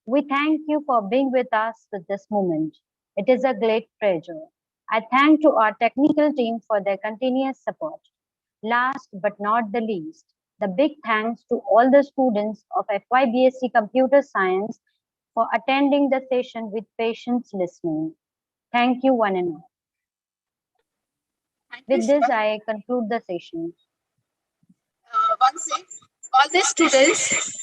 We thank you for being with us at this moment. It is a great pleasure. I thank to our technical team for their continuous support. Last but not the least, the big thanks to all the students of FYBSc Computer Science for attending the session with patience listening. Thank you one and all. With this, I conclude the session. Once again, all the students,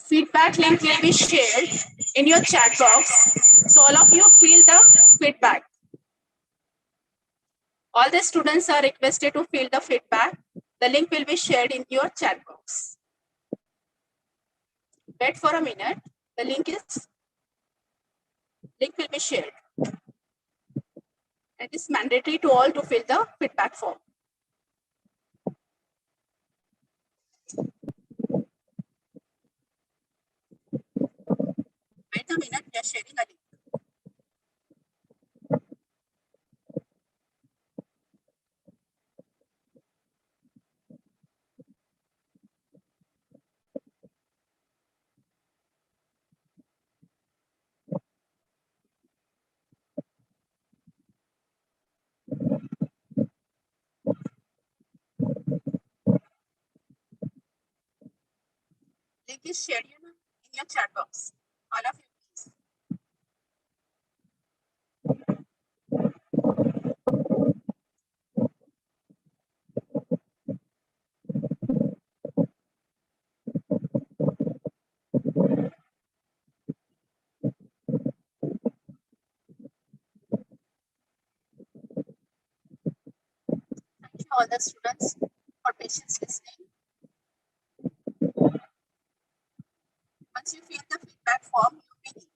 feedback link will be shared in your chat box. So all of you fill the feedback. All the students are requested to fill the feedback. The link will be shared in your chat box. Wait for a minute. The link will be shared. It is mandatory to all to fill the feedback form. Wait a minute, we are sharing a link. link is shared in your chat box. All of you, please. Thank you all the students for patience listening. Once you fill the feedback form, you may leave.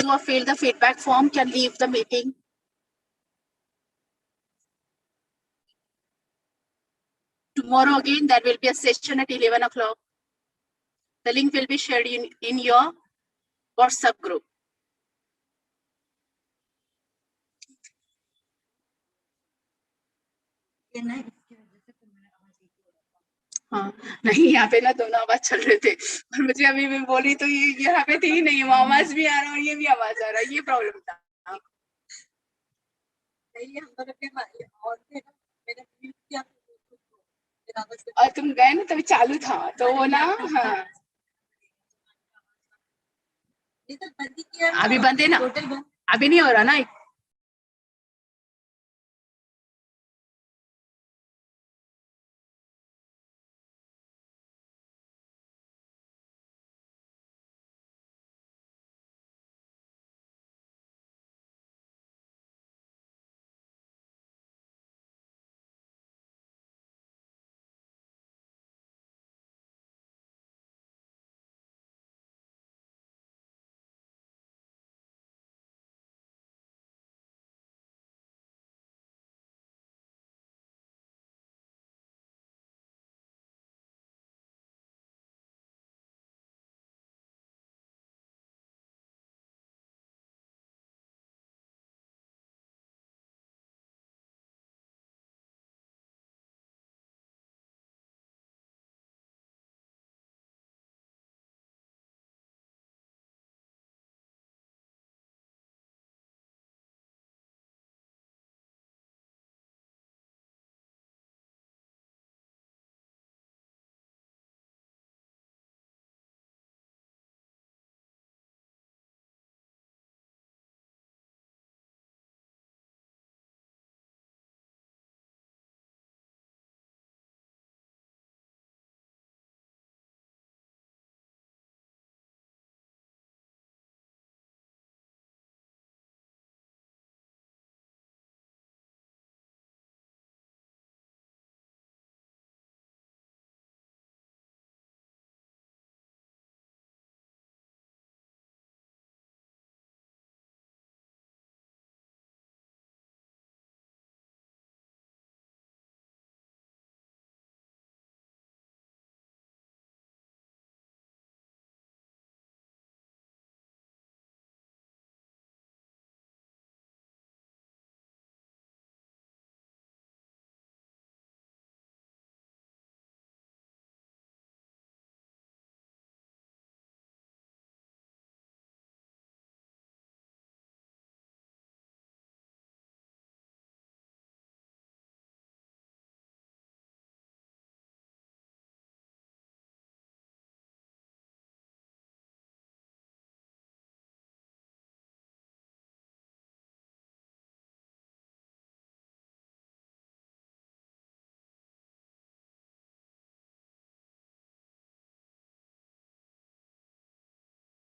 Who have filled the feedback form can leave the meeting. Tomorrow again, there will be a session at 11 o'clock. The link will be shared in your WhatsApp group. हाँ नहीं, यहाँ पे ना दोनों आवाज चल रहे थे और मुझे अभी मैं बोली तो ये यहाँ पे थी ही नहीं, वो आवाज भी आ रहा और ये भी आवाज आ रहा, ये प्रॉब्लम था। और तुम गए ना तभी चालू था तो वो ना, हाँ अभी बंद है ना, अभी नहीं हो रहा ना।